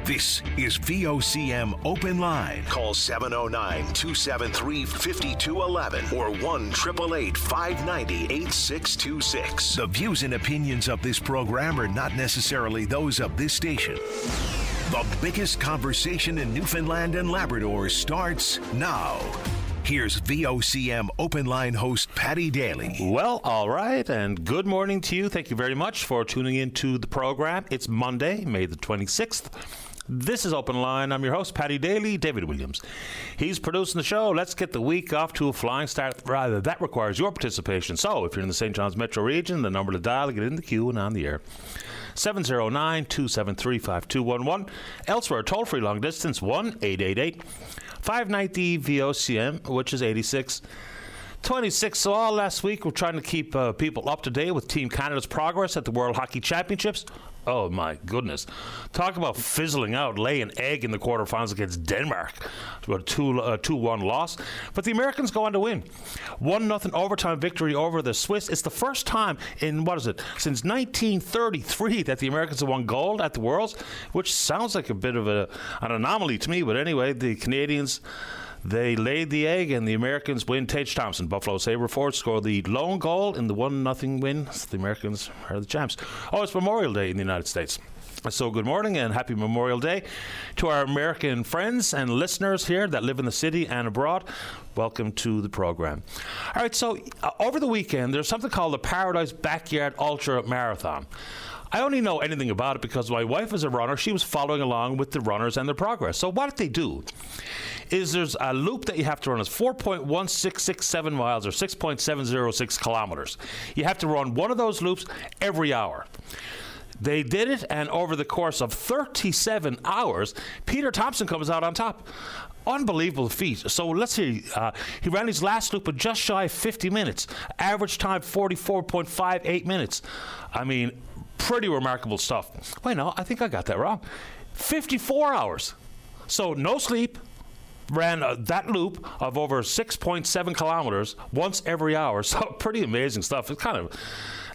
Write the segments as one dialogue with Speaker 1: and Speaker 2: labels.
Speaker 1: This is VOCM Open Line. Call 709-273-5211 or 1-888-590-8626. The views and opinions of this program are not necessarily those of this station. The biggest conversation in Newfoundland and Labrador starts now. Here's VOCM Open Line host Paddy Daly.
Speaker 2: Well, all right, and good morning to you. Thank you very much for tuning into the program. It's Monday, May the 26th. This is Open Line. I'm your host, Paddy Daly, David Williams. He's producing the show. Let's get the week off to a flying start. Rather, that requires your participation. So, if you're in the St. John's metro region, the number to dial to get in the queue and on the air. 709-273-5211. Elsewhere, toll-free long distance, 1-888-590-VOCM, which is 8626. So all last week, we're trying to keep people up to date with Team Canada's progress at the World Hockey Championships. Oh, my goodness. Talk about fizzling out, lay an egg in the quarterfinals against Denmark. About a 2-1 loss. But the Americans go on to win. 1-0 overtime victory over the Swiss. It's the first time in, since 1933 that the Americans have won gold at the Worlds, which sounds like a bit of an anomaly to me. But anyway, the Canadians, they laid the egg, and the Americans win. Tage Thompson, Buffalo Sabre forward, scored the lone goal in the 1-0 win. The Americans are the champs. Oh, it's Memorial Day in the United States. So good morning and happy Memorial Day to our American friends and listeners here that live in the city and abroad. Welcome to the program. All right, so over the weekend, there's something called the Paradise Backyard Ultra Marathon. I only know anything about it because my wife is a runner. She was following along with the runners and their progress. So what they do is there's a loop that you have to run. It's 4.1667 miles or 6.706 kilometers. You have to run one of those loops every hour. They did it, and over the course of 37 hours, Peter Thompson comes out on top. Unbelievable feat. So let's see. He ran his last loop in just shy of 50 minutes. Average time 44.58 minutes. I mean, pretty remarkable stuff. Wait, no, I think I got that wrong. 54 hours. So no sleep. Ran that loop of over 6.7 kilometers once every hour. So pretty amazing stuff. It's kind of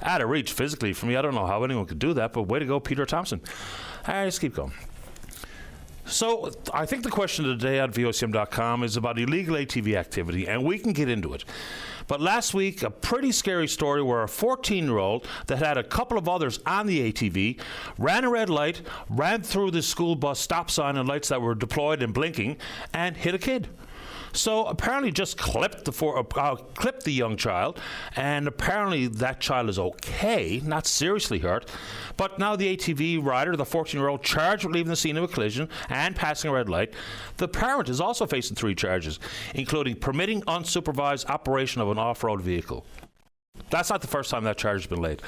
Speaker 2: out of reach physically for me. I don't know how anyone could do that, but way to go, Peter Thompson. All right, let's keep going. So I think the question of the day at VOCM.com is about illegal ATV activity, and we can get into it. But last week, a pretty scary story where a 14-year-old that had a couple of others on the ATV ran a red light, ran through the school bus stop sign and lights that were deployed and blinking, and hit a kid. So apparently just clipped the young child, and apparently that child is okay, not seriously hurt. But now the ATV rider, the 14-year-old, charged with leaving the scene of a collision and passing a red light. The parent is also facing 3 charges, including permitting unsupervised operation of an off-road vehicle. That's not the first time that charge has been laid.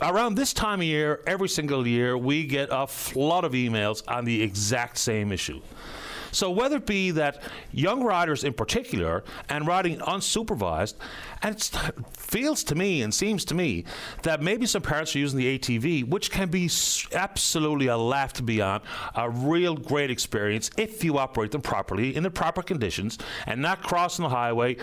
Speaker 2: Around this time of year, every single year, we get a flood of emails on the exact same issue. So whether it be that young riders in particular and riding unsupervised, and it feels to me and seems to me that maybe some parents are using the ATV, which can be absolutely a laugh to be on, a real great experience if you operate them properly in the proper conditions and not crossing the highway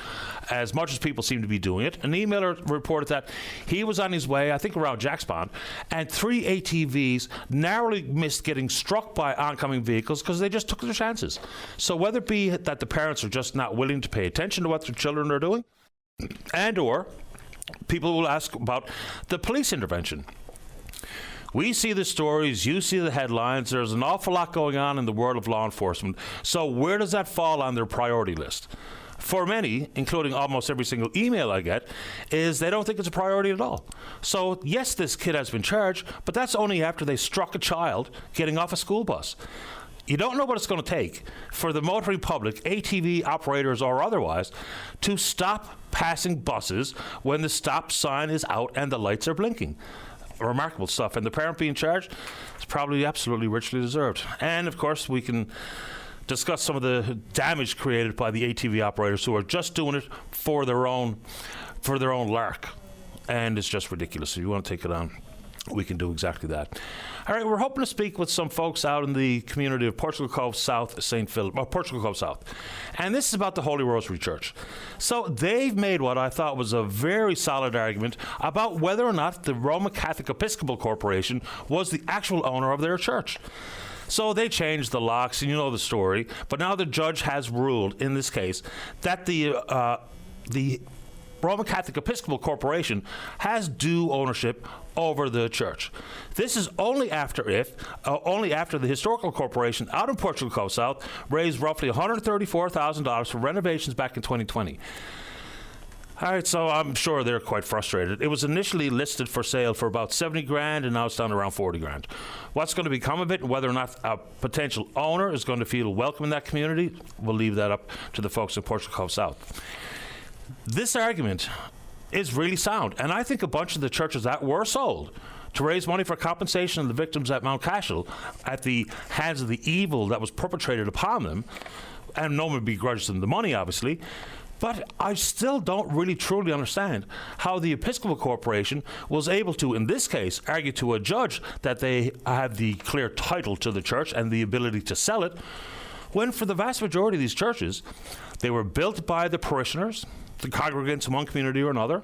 Speaker 2: as much as people seem to be doing it. An emailer reported that he was on his way, I think around Jack's Pond, and 3 ATVs narrowly missed getting struck by oncoming vehicles because they just took their chances. So whether it be that the parents are just not willing to pay attention to what their children are doing, and or people will ask about the police intervention. We see the stories, you see the headlines, there's an awful lot going on in the world of law enforcement. So where does that fall on their priority list? For many, including almost every single email I get, is they don't think it's a priority at all. So yes, this kid has been charged, but that's only after they struck a child getting off a school bus. You don't know what it's going to take for the motoring public, ATV operators or otherwise, to stop passing buses when the stop sign is out and the lights are blinking. Remarkable stuff. And the parent being charged is probably absolutely richly deserved. And, of course, we can discuss some of the damage created by the ATV operators who are just doing it for their own lark. And it's just ridiculous. If you want to take it on, we can do exactly that. All right, we're hoping to speak with some folks out in the community of Portugal Cove South, St. Philip, Portugal Cove South. And this is about the Holy Rosary Church. So they've made what I thought was a very solid argument about whether or not the Roman Catholic Episcopal Corporation was the actual owner of their church. So they changed the locks, and you know the story. But now the judge has ruled in this case that the Roman Catholic Episcopal Corporation has due ownership over the church. This is only after the historical corporation out in Portugal Cove South raised roughly $134,000 for renovations back in 2020. All right, so I'm sure they're quite frustrated. It was initially listed for sale for about 70 grand, and now it's down to around 40 grand. What's going to become of it, and whether or not a potential owner is going to feel welcome in that community, we'll leave that up to the folks in Portugal Cove South. This argument is really sound, and I think a bunch of the churches that were sold to raise money for compensation of the victims at Mount Cashel at the hands of the evil that was perpetrated upon them, and no one begrudges them the money, obviously, but I still don't really truly understand how the Episcopal Corporation was able to, in this case, argue to a judge that they have the clear title to the church and the ability to sell it, when for the vast majority of these churches, they were built by the parishioners, the congregants in one community or another.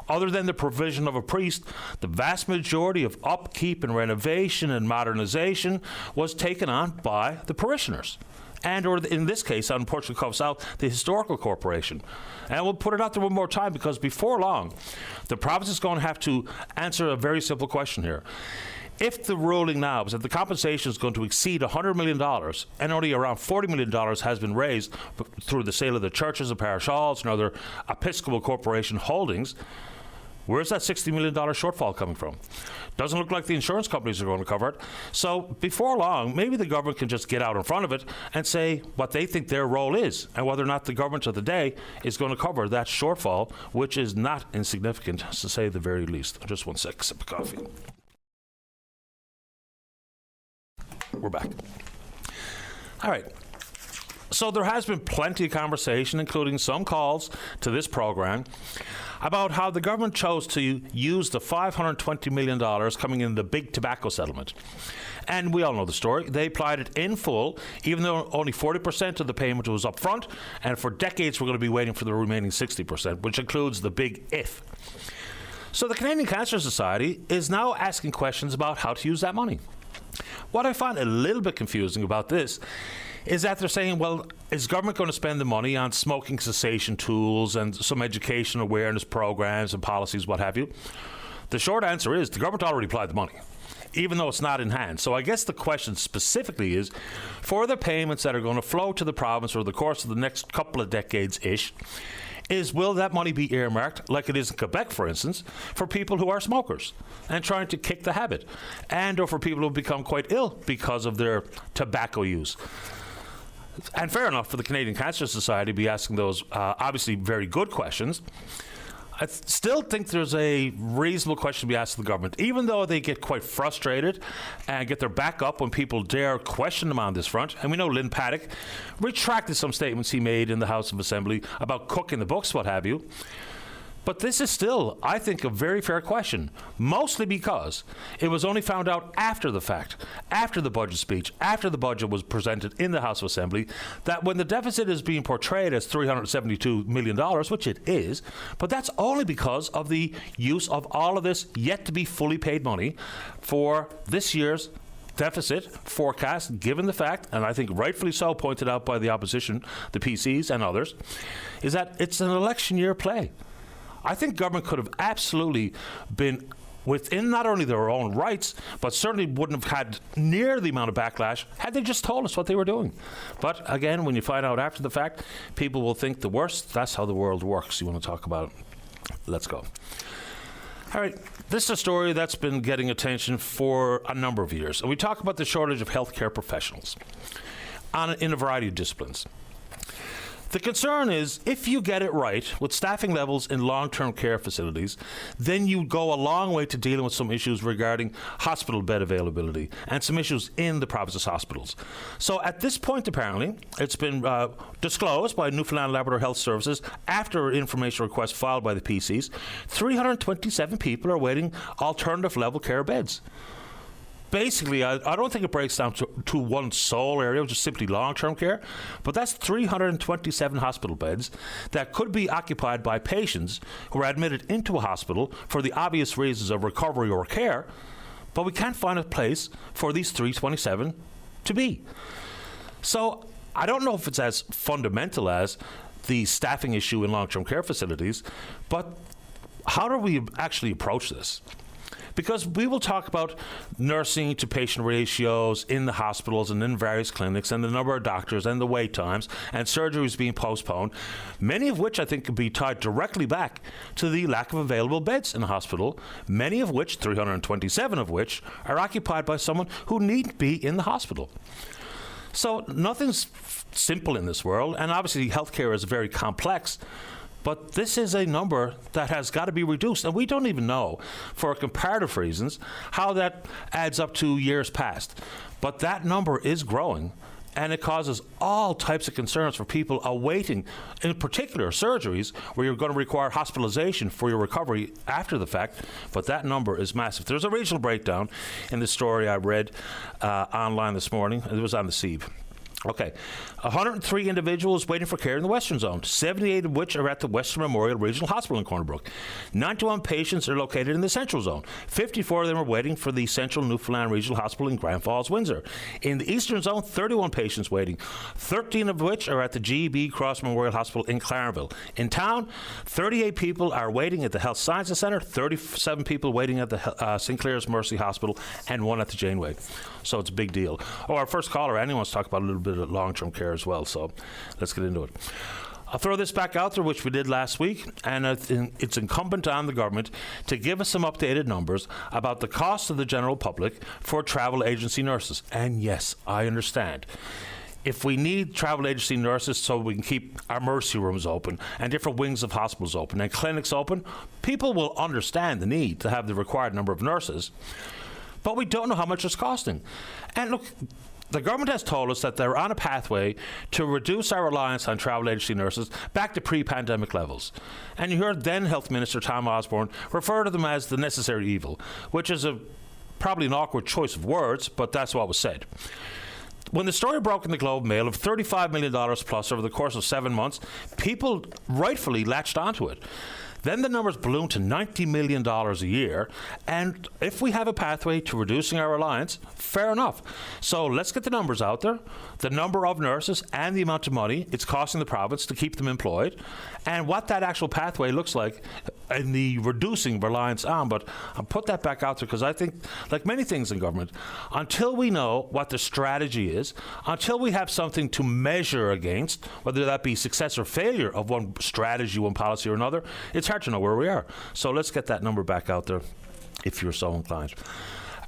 Speaker 2: Other than the provision of a priest, the vast majority of upkeep and renovation and modernization was taken on by the parishioners. And, or in this case, on Portugal Cove South, the Historical Corporation. And we'll put it out there one more time, because before long, the province is going to have to answer a very simple question here. If the ruling now is that the compensation is going to exceed $100 million, and only around $40 million has been raised through the sale of the churches and parish halls and other Episcopal Corporation holdings, where's that $60 million shortfall coming from? Doesn't look like the insurance companies are going to cover it. So before long, maybe the government can just get out in front of it and say what they think their role is, and whether or not the government of the day is going to cover that shortfall, which is not insignificant, to say the very least. Just one sec, sip of coffee. We're back. All right. So there has been plenty of conversation, including some calls to this program, about how the government chose to use the $520 million coming in the big tobacco settlement. And we all know the story. They applied it in full, even though only 40% of the payment was up front, and for decades we're going to be waiting for the remaining 60%, which includes the big if. So the Canadian Cancer Society is now asking questions about how to use that money. What I find a little bit confusing about this is that they're saying, well, is government going to spend the money on smoking cessation tools and some education awareness programs and policies, what have you? The short answer is the government already applied the money, even though it's not in hand. So I guess the question specifically is, for the payments that are going to flow to the province over the course of the next couple of decades-ish, is will that money be earmarked, like it is in Quebec, for instance, for people who are smokers and trying to kick the habit, and or for people who have become quite ill because of their tobacco use? And fair enough for the Canadian Cancer Society to be asking those obviously very good questions. I still think there's a reasonable question to be asked of the government, even though they get quite frustrated and get their back up when people dare question them on this front. And we know Lynn Paddock retracted some statements he made in the House of Assembly about cooking the books, what have you. But this is still, I think, a very fair question, mostly because it was only found out after the fact, after the budget speech, after the budget was presented in the House of Assembly, that when the deficit is being portrayed as $372 million, which it is, but that's only because of the use of all of this yet to be fully paid money for this year's deficit forecast, given the fact, and I think rightfully so pointed out by the opposition, the PCs and others, is that it's an election year play. I think government could have absolutely been within not only their own rights, but certainly wouldn't have had near the amount of backlash had they just told us what they were doing. But again, when you find out after the fact, people will think the worst. That's how the world works. You want to talk about it? Let's go. All right, this is a story that's been getting attention for a number of years. And we talk about the shortage of healthcare professionals in a variety of disciplines. The concern is, if you get it right with staffing levels in long-term care facilities, then you go a long way to dealing with some issues regarding hospital bed availability and some issues in the province's hospitals. So at this point, apparently, it's been disclosed by Newfoundland Labrador Health Services after information request filed by the PCs, 327 people are waiting alternative level care beds. Basically, I don't think it breaks down to one sole area, which is simply long-term care, but that's 327 hospital beds that could be occupied by patients who are admitted into a hospital for the obvious reasons of recovery or care, but we can't find a place for these 327 to be. So I don't know if it's as fundamental as the staffing issue in long-term care facilities, but how do we actually approach this? Because we will talk about nursing to patient ratios in the hospitals and in various clinics, and the number of doctors and the wait times and surgeries being postponed, many of which I think can be tied directly back to the lack of available beds in the hospital, many of which, 327 of which, are occupied by someone who needn't be in the hospital. So nothing's simple in this world, and obviously healthcare is very complex. But this is a number that has got to be reduced. And we don't even know, for comparative reasons, how that adds up to years past. But that number is growing, and it causes all types of concerns for people awaiting, in particular, surgeries where you're going to require hospitalization for your recovery after the fact. But that number is massive. There's a regional breakdown in the story I read online this morning. It was on the SEEB. Okay, 103 individuals waiting for care in the Western Zone, 78 of which are at the Western Memorial Regional Hospital in Corner Brook. 91 patients are located in the Central Zone. 54 of them are waiting for the Central Newfoundland Regional Hospital in Grand Falls, Windsor. In the Eastern Zone, 31 patients waiting, 13 of which are at the GB Cross Memorial Hospital in Clareville. In town, 38 people are waiting at the Health Sciences Centre, 37 people waiting at the St. Clair's Mercy Hospital, and one at the Janeway. So it's a big deal. Oh, our first caller, Annie, wants to talk about a little bit of long-term care as well, so let's get into it. I'll throw this back out there, which we did last week, and it's incumbent on the government to give us some updated numbers about the cost of the general public for travel agency nurses. And yes, I understand. If we need travel agency nurses so we can keep our emergency rooms open and different wings of hospitals open and clinics open, people will understand the need to have the required number of nurses. But we don't know how much it's costing. And look, the government has told us that they're on a pathway to reduce our reliance on travel agency nurses back to pre-pandemic levels. And you heard then Health Minister Tom Osborne refer to them as the necessary evil, which is probably an awkward choice of words, but that's what was said. When the story broke in the Globe Mail of $35 million plus over the course of 7 months, people rightfully latched onto it. Then the numbers ballooned to $90 million a year, and if we have a pathway to reducing our reliance, fair enough. So let's get the numbers out there, the number of nurses and the amount of money it's costing the province to keep them employed, and what that actual pathway looks like in the reducing reliance on. But I'll put that back out there because I think, like many things in government, until we know what the strategy is, until we have something to measure against, whether that be success or failure of one strategy, one policy or another, it's hard to know where we are. So let's get that number back out there if you're so inclined.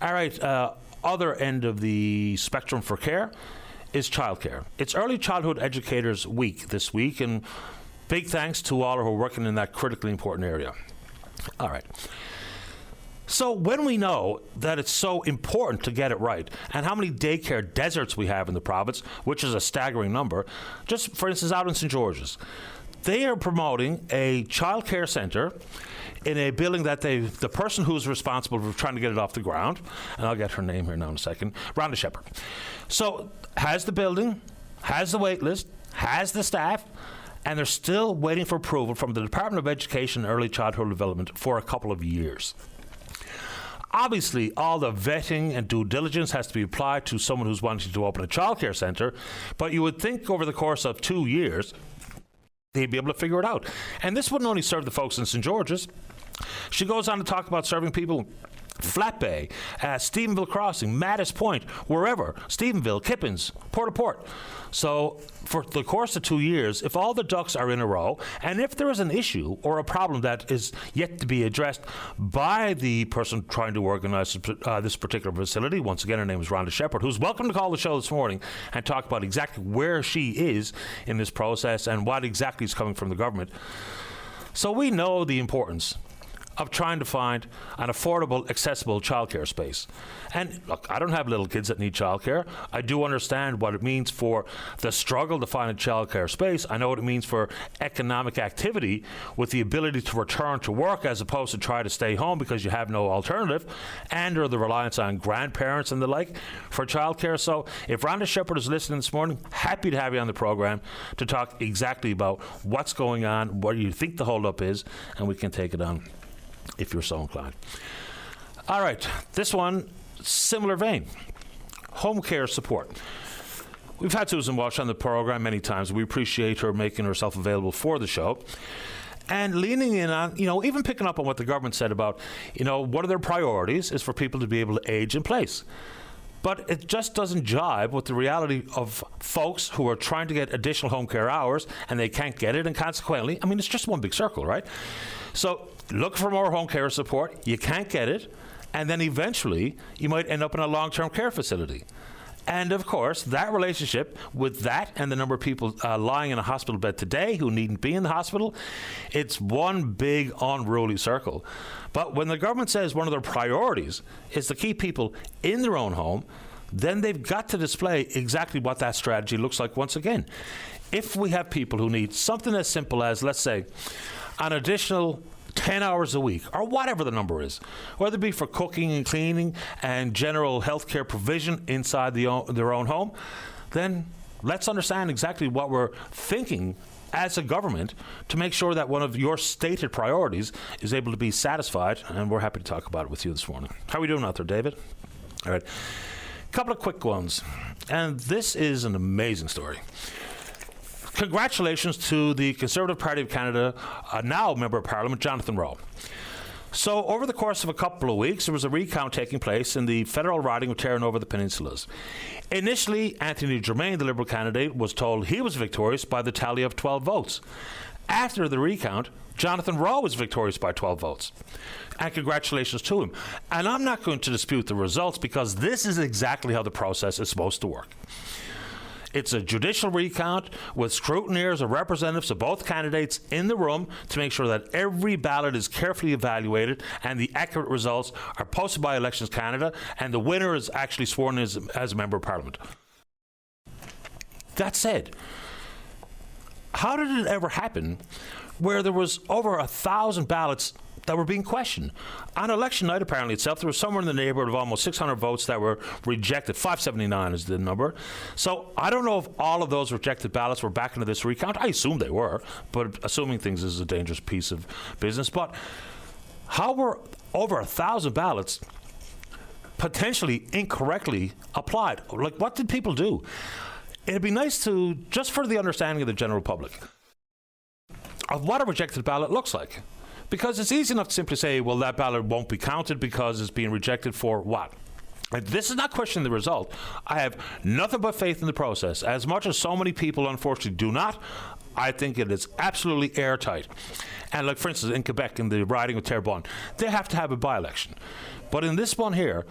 Speaker 2: All right, other end of the spectrum for care is childcare. It's Early Childhood Educators Week this week, and big thanks to all who are working in that critically important area. All right. So when we know that it's so important to get it right, and how many daycare deserts we have in the province, which is a staggering number, just for instance out in St. George's, they are promoting a child care centre in a building that the person who's responsible for trying to get it off the ground, and I'll get her name here now in a second, Rhonda Shepherd. So has the building, has the wait list, has the staff, and they're still waiting for approval from the Department of Education and Early Childhood Development for a couple of years. Obviously, all the vetting and due diligence has to be applied to someone who's wanting to open a childcare centre, but you would think over the course of 2 years, they'd be able to figure it out. And this wouldn't only serve the folks in St. George's. She goes on to talk about serving people Flat Bay, Stephenville Crossing, Mattis Point, wherever, Stephenville, Kippens, Port-au-Port. So for the course of 2 years, if all the ducks are in a row, and if there is an issue or a problem that is yet to be addressed by the person trying to organize this particular facility, once again, her name is Rhonda Shepherd, who's welcome to call the show this morning and talk about exactly where she is in this process and what exactly is coming from the government. So we know the importance of trying to find an affordable, accessible childcare space. And look, I don't have little kids that need childcare. I do understand what it means for the struggle to find a childcare space. I know what it means for economic activity with the ability to return to work as opposed to try to stay home because you have no alternative, and or the reliance on grandparents and the like for childcare. So if Rhonda Shepherd is listening this morning, happy to have you on the program to talk exactly about what's going on, what you think the holdup is, and we can take it on if you're so inclined. All right, this one, similar vein. home care support. We've had Susan Walsh on the program many times. We appreciate her making herself available for the show. And leaning in on, even picking up on what the government said about, one of their priorities is for people to be able to age in place. But it just doesn't jibe with the reality of folks who are trying to get additional home care hours and they can't get it. And consequently, it's just one big circle, right? So look for more home care support. You can't get it. And then eventually you might end up in a long-term care facility. And of course, that relationship with that and the number of people lying in a hospital bed today who needn't be in the hospital, it's one big unruly circle. But when the government says one of their priorities is to keep people in their own home, then they've got to display exactly what that strategy looks like once again. If we have people who need something as simple as, let's say, an additional 10 hours a week, or whatever the number is, whether it be for cooking and cleaning and general healthcare provision inside their own home, then let's understand exactly what we're thinking as a government to make sure that one of your stated priorities is able to be satisfied, and we're happy to talk about it with you this morning. How are we doing out there, David? All right. A couple of quick ones, and this is an amazing story. Congratulations to the Conservative Party of Canada, now Member of Parliament, Jonathan Rowe. So over the course of a couple of weeks, there was a recount taking place in the federal riding of Terranova the Peninsulas. Initially, Anthony Germain, the Liberal candidate, was told he was victorious by the tally of 12 votes. After the recount, Jonathan Rowe was victorious by 12 votes. And congratulations to him. And I'm not going to dispute the results because this is exactly how the process is supposed to work. It's a judicial recount with scrutineers or representatives of both candidates in the room to make sure that every ballot is carefully evaluated and the accurate results are posted by Elections Canada and the winner is actually sworn as a Member of Parliament. That said, how did it ever happen where there was over 1,000 ballots that were being questioned? On election night, apparently itself, there was somewhere in the neighborhood of almost 600 votes that were rejected. 579 is the number. So I don't know if all of those rejected ballots were back into this recount. I assume they were, but assuming things is a dangerous piece of business. But how were over 1,000 ballots potentially incorrectly applied? Like, what did people do? It'd be nice to, just for the understanding of the general public, of what a rejected ballot looks like. Because it's easy enough to simply say, well, that ballot won't be counted because it's being rejected for what? And this is not questioning the result. I have nothing but faith in the process. As much as so many people, unfortunately, do not, I think it is absolutely airtight. And like, for instance, in Quebec, in the riding of Terrebonne, they have to have a by-election. But in this one here,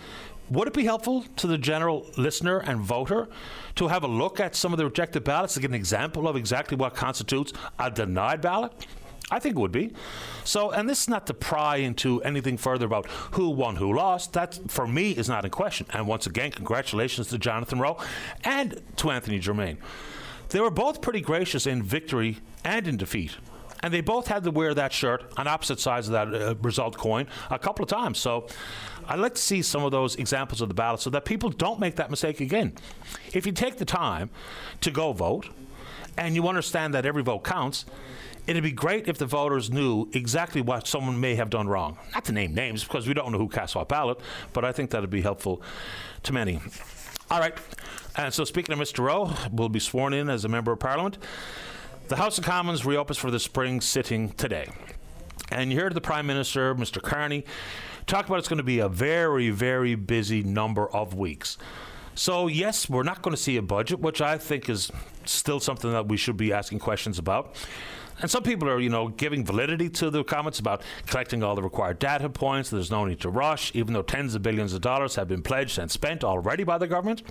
Speaker 2: would it be helpful to the general listener and voter to have a look at some of the rejected ballots to get an example of exactly what constitutes a denied ballot? I think it would be. So, and this is not to pry into anything further about who won, who lost. That, for me, is not in question. And once again, congratulations to Jonathan Rowe and to Anthony Germain. They were both pretty gracious in victory and in defeat. And they both had to wear that shirt on opposite sides of that result coin a couple of times. So I'd like to see some of those examples of the ballot so that people don't make that mistake again. If you take the time to go vote and you understand that every vote counts, it'd be great if the voters knew exactly what someone may have done wrong. Not to name names, because we don't know who cast what ballot, but I think that would be helpful to many. All right, and so speaking of Mr. Rowe, will be sworn in as a Member of Parliament. The House of Commons reopens for the spring sitting today. And you heard the Prime Minister, Mr. Carney, talk about it's going to be a very, very busy number of weeks. So, yes, we're not going to see a budget, which I think is still something that we should be asking questions about. And some people are, giving validity to the comments about collecting all the required data points. There's no need to rush, even though tens of billions of dollars have been pledged and spent already by the government.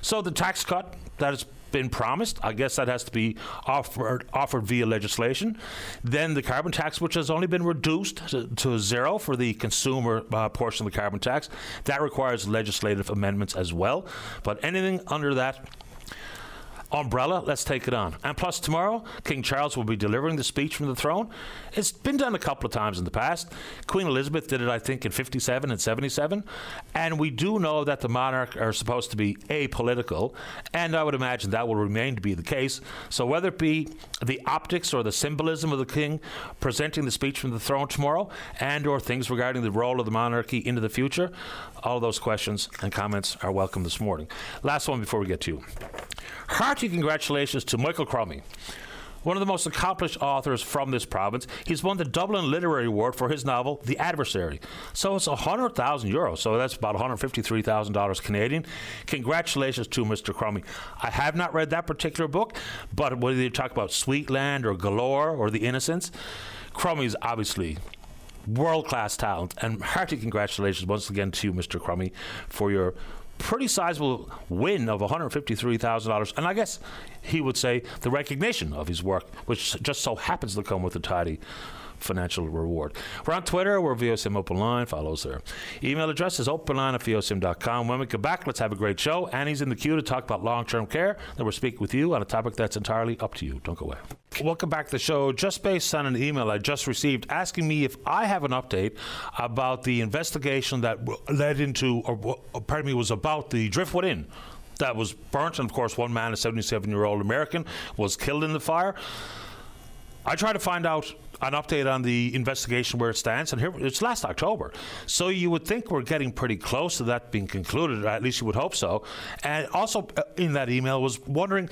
Speaker 2: So the tax cut that has been promised, I guess that has to be offered via legislation. Then the carbon tax, which has only been reduced to zero for the consumer portion of the carbon tax, that requires legislative amendments as well. But anything under that, umbrella, let's take it on. And plus, tomorrow, King Charles will be delivering the speech from the throne. It's been done a couple of times in the past. Queen Elizabeth did it, I think, in 57 and 77. And we do know that the monarch are supposed to be apolitical, and I would imagine that will remain to be the case. So whether it be the optics or the symbolism of the king presenting the speech from the throne tomorrow, and or things regarding the role of the monarchy into the future, all those questions and comments are welcome this morning. Last one before we get to you. Hearty congratulations to Michael Crummy, one of the most accomplished authors from this province. He's won the Dublin Literary Award for his novel, The Adversary. So it's €100,000, so that's about $153,000 Canadian. Congratulations to Mr. Crummy. I have not read that particular book, but whether you talk about Sweetland or Galore or The Innocents, Crummy's obviously world-class talent. And hearty congratulations once again to you, Mr. Crummy, for your pretty sizable win of $153,000, and I guess he would say the recognition of his work, which just so happens to come with a tidy financial reward. We're on Twitter. We're VOCM Open Line. Follow us there. Email address is openline@vocm.com. When we come back, let's have a great show. Annie's in the queue to talk about long-term care. Then we're speaking with you on a topic that's entirely up to you. Don't go away. Welcome back to the show. Just based on an email I just received asking me if I have an update about the investigation that led into, or pardon me, was about the Driftwood Inn that was burnt, and of course one man, a 77-year-old American, was killed in the fire. I tried to find out an update on the investigation, where it stands, and here it's last October. So you would think we're getting pretty close to that being concluded, or at least you would hope so. And also in that email was wondering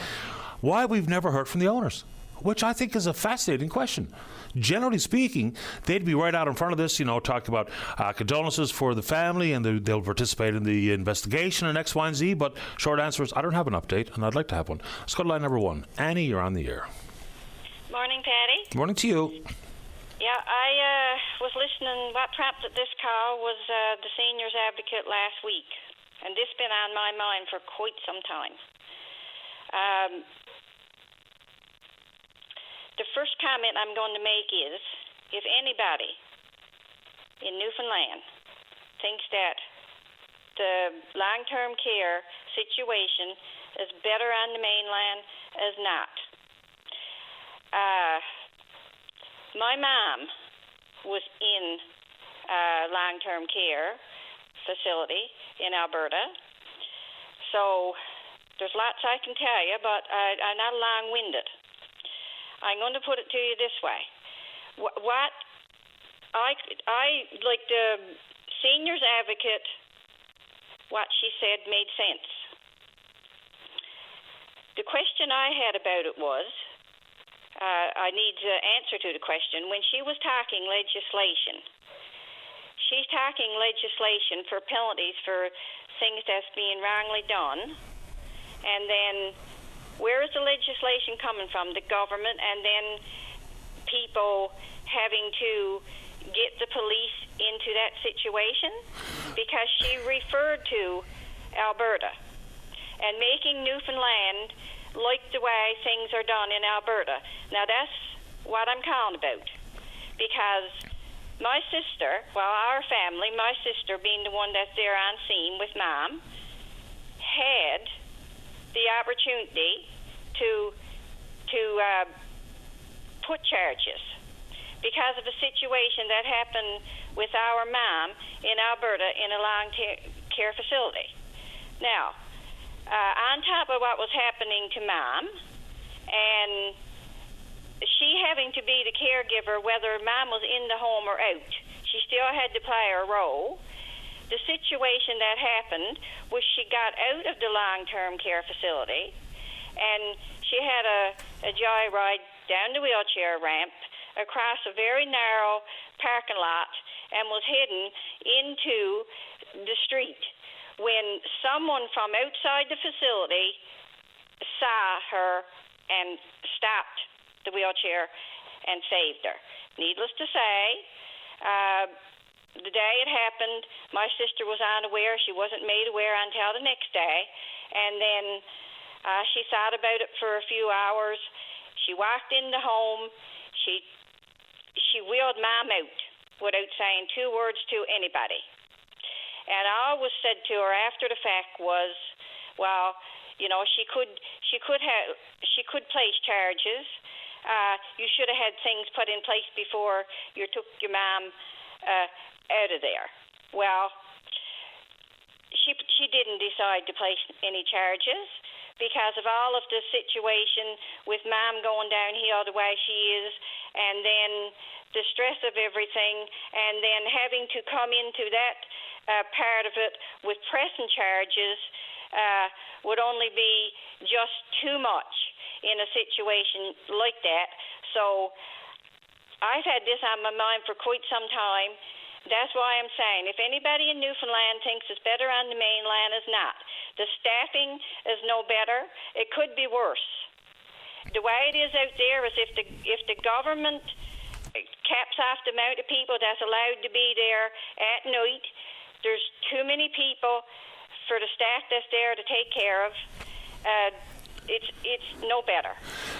Speaker 2: why we've never heard from the owners, which I think is a fascinating question. Generally speaking, they'd be right out in front of this, talk about condolences for the family, and they'll participate in the investigation and X, Y, and Z. But short answer is I don't have an update, and I'd like to have one. Let's go to line number one. Annie, you're on the air.
Speaker 3: Morning, Patty.
Speaker 2: Morning to you.
Speaker 3: Yeah, I was listening. What prompted this call was the seniors advocate last week, and this has been on my mind for quite some time. The first comment I'm going to make is, if anybody in Newfoundland thinks that the long-term care situation is better on the mainland, is not. My mom was in a long-term care facility in Alberta, so there's lots I can tell you, but I'm not long-winded. I'm going to put it to you this way. What I like the seniors advocate, what she said made sense. The question I had about it was, I need to answer to the question. When she was talking legislation, she's talking legislation for penalties for things that's being wrongly done. And then where is the legislation coming from? The government, and then people having to get the police into that situation? Because she referred to Alberta and making Newfoundland like the way things are done in Alberta. Now, that's what I'm calling about. Because my sister, our family, my sister being the one that's there on scene with Mom, had the opportunity to put charges because of a situation that happened with our mom in Alberta in a long-care facility. Now, on top of what was happening to Mom, and she having to be the caregiver whether Mom was in the home or out, she still had to play her role. The situation that happened was she got out of the long-term care facility, and she had a joyride down the wheelchair ramp across a very narrow parking lot and was heading into the street when someone from outside the facility saw her and stopped the wheelchair and saved her. Needless to say, the day it happened, my sister was unaware. She wasn't made aware until the next day. And then she thought about it for a few hours. She walked in the home. She wheeled Mom out without saying two words to anybody. And all was said to her after the fact was, well, She could place charges. You should have had things put in place before you took your mom out of there. Well, she didn't decide to place any charges because of all of the situation with mom going downhill the way she is, and then the stress of everything, and then having to come into that part of it with pressing charges would only be just too much in a situation like that. So I've had this on my mind for quite some time. That's why I'm saying if anybody in Newfoundland thinks it's better on the mainland, it's not. The staffing is no better. It could be worse. The way it is out there is if the government caps off the amount of people that's allowed to be there at night, there's too many people for the staff that's there to take care of. It's no better.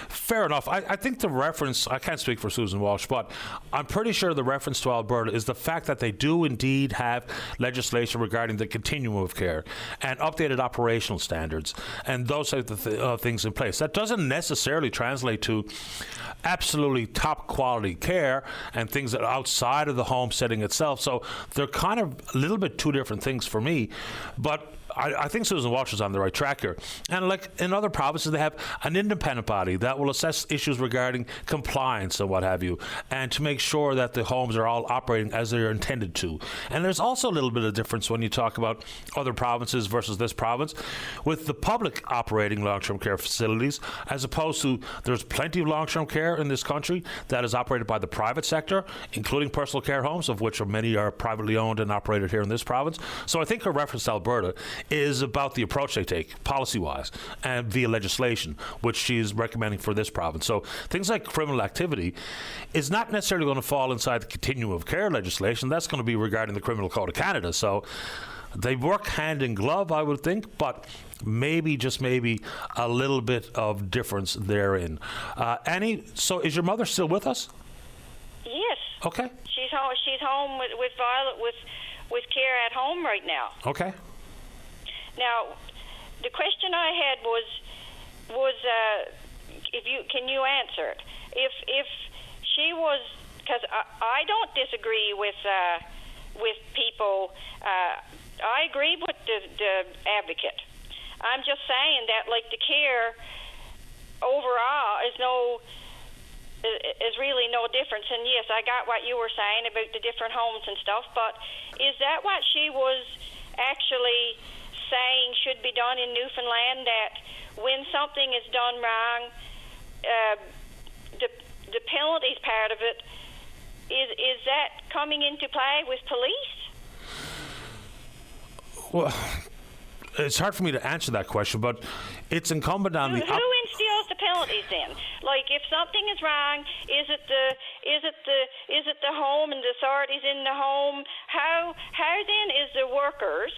Speaker 2: Fair enough. I think the reference, I can't speak for Susan Walsh, but I'm pretty sure the reference to Alberta is the fact that they do indeed have legislation regarding the continuum of care and updated operational standards and those types of things in place. That doesn't necessarily translate to absolutely top quality care and things that are outside of the home setting itself. So they're kind of a little bit two different things for me. But I think Susan Walsh is on the right track here. And like in other provinces, they have an independent body that will assess issues regarding compliance and what have you, and to make sure that the homes are all operating as they're intended to. And there's also a little bit of difference when you talk about other provinces versus this province, with the public operating long-term care facilities, as opposed to there's plenty of long-term care in this country that is operated by the private sector, including personal care homes, of which many are privately owned and operated here in this province. So I think her reference to Alberta is about the approach they take policy-wise and via legislation, which she's recommending for this province. So things like criminal activity is not necessarily going to fall inside the continuum of care legislation. That's going to be regarding the Criminal Code of Canada. So they work hand in glove, I would think, but maybe, just maybe, a little bit of difference therein. Annie, so is your mother still with us?
Speaker 3: Yes.
Speaker 2: Okay.
Speaker 3: She's home with Violet with care at home right now.
Speaker 2: Okay.
Speaker 3: Now, the question I had was can you answer it? If she was, because I don't disagree with people. I agree with the advocate. I'm just saying that like the care overall is really no difference. And yes, I got what you were saying about the different homes and stuff, but is that what she was actually saying should be done in Newfoundland, that when something is done wrong, the penalties part of it, is that coming into play with police?
Speaker 2: Well, it's hard for me to answer that question, but it's incumbent on
Speaker 3: who instills the penalties then? Like, if something is wrong, is it the home and the authorities in the home? How then is the workers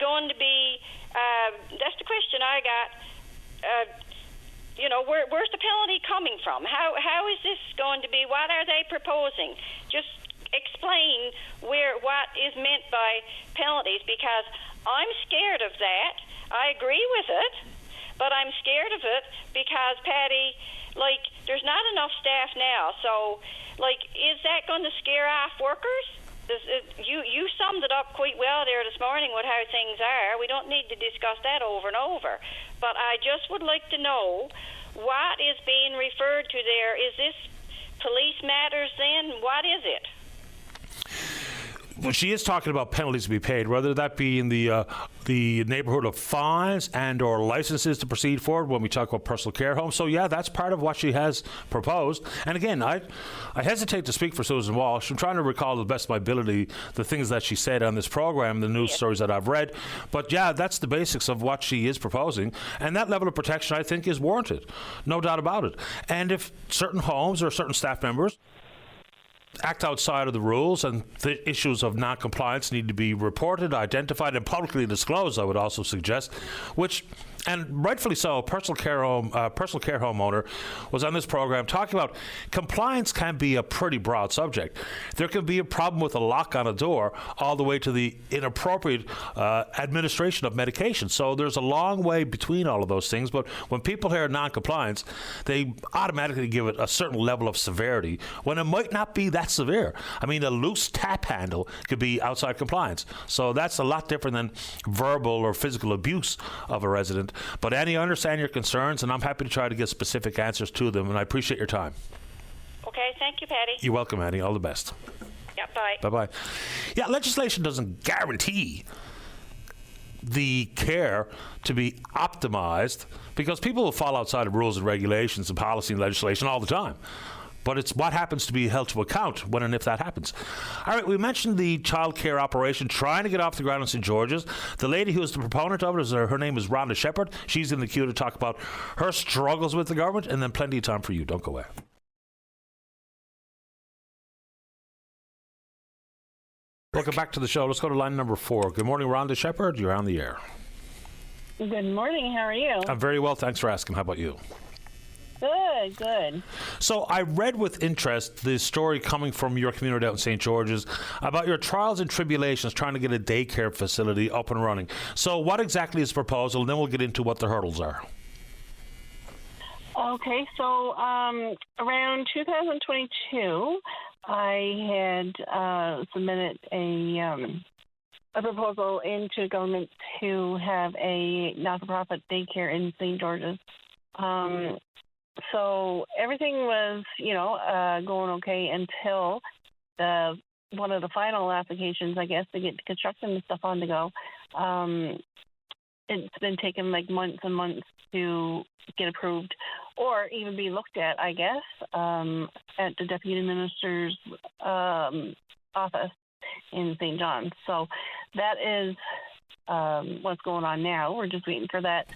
Speaker 3: going to be? That's the question I got. Where's the penalty coming from? How is this going to be? What are they proposing? Just explain what is meant by penalties, because I'm scared of that. I agree with it, but I'm scared of it because, Patty, there's not enough staff now. So, is that going to scare off workers? You summed it up quite well there this morning with how things are. We don't need to discuss that over and over. But I just would like to know what is being referred to there. Is this police matters then? What is it?
Speaker 2: Well, she is talking about penalties to be paid, whether that be in the neighborhood of fines and or licenses to proceed forward when we talk about personal care homes. So, yeah, that's part of what she has proposed. And again, I hesitate to speak for Susan Walsh. I'm trying to recall to the best of my ability the things that she said on this program, the news stories that I've read. But, yeah, that's the basics of what she is proposing. And that level of protection, I think, is warranted. No doubt about it. And if certain homes or certain staff members act outside of the rules and the issues of non-compliance need to be reported, identified, and publicly disclosed, I would also suggest, which And rightfully so, a personal care homeowner was on this program talking about compliance can be a pretty broad subject. There can be a problem with a lock on a door all the way to the inappropriate administration of medication. So there's a long way between all of those things. But when people hear non-compliance, they automatically give it a certain level of severity when it might not be that severe. I mean, a loose tap handle could be outside compliance. So that's a lot different than verbal or physical abuse of a resident. But Annie, I understand your concerns, and I'm happy to try to get specific answers to them, and I appreciate your time.
Speaker 3: Okay, thank you, Patty.
Speaker 2: You're welcome, Annie. All the best.
Speaker 3: Yeah, bye.
Speaker 2: Bye-bye. Yeah, legislation doesn't guarantee the care to be optimized because people will fall outside of rules and regulations and policy and legislation all the time. But it's what happens to be held to account when and if that happens. All right, we mentioned the child care operation trying to get off the ground in St. George's. The lady who is the proponent of it, her name is Rhonda Shepherd. She's in the queue to talk about her struggles with the government, and then plenty of time for you. Don't go away. Welcome back to the show. Let's go to line number 4. Good morning, Rhonda Shepherd. You're on the air.
Speaker 4: Good morning. How are you?
Speaker 2: I'm very well. Thanks for asking. How about you?
Speaker 4: Good.
Speaker 2: So I read with interest the story coming from your community out in St. George's about your trials and tribulations trying to get a daycare facility up and running. So what exactly is the proposal? And then we'll get into what the hurdles are.
Speaker 4: Okay, so around 2022, I had submitted a proposal into government to have a not-for-profit daycare in St. George's. So everything was, going okay until one of the final applications, I guess, to get the construction and stuff on the go. It's been taking like months and months to get approved or even be looked at, I guess, at the Deputy Minister's office in St. John's. So that is what's going on now. We're just waiting for that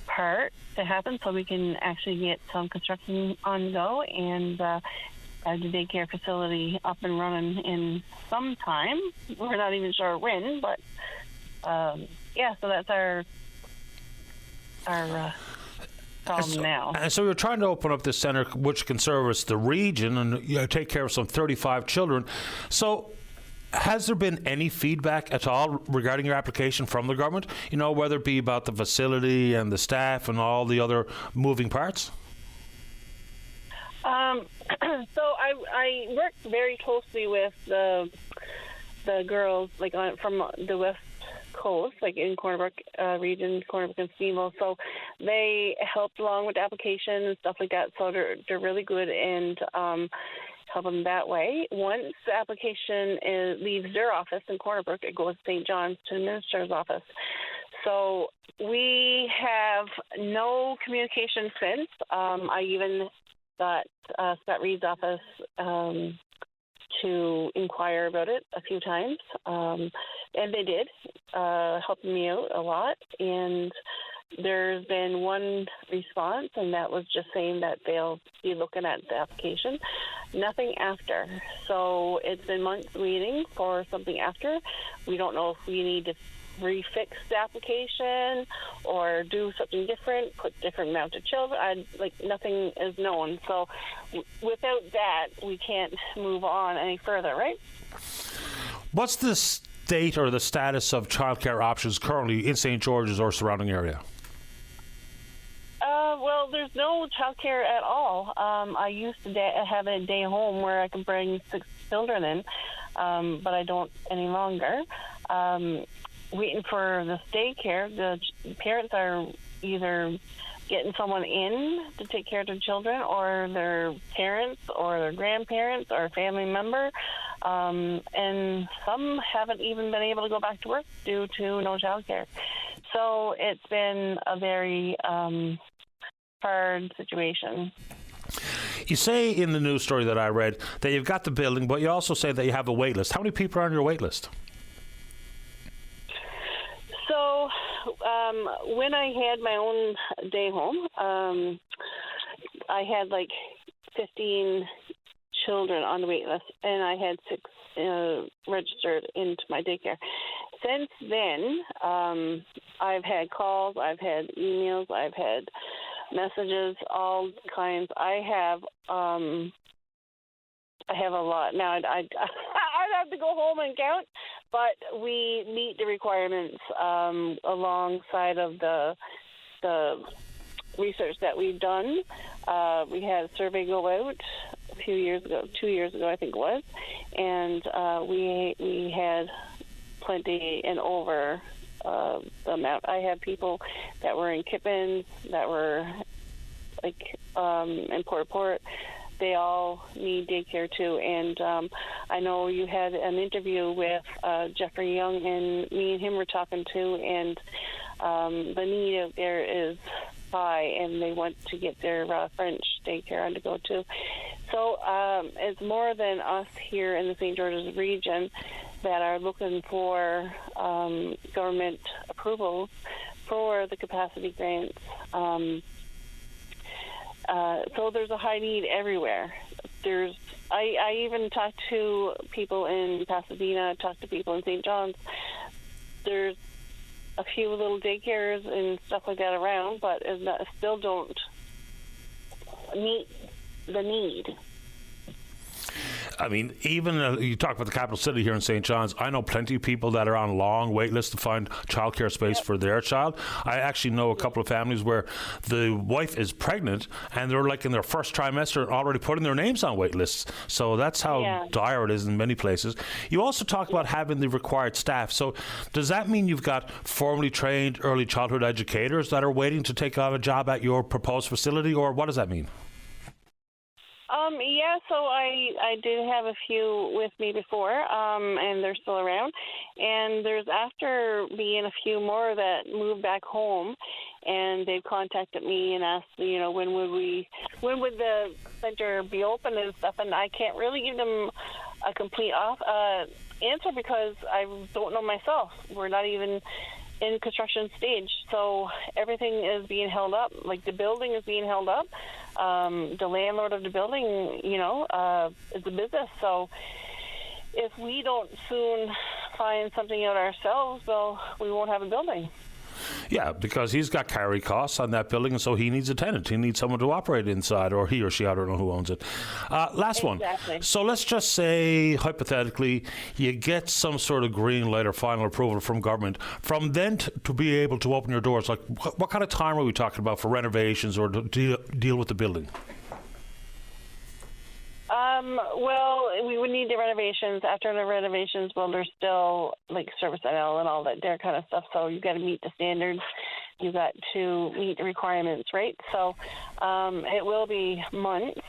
Speaker 4: part to happen so we can actually get some construction on the go and have the daycare facility up and running in some time. We're not even sure when, but so that's our problem now.
Speaker 2: And so you're trying to open up this center which can service the region and take care of some 35 children. So has there been any feedback at all regarding your application from the government? Whether it be about the facility and the staff and all the other moving parts?
Speaker 4: So I worked very closely with the girls, like from the West Coast, like in Corner Brook region, Corner Brook and Steamville. So they helped along with the application and stuff like that. So they're really good and help them that way. Once the application leaves their office in Corner Brook, it goes to St. John's to the minister's office. So we have no communication since. I even got Scott Reed's office to inquire about it a few times, and they did, helping me out a lot. And there's been one response, and that was just saying that they'll be looking at the application. Nothing after. So it's been months waiting for something after. We don't know if we need to refix the application or do something different, put different amount of children. Nothing is known. So without that, we can't move on any further, right?
Speaker 2: What's the state or the status of childcare options currently in St. George's or surrounding area?
Speaker 4: Well, there's no childcare at all. I used to have a day home where I could bring 6 children in, but I don't any longer. Waiting for this daycare, the parents are either getting someone in to take care of their children or their parents or their grandparents or a family member. And some haven't even been able to go back to work due to no childcare. So it's been a very hard situation.
Speaker 2: You say in the news story that I read that you've got the building, but you also say that you have a wait list. How many people are on your wait list?
Speaker 4: So when I had my own day home, I had like 15 children on the wait list, and I had 6 registered into my daycare. since then, I've had calls, I've had emails, I've had messages, all kinds. I have a lot now. I'd have to go home and count, but we meet the requirements alongside of the research that we've done. We had a survey go out a few years ago, 2 years ago, I think it was, and we had plenty and over the amount. I had people that were in Kippen, that were like in Port. They all need daycare too, and I know you had an interview with Jeffrey Young, and me and him were talking too, and the need out there is high, and they want to get their French daycare on to go to. So it's more than us here in the St. George's region that are looking for government approvals for the capacity grants. So there's a high need everywhere. I even talked to people in Pasadena, talked to people in St. John's. There's a few little daycares and stuff like that around, but still don't meet the need.
Speaker 2: I mean, even you talk about the capital city here in St. John's. I know plenty of people that are on long wait lists to find childcare space for their child. I actually know a couple of families where the wife is pregnant and they're like in their first trimester already putting their names on wait lists. So that's how dire it is in many places. You also talk about having the required staff. So does that mean you've got formally trained early childhood educators that are waiting to take on a job at your proposed facility, or what does that mean?
Speaker 4: Yeah, so I did have a few with me before, and they're still around. And there's after being a few more that moved back home, and they've contacted me and asked, when would the center be open and stuff. And I can't really give them a complete answer because I don't know myself. We're not even in construction stage, so everything is being held up. Like the building is being held up. The landlord of the building, is a business. So if we don't soon find something out ourselves, well, we won't have a building.
Speaker 2: Yeah, because he's got carry costs on that building, and so he needs a tenant. He needs someone to operate inside, or he or she, I don't know who owns it. Last one. So let's just say, hypothetically, you get some sort of green light or final approval from government. From then to be able to open your doors, like what kind of time are we talking about for renovations or to deal with the building?
Speaker 4: Well, we would need the renovations. After the renovations, well, there's still like service NL and all that there kind of stuff. So you've got to meet the standards. You've got to meet the requirements, right? So it will be months.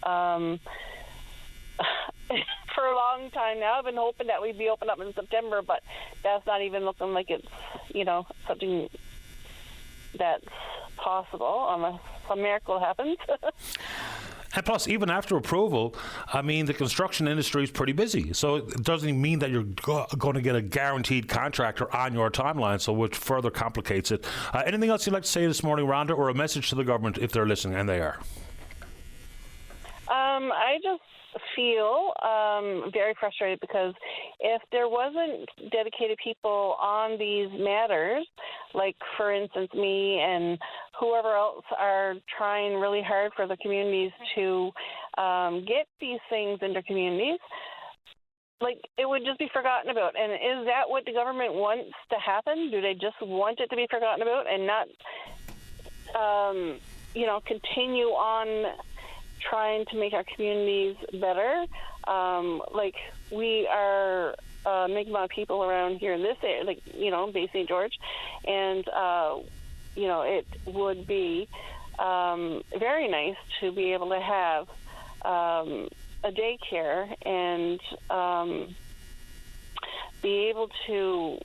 Speaker 4: For a long time now, I've been hoping that we'd be open up in September, but that's not even looking like it's, something that's possible unless some miracle happens.
Speaker 2: And plus, even after approval, I mean, the construction industry is pretty busy. So it doesn't mean that you're going to get a guaranteed contractor on your timeline, so which further complicates it. Anything else you'd like to say this morning, Rhonda, or a message to the government if they're listening, and they are?
Speaker 4: I just feel very frustrated because if there wasn't dedicated people on these matters, like, for instance, me and whoever else are trying really hard for the communities to get these things into communities, like, it would just be forgotten about. And is that what the government wants to happen? Do they just want it to be forgotten about and not, continue on trying to make our communities better? Like, we are making a lot of people around here in this area, like, Bay St. George, and, it would be very nice to be able to have a daycare and be able to,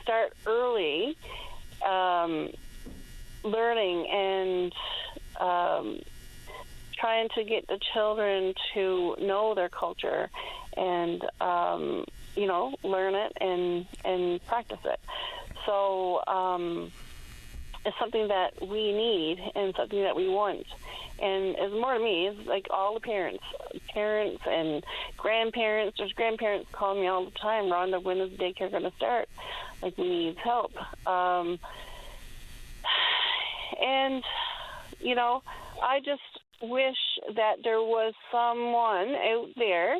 Speaker 4: start early learning and trying to get the children to know their culture and, learn it and practice it. So it's something that we need and something that we want. And it's more to me, it's like all the parents and grandparents. There's grandparents calling me all the time, Rhonda, when is daycare going to start? Like, we need help. And, you know, I just wish that there was someone out there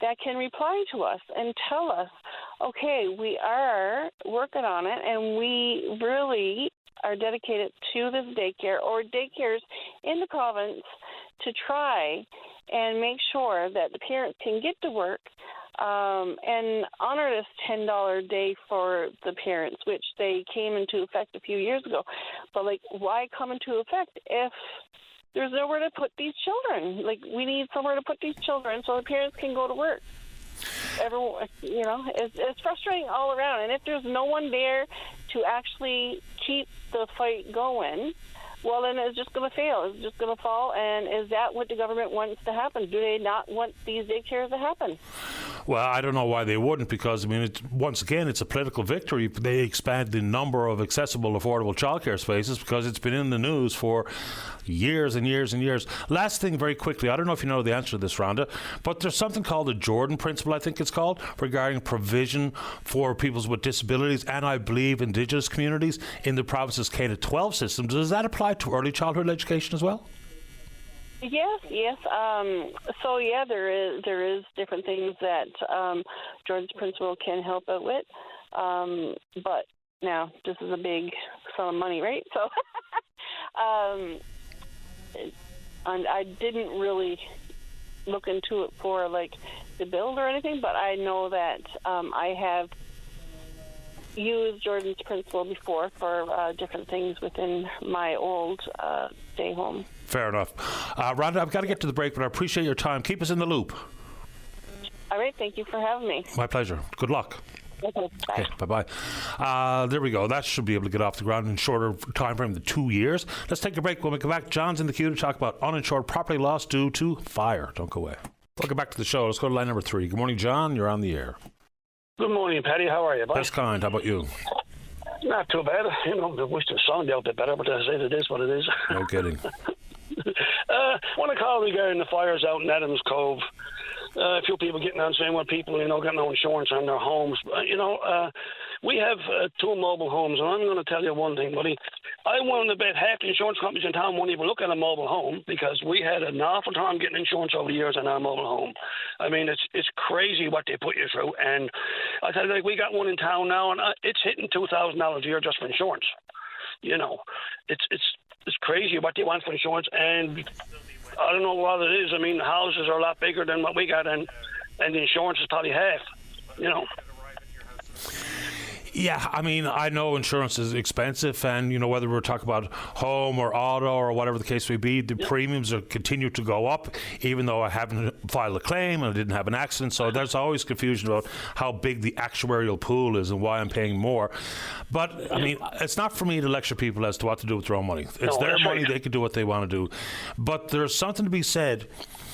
Speaker 4: that can reply to us and tell us, okay, we are working on it, and we really are dedicated to this daycare or daycares in the province to try and make sure that the parents can get to work and honor this $10 day for the parents, which they came into effect a few years ago. But, like, why come into effect if there's nowhere to put these children? Like, we need somewhere to put these children so the parents can go to work. Everyone, you know, it's frustrating all around. And if there's no one there to actually keep the fight going, well, then it's just going to fail. It's just going to fall. And is that what the government wants to happen? Do they not want these daycares to happen?
Speaker 2: Well, I don't know why they wouldn't, because, I mean, once again, it's a political victory. They expand the number of accessible, affordable childcare spaces because it's been in the news for years and years and years. Last thing, very quickly, I don't know if you know the answer to this, Rhonda, but there's something called the Jordan Principle, I think it's called, regarding provision for people with disabilities and, I believe, Indigenous communities in the province's K-12 system. Does that apply to early childhood education as well?
Speaker 4: Yes. So yeah, there is different things that Jordan's Principle can help out with, but now this is a big sum of money, right? So, and I didn't really look into it for like the build or anything, but I know that I have used Jordan's Principle before for different things within my old day home.
Speaker 2: Fair enough. Rhonda, I've got to get to the break, but I appreciate your time. Keep us in the loop.
Speaker 4: All right. Thank you for having me.
Speaker 2: My pleasure. Good luck.
Speaker 4: Okay, bye.
Speaker 2: Okay, bye-bye. There we go. That should be able to get off the ground in shorter time frame than 2 years. Let's take a break. When we come back, John's in the queue to talk about uninsured property loss due to fire. Don't go away. Welcome back to the show. Let's go to line number 3. Good morning, John. You're on the air.
Speaker 5: Good morning, Paddy. How are you, bud?
Speaker 2: That's kind. How about you?
Speaker 5: Not too bad. You know, I wish the sun dealt it better, but I say it is what it is.
Speaker 2: No kidding.
Speaker 5: Want to call regarding the fires out in Adams Cove. A few people getting on saying, well, people, you know, got no insurance on their homes. We have 2 mobile homes, and I'm going to tell you one thing, buddy. I want to bet half the insurance companies in town won't even look at a mobile home because we had an awful time getting insurance over the years on our mobile home. I mean, it's crazy what they put you through. And I tell you, like, we got one in town now, and it's hitting $2,000 a year just for insurance. You know, it's crazy what they want for insurance, and I don't know what it is. I mean, the houses are a lot bigger than what we got, and the insurance is probably half, you know.
Speaker 2: Yeah, I mean, I know insurance is expensive, and, you know, whether we're talking about home or auto or whatever the case may be, the premiums are continue to go up, even though I haven't filed a claim and I didn't have an accident. So there's always confusion about how big the actuarial pool is and why I'm paying more. But, I mean, it's not for me to lecture people as to what to do with their own money. It's their money. Right. They can do what they want to do. But there's something to be said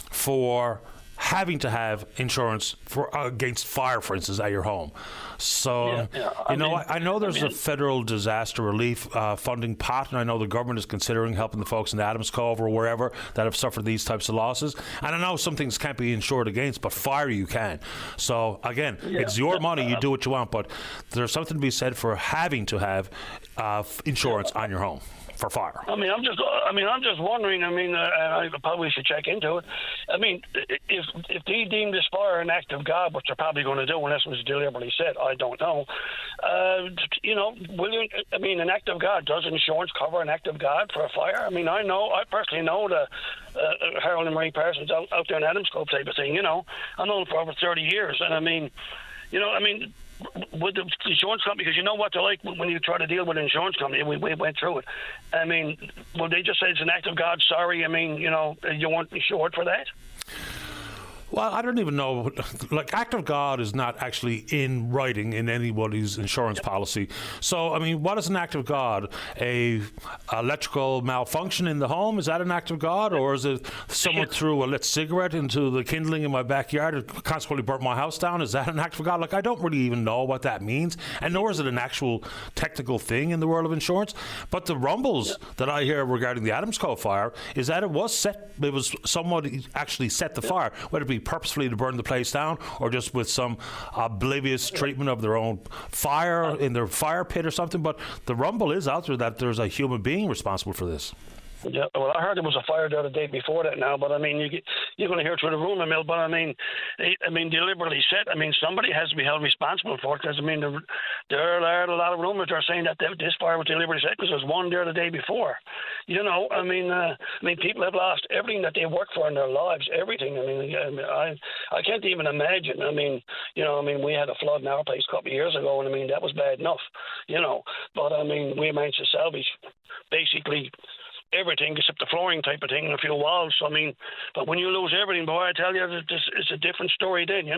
Speaker 2: for having to have insurance for against fire, for instance, at your home. So, I know there's a federal disaster relief funding pot, and I know the government is considering helping the folks in Adams Cove or wherever that have suffered these types of losses. And I know some things can't be insured against, but fire you can. So, again, it's your money. You do what you want, but there's something to be said for having to have insurance on your home for fire.
Speaker 5: I'm just wondering. I probably should check into it. I mean, if they deem this fire an act of God, which they're probably going to do unless it was deliberately said, I don't know. An act of God, does insurance cover an act of God for a fire? I mean, I personally know the Harold and Marie Parsons out there in Adams Cove type of thing. You know, I've known them for over 30 years, and with the insurance company, because you know what they're like when you try to deal with an insurance company. We went through it. I mean, will they just say it's an act of God? Sorry, you weren't insured for that?
Speaker 2: Well, I don't even know. Like, act of God is not actually in writing in anybody's insurance policy. So, I mean, what is an act of God? A electrical malfunction in the home? Is that an act of God? Or is it someone threw a lit cigarette into the kindling in my backyard and consequently burnt my house down? Is that an act of God? Like, I don't really even know what that means. And nor is it an actual technical thing in the world of insurance. But the rumbles that I hear regarding the Adams Cove fire is that it was somebody actually set the fire, whether it be purposefully to burn the place down or just with some oblivious treatment of their own fire in their fire pit or something. But the rumble is out there that there's a human being responsible for this.
Speaker 5: Yeah, well, I heard there was a fire there the day before that now, but I mean, you're going to hear through the rumor mill, but I mean, deliberately set. I mean, somebody has to be held responsible for it, because I mean, there are a lot of rumors that are saying that this fire was deliberately set because there was one there the day before. You know, I mean, people have lost everything that they worked for in their lives, everything. I mean, I can't even imagine. I mean, we had a flood in our place a couple of years ago, and I mean, that was bad enough, but I mean, we managed to salvage basically everything except the flooring type of thing and a few walls. So, I mean, but when you lose everything, boy, I tell you, it's a different story then,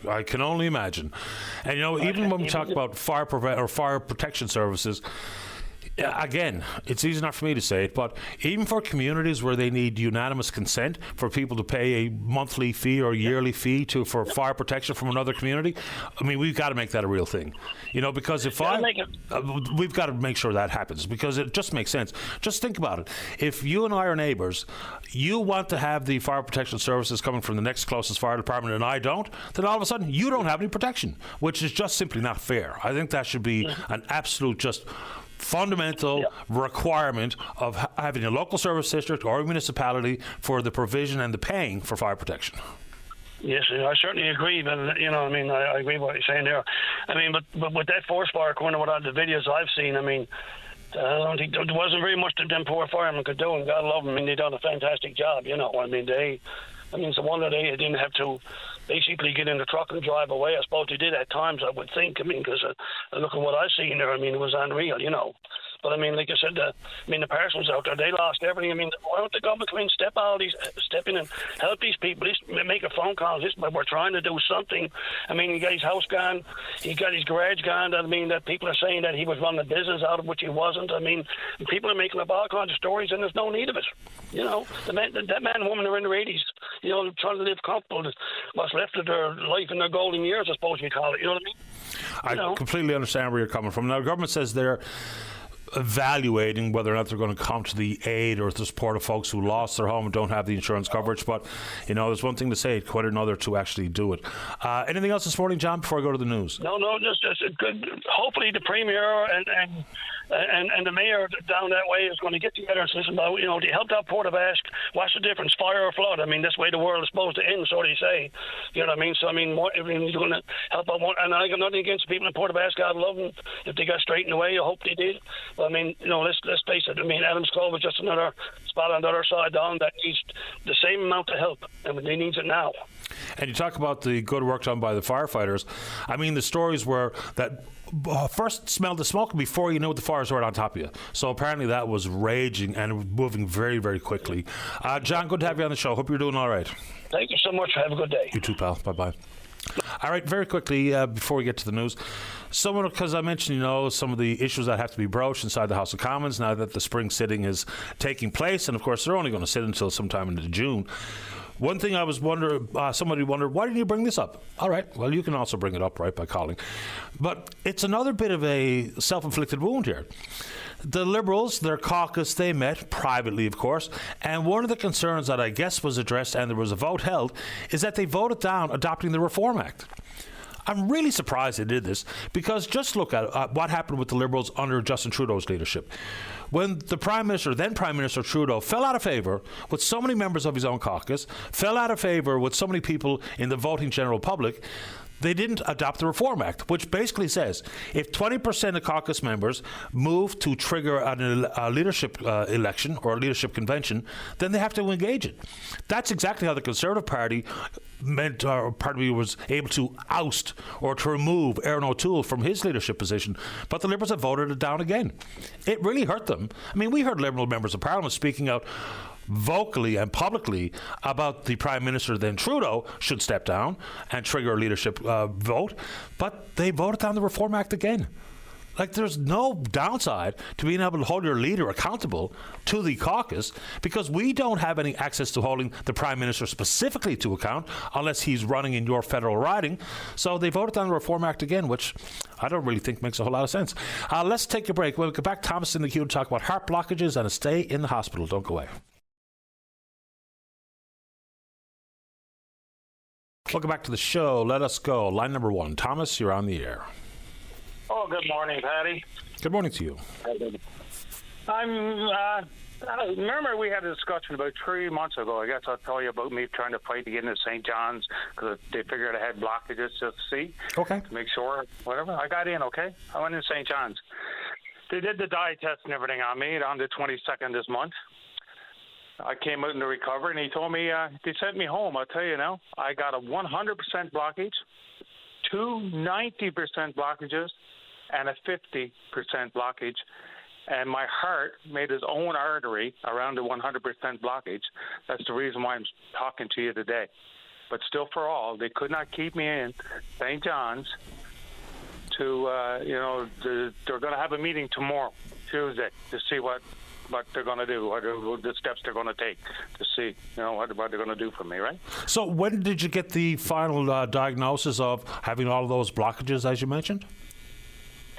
Speaker 2: I can only imagine. And, even when we talk about fire protection services, again, it's easy enough for me to say it, but even for communities where they need unanimous consent for people to pay a monthly fee or yearly fee for fire protection from another community, I mean, we've got to make that a real thing. Because we've got to make sure that happens, because it just makes sense. Just think about it. If you and I are neighbours, you want to have the fire protection services coming from the next closest fire department and I don't, then all of a sudden you don't have any protection, which is just simply not fair. I think that should be an absolute just fundamental requirement of having a local service district or a municipality for the provision and the paying for fire protection.
Speaker 5: Yes, I certainly agree, but I agree with what you're saying there. I mean, but with that forest fire corner, with all the videos I've seen, I mean, I don't think there wasn't very much that them poor firemen could do, and God love them. I mean, they done a fantastic job. It's a wonder they didn't have to basically get in the truck and drive away. I suppose they did at times, I would think. I mean, because look at what I seen there. I mean, it was unreal, But I mean, like I said, the Parsons out there, they lost everything. I mean, why don't the government come in, step in and help these people? At least make a phone call. But we're trying to do something. I mean, he got his house gone, he got his garage gone. I mean, that people are saying that he was running a business out of which he wasn't. I mean, people are making up all kinds of stories, and there's no need of it. That man and woman are in their 80s. Trying to live comfortable. What's left of their life in their golden years, I suppose we call it. You know what I mean?
Speaker 2: I completely understand where you're coming from. Now, the government says they're evaluating whether or not they're going to come to the aid or the support of folks who lost their home and don't have the insurance coverage. But, there's one thing to say, quite another to actually do it. Anything else this morning, John, before I go to the news?
Speaker 5: No, just a good. Hopefully the Premier and the Mayor down that way is going to get together and say, they helped out Port of Ask. What's the difference, fire or flood? I mean, this way the world is supposed to end, so they say. You know what I mean? So, I mean, he's going to help out one. And I got nothing against the people in Port of Ask. God love them. If they got straightened away, I hope they did. But, I mean, let's face it. I mean, Adams Cove is just another spot on the other side down that needs the same amount of help, and they needs it now.
Speaker 2: And you talk about the good work done by the firefighters. I mean, the stories were that first smelled the smoke before you knew the fires were on top of you. So apparently that was raging and moving very, very quickly. John, good to have you on the show. Hope you're doing all right.
Speaker 5: Thank you so much. Have a good day.
Speaker 2: You too, pal. Bye-bye. All right, very quickly, before we get to the news, because I mentioned, some of the issues that have to be broached inside the House of Commons now that the spring sitting is taking place, and of course they're only going to sit until sometime into June. One thing I was wondering, somebody wondered, why didn't you bring this up? All right, well, you can also bring it up, right, by calling. But it's another bit of a self-inflicted wound here. The Liberals, their caucus, they met privately, of course, and one of the concerns that I guess was addressed, and there was a vote held, is that they voted down adopting the Reform Act. I'm really surprised they did this, because just look at what happened with the Liberals under Justin Trudeau's leadership. When the then Prime Minister Trudeau fell out of favour with so many members of his own caucus, fell out of favour with so many people in the voting general public, they didn't adopt the Reform Act, which basically says if 20% of caucus members move to trigger a leadership election or a leadership convention, then they have to engage it. That's exactly how the Conservative Party was able to oust or to remove Aaron O'Toole from his leadership position, but the Liberals have voted it down again. It really hurt them. I mean, we heard Liberal members of Parliament speaking out vocally and publicly about the Prime Minister, then Trudeau, should step down and trigger a leadership vote, but they voted down the Reform Act again. Like, there's no downside to being able to hold your leader accountable to the caucus, because we don't have any access to holding the Prime Minister specifically to account unless he's running in your federal riding. So they voted down the Reform Act again, which I don't really think makes a whole lot of sense. Let's take a break. We'll get back. Thomas in the queue to talk about heart blockages and a stay in the hospital. Don't go away. Welcome back to the show. Let us go. Line number 1. Thomas, you're on the air.
Speaker 6: Oh, good morning, Patty.
Speaker 2: Good morning to you.
Speaker 6: Remember we had a discussion about 3 months ago. I guess I'll tell you about me trying to fight to get into St. John's because they figured I had blockages just to see.
Speaker 2: Okay.
Speaker 6: To make sure, whatever. I got in, okay? I went in St. John's. They did the dye test and everything on me on the 22nd this month. I came out in the recovery, and he told me they sent me home. I'll tell you now, I got a 100% blockage, 2 90% blockages, and a 50% blockage, and my heart made its own artery around the 100% blockage. That's the reason why I'm talking to you today. But still, for all, they could not keep me in St. John's to, they're going to have a meeting tomorrow, Tuesday, to see what they're going to do, or the steps they're going to take to see, what they're going to do for me, right?
Speaker 2: So when did you get the final diagnosis of having all of those blockages, as you mentioned?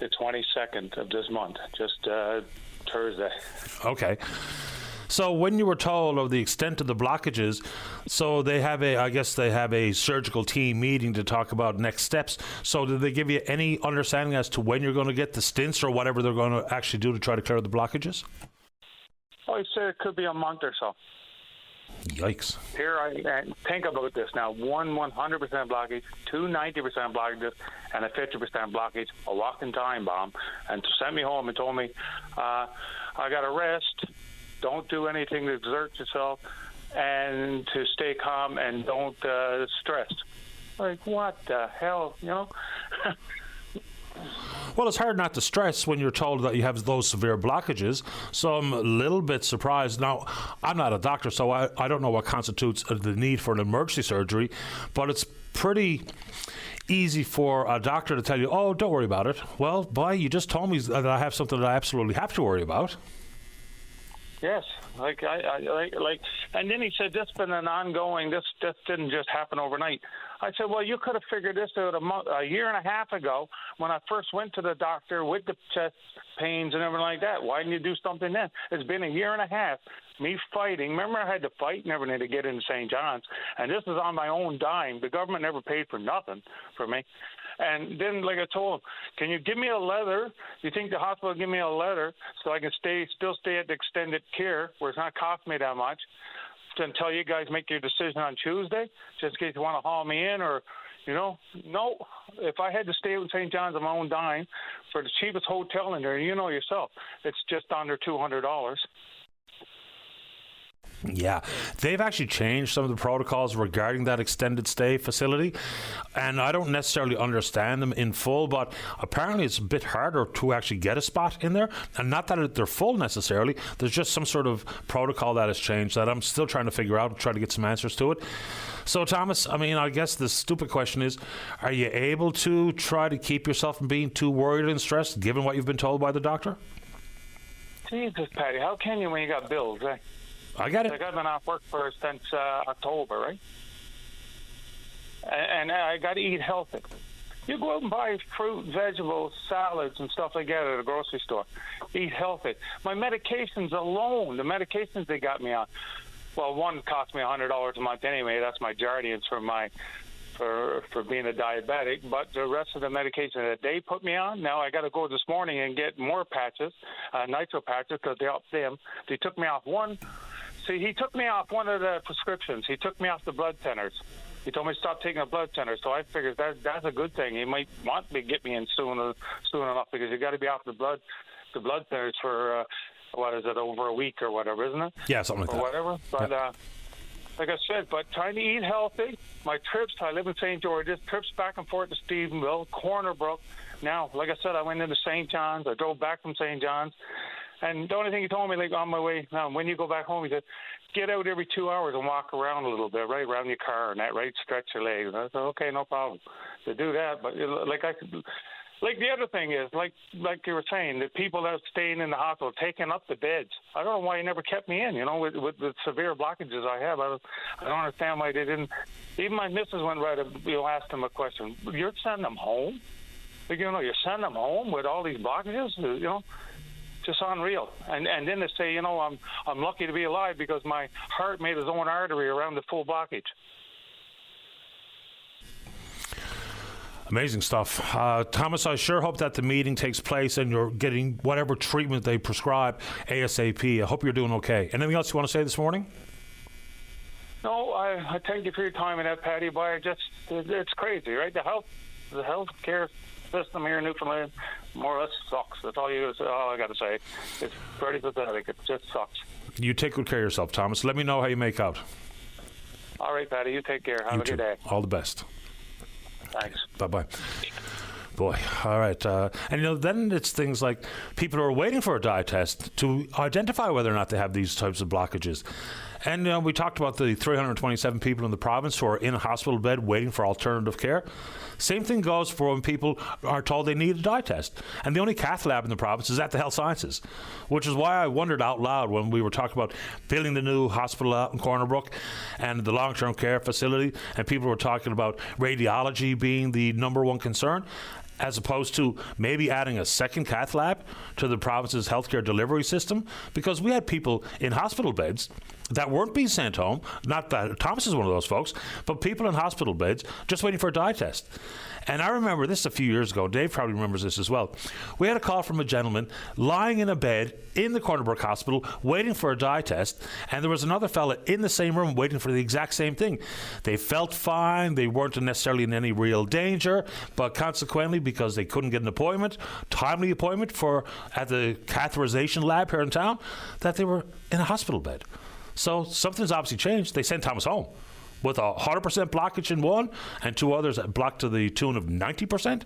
Speaker 6: The 22nd of this month, just Thursday.
Speaker 2: Okay. So when you were told of the extent of the blockages, so they have a surgical team meeting to talk about next steps. So did they give you any understanding as to when you're going to get the stents or whatever they're going to actually do to try to clear the blockages?
Speaker 6: Oh, he said it could be a month or so.
Speaker 2: Yikes.
Speaker 6: Here, I think about this now. 100% blockage, 2 90% blockages, and a 50% blockage, a walking time bomb. And to send me home and told me, I got to rest, don't do anything to exert yourself, and to stay calm and don't stress. Like, what the hell,
Speaker 2: Well, it's hard not to stress when you're told that you have those severe blockages, so I'm a little bit surprised. Now, I'm not a doctor, so I don't know what constitutes the need for an emergency surgery, but it's pretty easy for a doctor to tell you, oh, don't worry about it. Well, boy, you just told me that I have something that I absolutely have to worry about.
Speaker 6: Yes, like, and then he said, this has been an ongoing, this didn't just happen overnight. I said, well, you could have figured this out a year and a half ago when I first went to the doctor with the chest pains and everything like that. Why didn't you do something then? It's been a year and a half, me fighting. Remember, I had to fight and everything to get into St. John's, and this is on my own dime. The government never paid for nothing for me. And then, like I told him, can you give me a letter? You think the hospital will give me a letter so I can still stay at the extended care where it's not costing me that much until you guys make your decision on Tuesday, just in case you want to haul me in or, No. If I had to stay in St. John's on my own dime for the cheapest hotel in there, yourself, it's just under $200.
Speaker 2: Yeah, they've actually changed some of the protocols regarding that extended stay facility, and I don't necessarily understand them in full, but apparently it's a bit harder to actually get a spot in there, and not that they're full necessarily. There's just some sort of protocol that has changed that I'm still trying to figure out and try to get some answers to it. So, Thomas, I guess the stupid question is, are you able to try to keep yourself from being too worried and stressed, given what you've been told by the doctor?
Speaker 6: Jesus, Patty, how can you when you got bills, eh?
Speaker 2: I got it.
Speaker 6: Like I've been off work since October, right? And I got to eat healthy. You go out and buy fruit, vegetables, salads, and stuff like that at a grocery store. Eat healthy. My medications alone, the medications they got me on, well, one cost me $100 a month anyway. That's my Jardians for being a diabetic. But the rest of the medication that they put me on, now I got to go this morning and get more patches, nitro patches, because they upped them. They took me off one. See, he took me off one of the prescriptions. He took me off the blood thinners. He told me to stop taking a blood thinner, so I figured that's a good thing. He might want me to get me in soon enough, because you got to be off the blood thinners for over a week or whatever, isn't it?
Speaker 2: Yeah, something like that.
Speaker 6: Or whatever. But
Speaker 2: yeah.
Speaker 6: Like I said, but trying to eat healthy. My trips, I live in St. George's, trips back and forth to Stephenville, Corner Brook. Now, like I said, I went into St. John's. I drove back from St. John's. And the only thing he told me, like on my way now, when you go back home, he said, get out every 2 hours and walk around a little bit, right around your car and that, right, stretch your legs. And I said, okay, no problem to do that. But like the other thing is, like you were saying, the people that are staying in the hospital, taking up the beds. I don't know why he never kept me in, with the severe blockages I have. I don't understand why they didn't. Even my missus went right up, asked him a question. You're sending them home? Like, you're sending them home with all these blockages? Just unreal. And then they say, I'm lucky to be alive because my heart made his own artery around the full blockage.
Speaker 2: Amazing stuff. Thomas, I sure hope that the meeting takes place and you're getting whatever treatment they prescribe ASAP. I hope you're doing okay. Anything else you want to say this morning?
Speaker 6: No, I thank you for your time in that, Patty. But it's crazy, right? The health care system here in Newfoundland more or less sucks. That's all I got to say. It's pretty pathetic. It just sucks.
Speaker 2: You take good care of yourself, Thomas. Let me know how you make out.
Speaker 6: All right, Patty. You take care. Have a good day.
Speaker 2: All the best.
Speaker 6: Thanks.
Speaker 2: Bye-bye. Boy, all right. And, then it's things like people who are waiting for a dye test to identify whether or not they have these types of blockages. And we talked about the 327 people in the province who are in a hospital bed waiting for alternative care. Same thing goes for when people are told they need a dye test. And the only cath lab in the province is at the Health Sciences, which is why I wondered out loud when we were talking about building the new hospital out in Corner Brook and the long-term care facility, and people were talking about radiology being the number one concern, as opposed to maybe adding a second cath lab to the province's healthcare delivery system, because we had people in hospital beds that weren't being sent home. Not that Thomas is one of those folks, but people in hospital beds just waiting for a dye test. And I remember this a few years ago. Dave probably remembers this as well. We had a call from a gentleman lying in a bed in the Corner Brook Hospital waiting for a dye test, and there was another fella in the same room waiting for the exact same thing. They felt fine. They weren't necessarily in any real danger, but consequently, because they couldn't get an appointment, timely appointment at the catheterization lab here in town, that they were in a hospital bed. So something's obviously changed. They sent Thomas home with 100% blockage in one and two others blocked to the tune of 90%.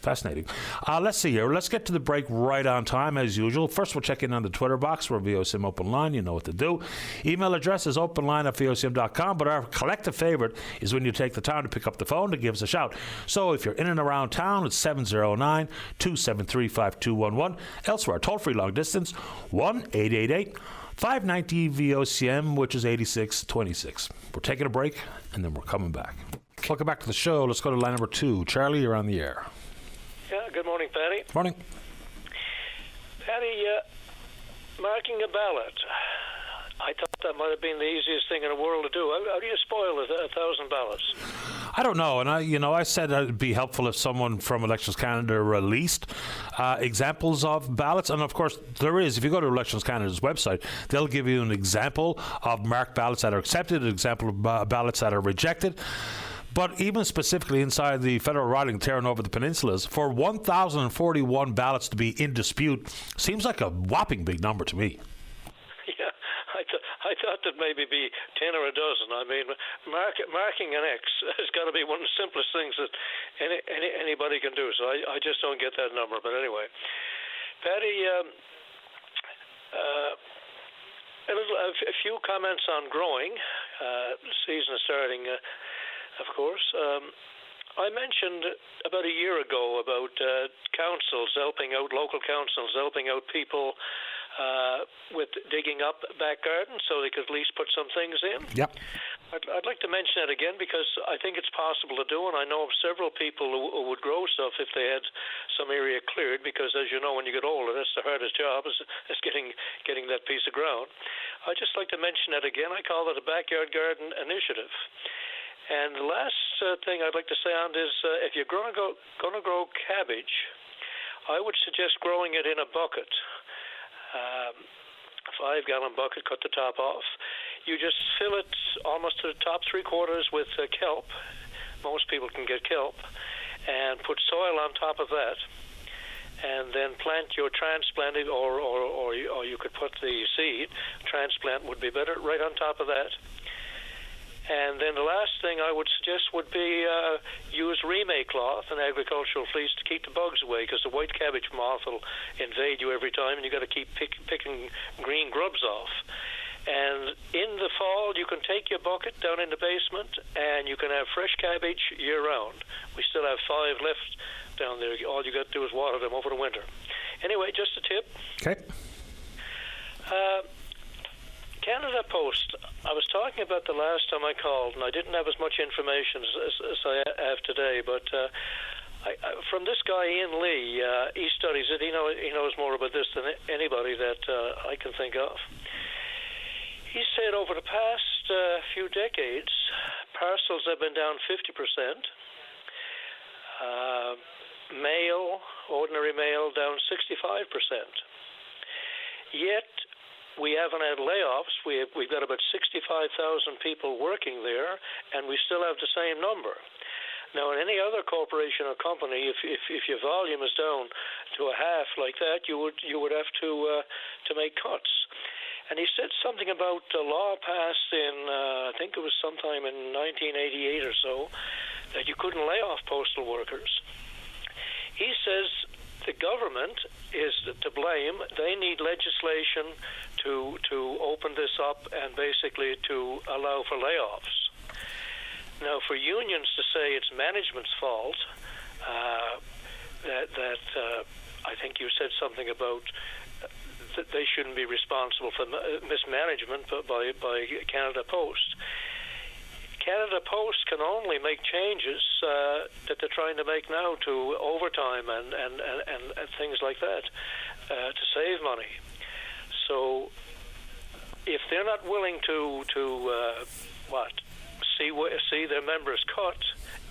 Speaker 2: Fascinating. Let's see here. Let's get to the break right on time, as usual. First, we'll check in on the Twitter box. We're VOCM Open Line. You know what to do. Email address is openline@vocm.com, but our collective favorite is when you take the time to pick up the phone to give us a shout. So if you're in and around town, it's 709-273-5211. Elsewhere, toll-free long distance, 1-888-590-VOCM, which is 8626. We're taking a break, and then we're coming back. Welcome back to the show. Let's go to line number 2. Charlie, you're on the air.
Speaker 7: Yeah, good morning, Patty.
Speaker 2: Morning.
Speaker 7: Patty, marking a ballot. I thought that might have been the easiest thing in the world to do. How do you spoil 1,000 ballots?
Speaker 2: I don't know, and I said it'd be helpful if someone from Elections Canada released examples of ballots, and of course there is. If you go to Elections Canada's website, they'll give you an example of marked ballots that are accepted, an example of ballots that are rejected. But even specifically inside the federal riding tearing over the peninsulas, for 1,041 ballots to be in dispute seems like a whopping big number to me.
Speaker 7: Yeah, I thought that maybe be 10 or a dozen. I mean, marking an X has got to be one of the simplest things that anybody can do. So I just don't get that number. But anyway, Patty, a few comments on growing. Season is starting, of course. I mentioned about a year ago about councils helping out, local councils helping out people with digging up back gardens so they could at least put some things in.
Speaker 2: Yep.
Speaker 7: I'd like to mention that again because I think it's possible to do, and I know of several people who would grow stuff if they had some area cleared, because as you know, when you get older, that's the hardest job is getting that piece of ground. I'd just like to mention that again. I call it a backyard garden initiative. And the last thing I'd like to say on is if you're going to grow cabbage, I would suggest growing it in a bucket. 5-gallon bucket, cut the top off. You just fill it almost to the top 3/4 with kelp. Most people can get kelp. And put soil on top of that. And then plant your transplanted, or you could put the seed. Transplant would be better right on top of that. And then the last thing I would suggest would be use remake cloth and agricultural fleece to keep the bugs away, because the white cabbage moth will invade you every time, and you got to keep picking green grubs off. And in the fall, you can take your bucket down in the basement, and you can have fresh cabbage year-round. We still have 5 left down there. All you got to do is water them over the winter. Anyway, just a tip.
Speaker 2: Okay.
Speaker 7: Canada Post, I was talking about the last time I called, and I didn't have as much information as I have today, but from this guy, Ian Lee, he studies it. He knows more about this than anybody that I can think of. He said over the past few decades, parcels have been down 50%. Mail, ordinary mail, down 65%. Yet, we haven't had layoffs. We've got about 65,000 people working there, and we still have the same number. Now, in any other corporation or company, if your volume is down to a half like that, you would have to make cuts. And he said something about a law passed in, I think it was sometime in 1988 or so, that you couldn't lay off postal workers. He says the government is to blame. They need legislation to open this up and basically to allow for layoffs. Now, for unions to say it's management's fault, that I think you said something about that they shouldn't be responsible for mismanagement by Canada Post. Canada Post can only make changes that they're trying to make now to overtime and things like that to save money. So if they're not willing to see their members cut,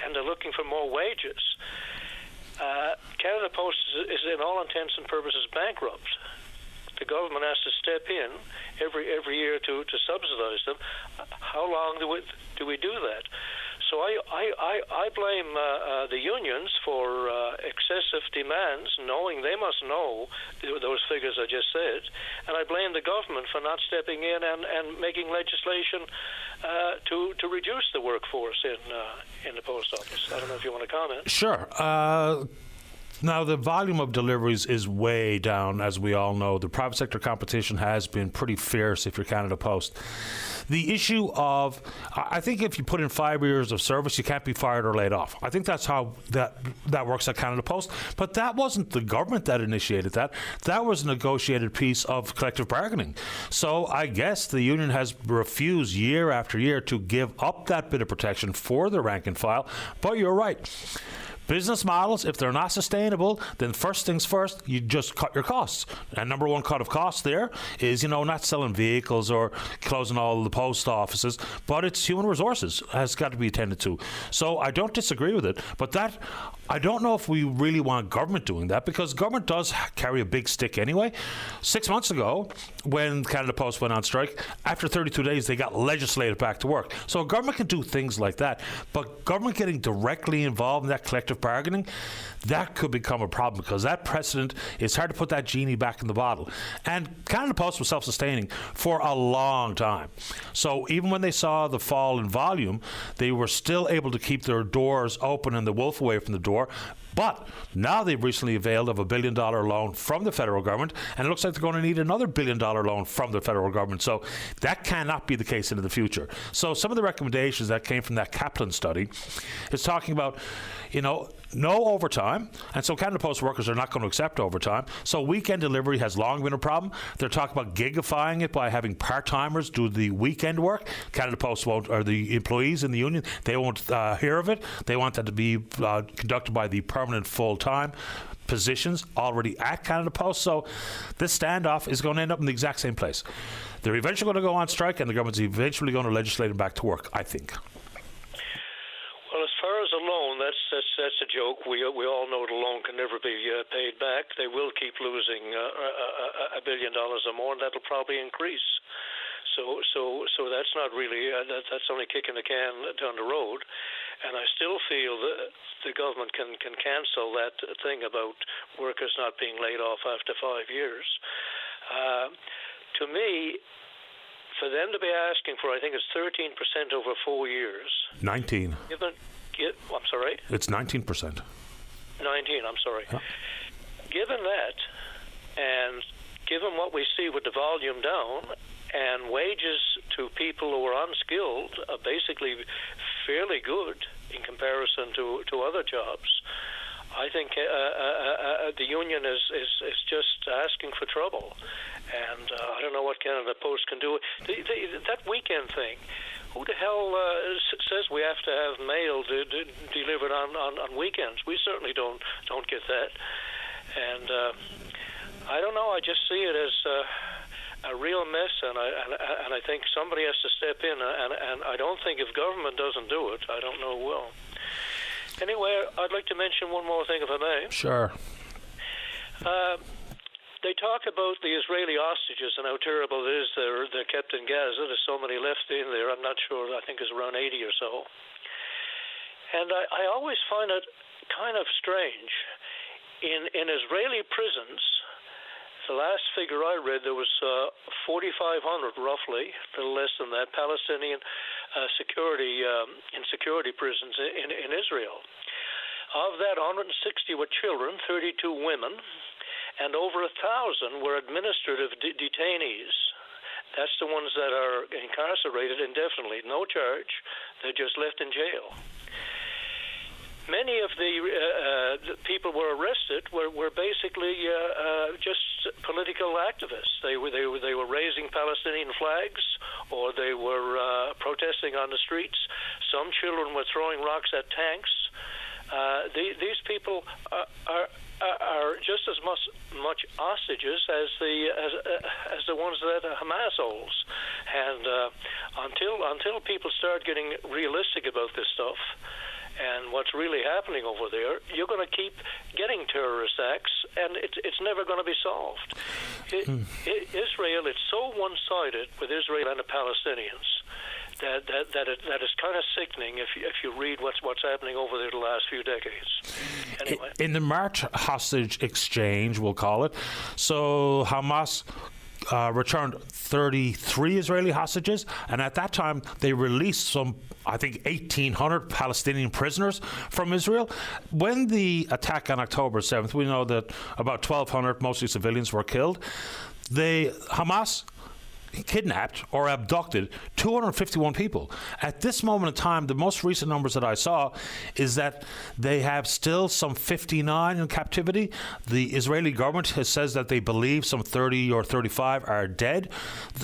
Speaker 7: and they're looking for more wages, Canada Post is in all intents and purposes bankrupt. The government has to step in every year to subsidize them. How long do we do that? So I blame the unions for excessive demands, knowing they must know those figures I just said, and I blame the government for not stepping in and making legislation to reduce the workforce in the post office. I don't know if you want to comment.
Speaker 2: Sure. Now, the volume of deliveries is way down, as we all know. The private sector competition has been pretty fierce if you're Canada Post. The issue of, I think if you put in 5 years of service, you can't be fired or laid off. I think that's how that works at Canada Post. But that wasn't the government that initiated that. That was a negotiated piece of collective bargaining. So I guess the union has refused year after year to give up that bit of protection for the rank and file. But you're right. Business models, if they're not sustainable, then first things first, you just cut your costs. And number one cut of costs there is, not selling vehicles or closing all the post offices, but it's human resources has got to be attended to. So I don't disagree with it, but that, I don't know if we really want government doing that, because government does carry a big stick anyway. 6 months ago, when Canada Post went on strike, after 32 days, they got legislated back to work. So government can do things like that, but government getting directly involved in that collective bargaining, that could become a problem, because that precedent, it's hard to put that genie back in the bottle. And Canada Post was self-sustaining for a long time. So even when they saw the fall in volume, they were still able to keep their doors open and the wolf away from the door. But now they've recently availed of $1 billion loan from the federal government, and it looks like they're going to need another $1 billion loan from the federal government. So that cannot be the case into the future. So some of the recommendations that came from that Kaplan study is talking about, no overtime, and so Canada Post workers are not going to accept overtime. So weekend delivery has long been a problem. They're talking about gigifying it by having part-timers do the weekend work. Canada Post won't, or the employees in the union, they won't hear of it. They want that to be conducted by the permanent full-time positions already at Canada Post. So this standoff is going to end up in the exact same place. They're eventually going to go on strike, and the government's eventually going to legislate them back to work, I think.
Speaker 7: Well, as far as a loan, that's a joke. We all know the loan can never be paid back. They will keep losing $1 billion or more, and that'll probably increase. So that's not really that's only kicking the can down the road. And I still feel that the government can cancel that thing about workers not being laid off after 5 years. To me, for them to be asking for, I think it's 13% over 4 years.
Speaker 2: 19.
Speaker 7: I'm sorry?
Speaker 2: It's 19%.
Speaker 7: 19, I'm sorry.
Speaker 2: Yeah.
Speaker 7: Given that, and given what we see with the volume down, and wages to people who are unskilled are basically fairly good in comparison to other jobs, I think the union is just asking for trouble. And I don't know what Canada Post can do. That weekend thing, who the hell says we have to have mail delivered on weekends? We certainly don't get that. And I don't know. I just see it as a real mess, and I think somebody has to step in. And I don't think if government doesn't do it, I don't know who will. Anyway, I'd like to mention one more thing, if I may.
Speaker 2: Sure.
Speaker 7: They talk about the Israeli hostages and how terrible it is they're kept in Gaza. There's so many left in there. I'm not sure. I think it's around 80 or so. And I always find it kind of strange. In Israeli prisons, the last figure I read, there was 4,500, roughly, a little less than that, Palestinian security prisons in Israel. Of that, 160 were children, 32 women, and over 1,000 were administrative detainees. That's the ones that are incarcerated indefinitely, no charge. They're just left in jail. Many of the people who were arrested were basically just political activists. They were raising Palestinian flags, or they were protesting on the streets. Some children were throwing rocks at tanks. These people are just as much hostages as the ones that Hamas holds. And until people start getting realistic about this stuff and what's really happening over there, you're going to keep getting terrorist acts, and it's never going to be solved. Israel, it's so one-sided with Israel and the Palestinians that is kind of sickening if you read what's happening over there the last few decades. Anyway.
Speaker 2: In the March hostage exchange, we'll call it, so Hamas returned 33 Israeli hostages, and at that time they released some, I think, 1,800 Palestinian prisoners from Israel. When the attack on October 7th, we know that about 1,200, mostly civilians, were killed. Hamas kidnapped or abducted 251 people. At this moment in time, the most recent numbers that I saw is that they have still some 59 in captivity. The Israeli government says that they believe some 30 or 35 are dead,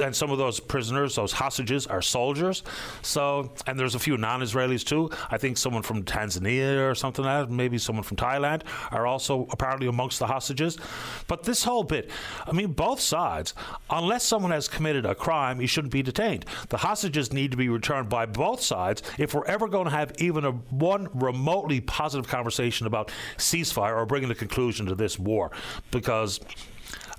Speaker 2: and some of those prisoners, those hostages, are soldiers. So, and there's a few non-Israelis too. I think someone from Tanzania or something like that, maybe someone from Thailand, are also apparently amongst the hostages. But this whole bit, I mean, both sides, unless someone has committed a crime, he shouldn't be detained. The hostages need to be returned by both sides if we're ever going to have even one remotely positive conversation about ceasefire or bringing a conclusion to this war. Because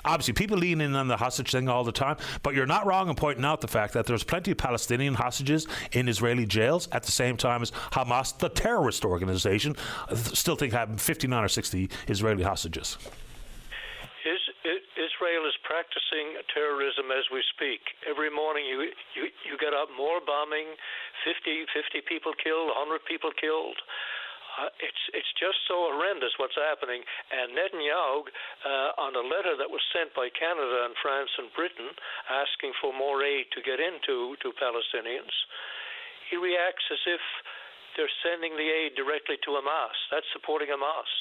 Speaker 2: obviously people lean in on the hostage thing all the time, but you're not wrong in pointing out the fact that there's plenty of Palestinian hostages in Israeli jails at the same time as Hamas, the terrorist organization, still think have 59 or 60 Israeli hostages.
Speaker 7: Israel is practicing terrorism as we speak. Every morning you get up more bombing, 50 people killed, 100 people killed. It's just so horrendous what's happening. And Netanyahu, on a letter that was sent by Canada and France and Britain asking for more aid to get into Palestinians, he reacts as if they're sending the aid directly to Hamas. That's supporting Hamas.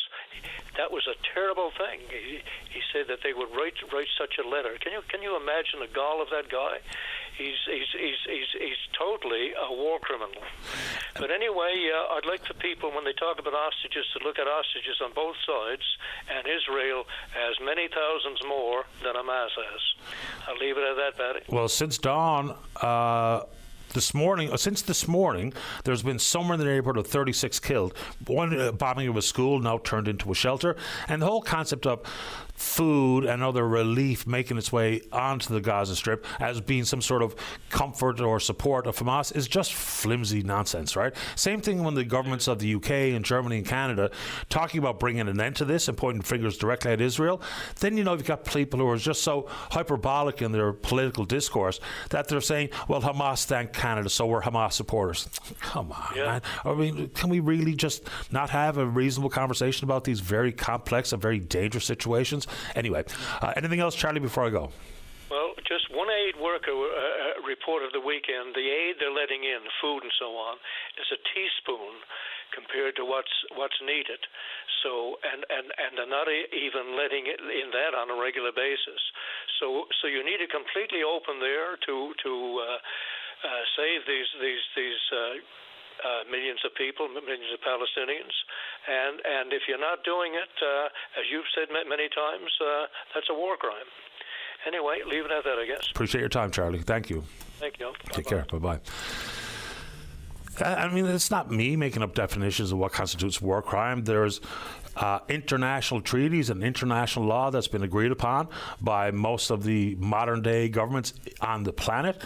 Speaker 7: That was a terrible thing. He said that they would write such a letter. Can you imagine the gall of that guy? He's totally a war criminal. But anyway, I'd like for people, when they talk about hostages, to look at hostages on both sides, and Israel has many thousands more than Hamas has. I'll leave it at that, Patty.
Speaker 2: Well, since dawn, since this morning, there's been somewhere in the neighborhood of 36 killed. One bombing of a school now turned into a shelter. And the whole concept of food and other relief making its way onto the Gaza Strip as being some sort of comfort or support of Hamas is just flimsy nonsense, right? Same thing when the governments of the UK and Germany and Canada talking about bringing an end to this and pointing fingers directly at Israel. Then, you've got people who are just so hyperbolic in their political discourse that they're saying, well, Hamas thanked Canada, so we're Hamas supporters. Come on, man. I mean, can we really just not have a reasonable conversation about these very complex and very dangerous situations? Anyway, anything else, Charlie, before I go?
Speaker 7: Well, just one aid worker reported the weekend the aid they're letting in, food and so on, is a teaspoon compared to what's needed. So and they're not even letting it in that on a regular basis. So you need to completely open there to save these millions of people, millions of Palestinians, and if you're not doing it, as you've said many times, that's a war crime. Anyway, leave it at that, I guess.
Speaker 2: Appreciate your time, Charlie. Thank you.
Speaker 7: Thank you.
Speaker 2: Take care. Bye-bye. I mean, it's not me making up definitions of what constitutes war crime. There's international treaties and international law that's been agreed upon by most of the modern-day governments on the planet,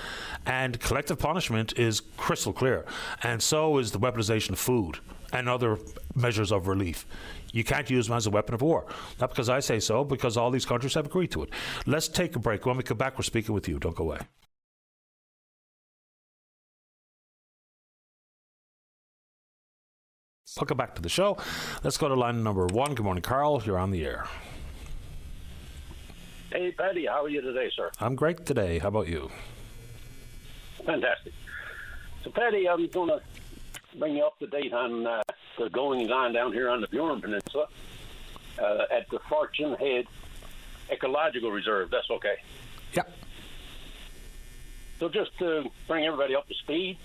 Speaker 2: and collective punishment is crystal clear. And so is the weaponization of food and other measures of relief. You can't use them as a weapon of war. Not because I say so, because all these countries have agreed to it. Let's take a break. When we come back, we're speaking with you. Don't go away. Welcome back to the show. Let's go to line number 1. Good morning, Carl. You're on the air.
Speaker 8: Hey, Paddy. How are you today, sir?
Speaker 2: I'm great today. How about you?
Speaker 8: Fantastic. So, Paddy, I'm going to bring you up to date on the goings on down here on the Burin Peninsula at the Fortune Head Ecological Reserve. That's okay?
Speaker 2: Yep.
Speaker 8: So just to bring everybody up to speed,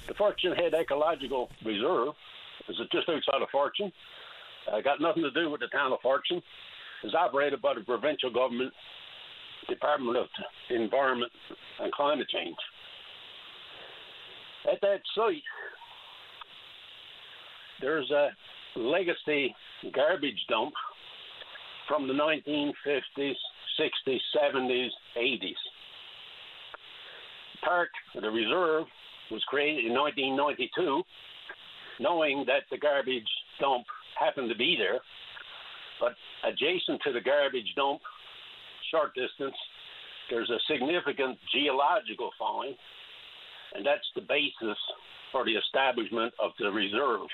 Speaker 8: the Fortune Head Ecological Reserve is just outside of Fortune. Got nothing to do with the town of Fortune. It's operated by the provincial government Department of Environment and Climate Change. At that site, there's a legacy garbage dump from the 1950s, 60s, 70s, 80s. Park, the reserve, was created in 1992, knowing that the garbage dump happened to be there. But adjacent to the garbage dump, short distance, there's a significant geological find, and that's the basis for the establishment of the reserve.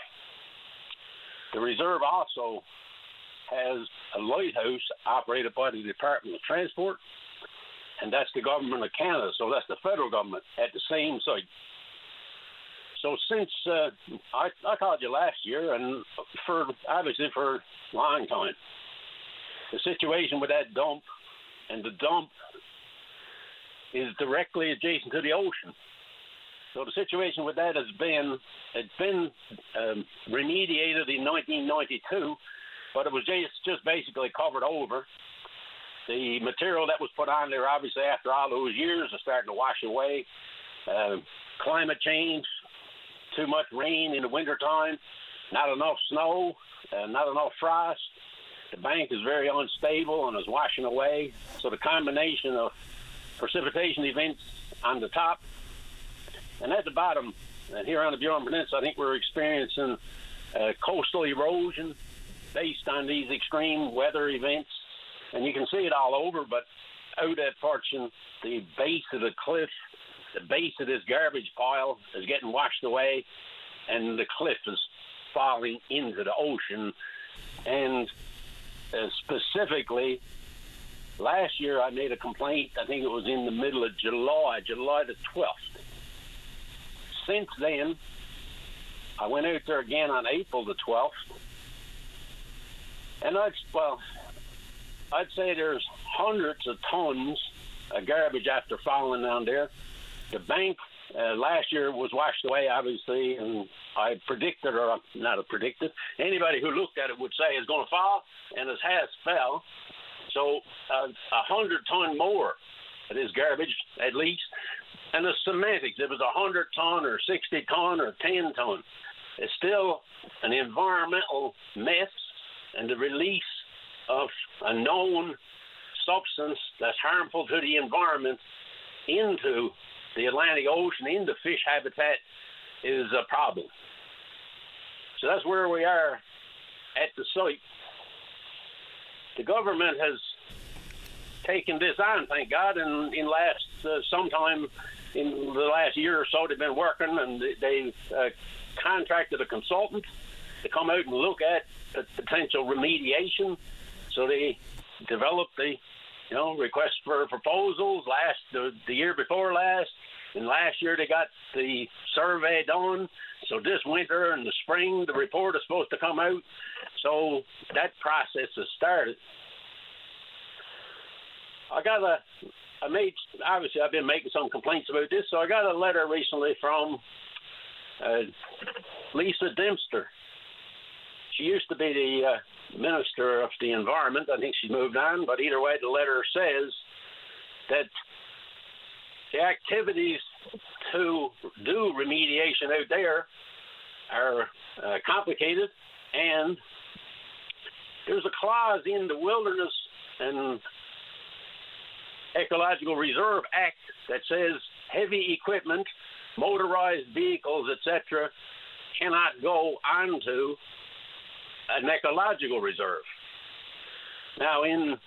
Speaker 8: The reserve also has a lighthouse operated by the Department of Transport, and that's the government of Canada, so that's the federal government at the same site. So since I called you last year, and obviously for a long time, the situation with that dump, and the dump is directly adjacent to the ocean. So the situation with that it's been remediated in 1992, but it was just basically covered over. The material that was put on there, obviously, after all those years, is starting to wash away. Climate change, too much rain in the wintertime, not enough snow, not enough frost. The bank is very unstable and is washing away. So the combination of precipitation events on the top and at the bottom, and here on the Burin Peninsula, I think we're experiencing coastal erosion based on these extreme weather events. And you can see it all over, but out at Fortune, the base of the cliff, the base of this garbage pile is getting washed away, and the cliff is falling into the ocean. And specifically, last year I made a complaint, I think it was in the middle of July the 12th. Since then, I went out there again on April the 12th, and I'd say there's hundreds of tons of garbage after falling down there. The bank last year was washed away, obviously, and I predicted, or not predicted, anybody who looked at it would say it's going to fall, and it has fell. So 100-ton more of this garbage, at least. And the semantics, it was 100-ton or 60-ton or 10-ton. It's still an environmental mess, and the release of a known substance that's harmful to the environment into the Atlantic Ocean, into fish habitat, is a problem. So that's where we are at the site. The government has taken this on, thank God, and sometime in the last year or so they've been working, and they've contracted a consultant to come out and look at potential remediation. So they developed the request for proposals the year before last, and last year they got the survey done. So this winter and the spring the report is supposed to come out. So that process has started. Obviously I've been making some complaints about this, so I got a letter recently from Lisa Dempster. She used to be the Minister of the Environment. I think she's moved on, but either way, the letter says that the activities to do remediation out there are complicated, and there's a clause in the Wilderness and Ecological Reserve Act that says heavy equipment, motorized vehicles, etc., cannot go onto an ecological reserve. Now, in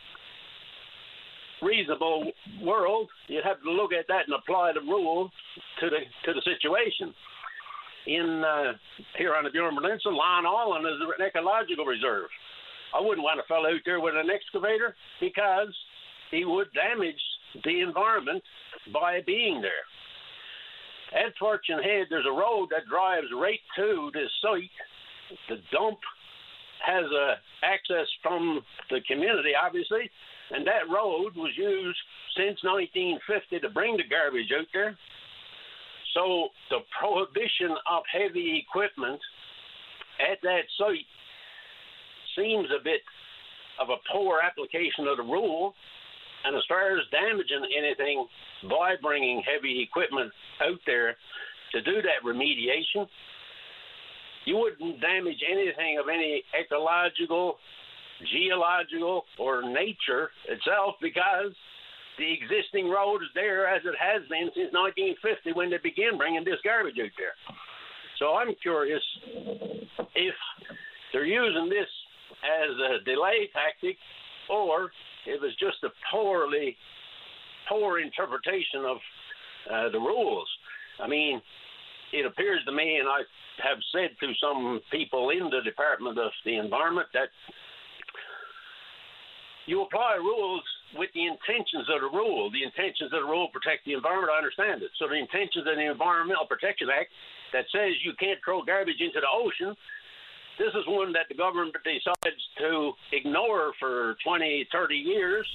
Speaker 8: reasonable world, you have to look at that and apply the rule to the situation. Here on the Burin Peninsula, Long Island is an ecological reserve. I wouldn't want a fellow out there with an excavator because he would damage the environment by being there. At Fortune Head, there's a road that drives right to this site. The dump has access from the community, obviously, and that road was used since 1950 to bring the garbage out there. So the prohibition of heavy equipment at that site seems a bit of a poor application of the rule. And as far as damaging anything by bringing heavy equipment out there to do that remediation, you wouldn't damage anything of any ecological, geological, or nature itself, because the existing road is there as it has been since 1950 when they began bringing this garbage out there. So I'm curious if they're using this as a delay tactic, or if it's just a poor interpretation of the rules. I mean, it appears to me, and I have said to some people in the Department of the Environment, that you apply rules with the intentions of the rule. The intentions of the rule protect the environment, I understand it. So the intentions of the Environmental Protection Act that says you can't throw garbage into the ocean, this is one that the government decides to ignore for 20, 30 years,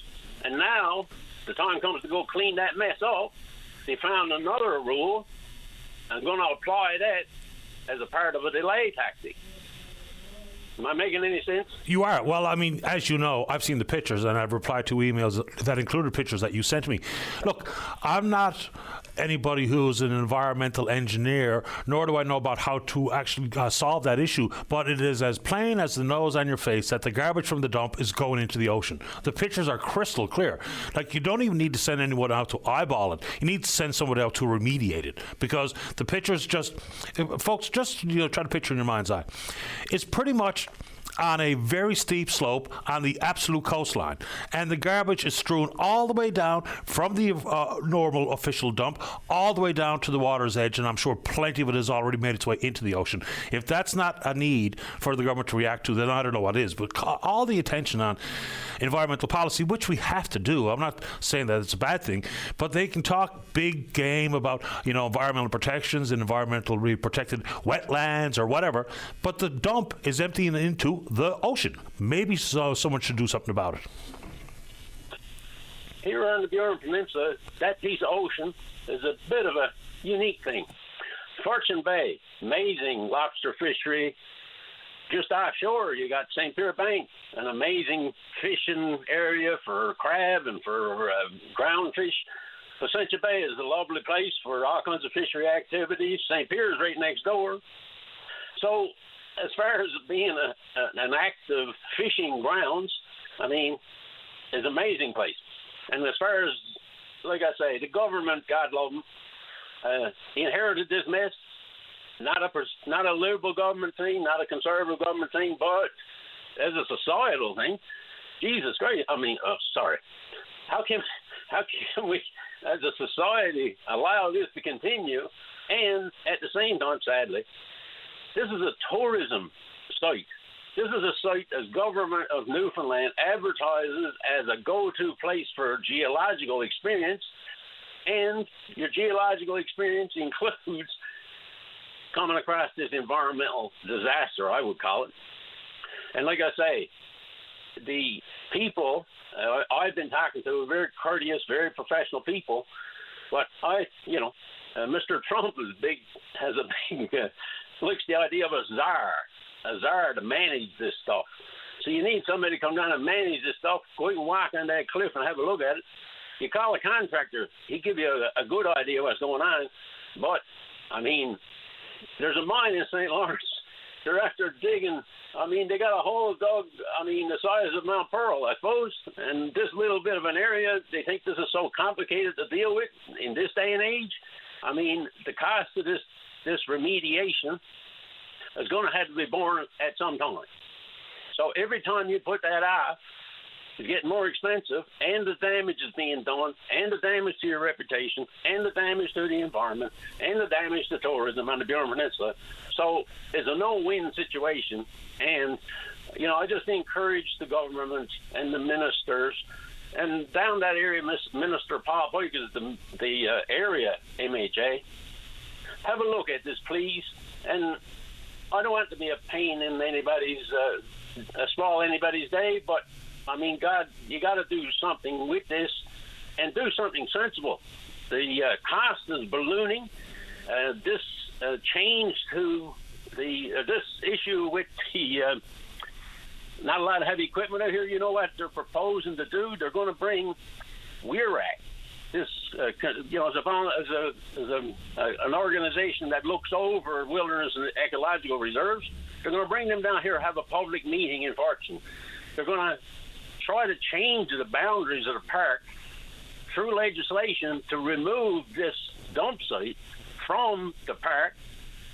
Speaker 8: and now the time comes to go clean that mess up. They found another rule and going to apply that as a part of a delay tactic. Am I making any sense?
Speaker 2: You are. Well, I mean, as you know, I've seen the pictures, and I've replied to emails that included pictures that you sent me. Look, I'm not anybody who's an environmental engineer, nor do I know about how to actually solve that issue, but it is as plain as the nose on your face that the garbage from the dump is going into the ocean. The pictures are crystal clear. Like, you don't even need to send anyone out to eyeball it. You need to send someone out to remediate it, because the pictures folks, just try to picture in your mind's eye. It's pretty much on a very steep slope on the absolute coastline, and the garbage is strewn all the way down from the normal official dump all the way down to the water's edge, and I'm sure plenty of it has already made its way into the ocean. If that's not a need for the government to react to, then I don't know what is. But all the attention on environmental policy, which we have to do, I'm not saying that it's a bad thing, but they can talk big game about environmental protections and environmentally protected wetlands or whatever, but the dump is emptying into the ocean. Maybe someone should do something about it.
Speaker 8: Here on the Burin Peninsula, that piece of ocean is a bit of a unique thing. Fortune Bay, amazing lobster fishery. Just offshore, you got St. Pierre Bank, an amazing fishing area for crab and for groundfish. Placentia Bay is a lovely place for all kinds of fishery activities. St. Pierre is right next door. So as far as being an active fishing grounds, I mean, is an amazing place. And as far as, like I say, the government, God love them, inherited this mess. Not a liberal government thing, not a conservative government thing, but as a societal thing. Jesus Christ! I mean, sorry. How can we, as a society, allow this to continue? And at the same time, sadly, this is a tourism site. This is a site as government of Newfoundland advertises as a go-to place for geological experience, and your geological experience includes coming across this environmental disaster, I would call it. And like I say, the people I've been talking to are very courteous, very professional people, but Mr. Trump has a big likes the idea of a czar to manage this stuff. So you need somebody to come down and manage this stuff. Go and walk on that cliff and have a look at it. You call a contractor, he'll give you a good idea what's going on. But, I mean, there's a mine in St. Lawrence. They're after digging. I mean, they got a hole dug, the size of Mount Pearl, I suppose. And this little bit of an area, they think this is so complicated to deal with in this day and age. I mean, the cost of this remediation is going to have to be borne at some time. So every time you put that off, it's getting more expensive, and the damage is being done, and the damage to your reputation, and the damage to the environment, and the damage to tourism on the Burin Peninsula. So it's a no-win situation, and, I just encourage the government and the ministers, and down that area, Minister Paul Boyk is the area MHA. Have a look at this, please, and I don't want to be a pain in anybody's, spoil anybody's day, but I mean, God, you got to do something with this and do something sensible. The cost is ballooning. This change to this issue with the not a lot of heavy equipment out here. You know what they're proposing to do? They're going to bring WERAC, this as an organization that looks over wilderness and ecological reserves. They're going to bring them down here, have a public meeting in Fortune. They're going to try to change the boundaries of the park through legislation to remove this dump site from the park,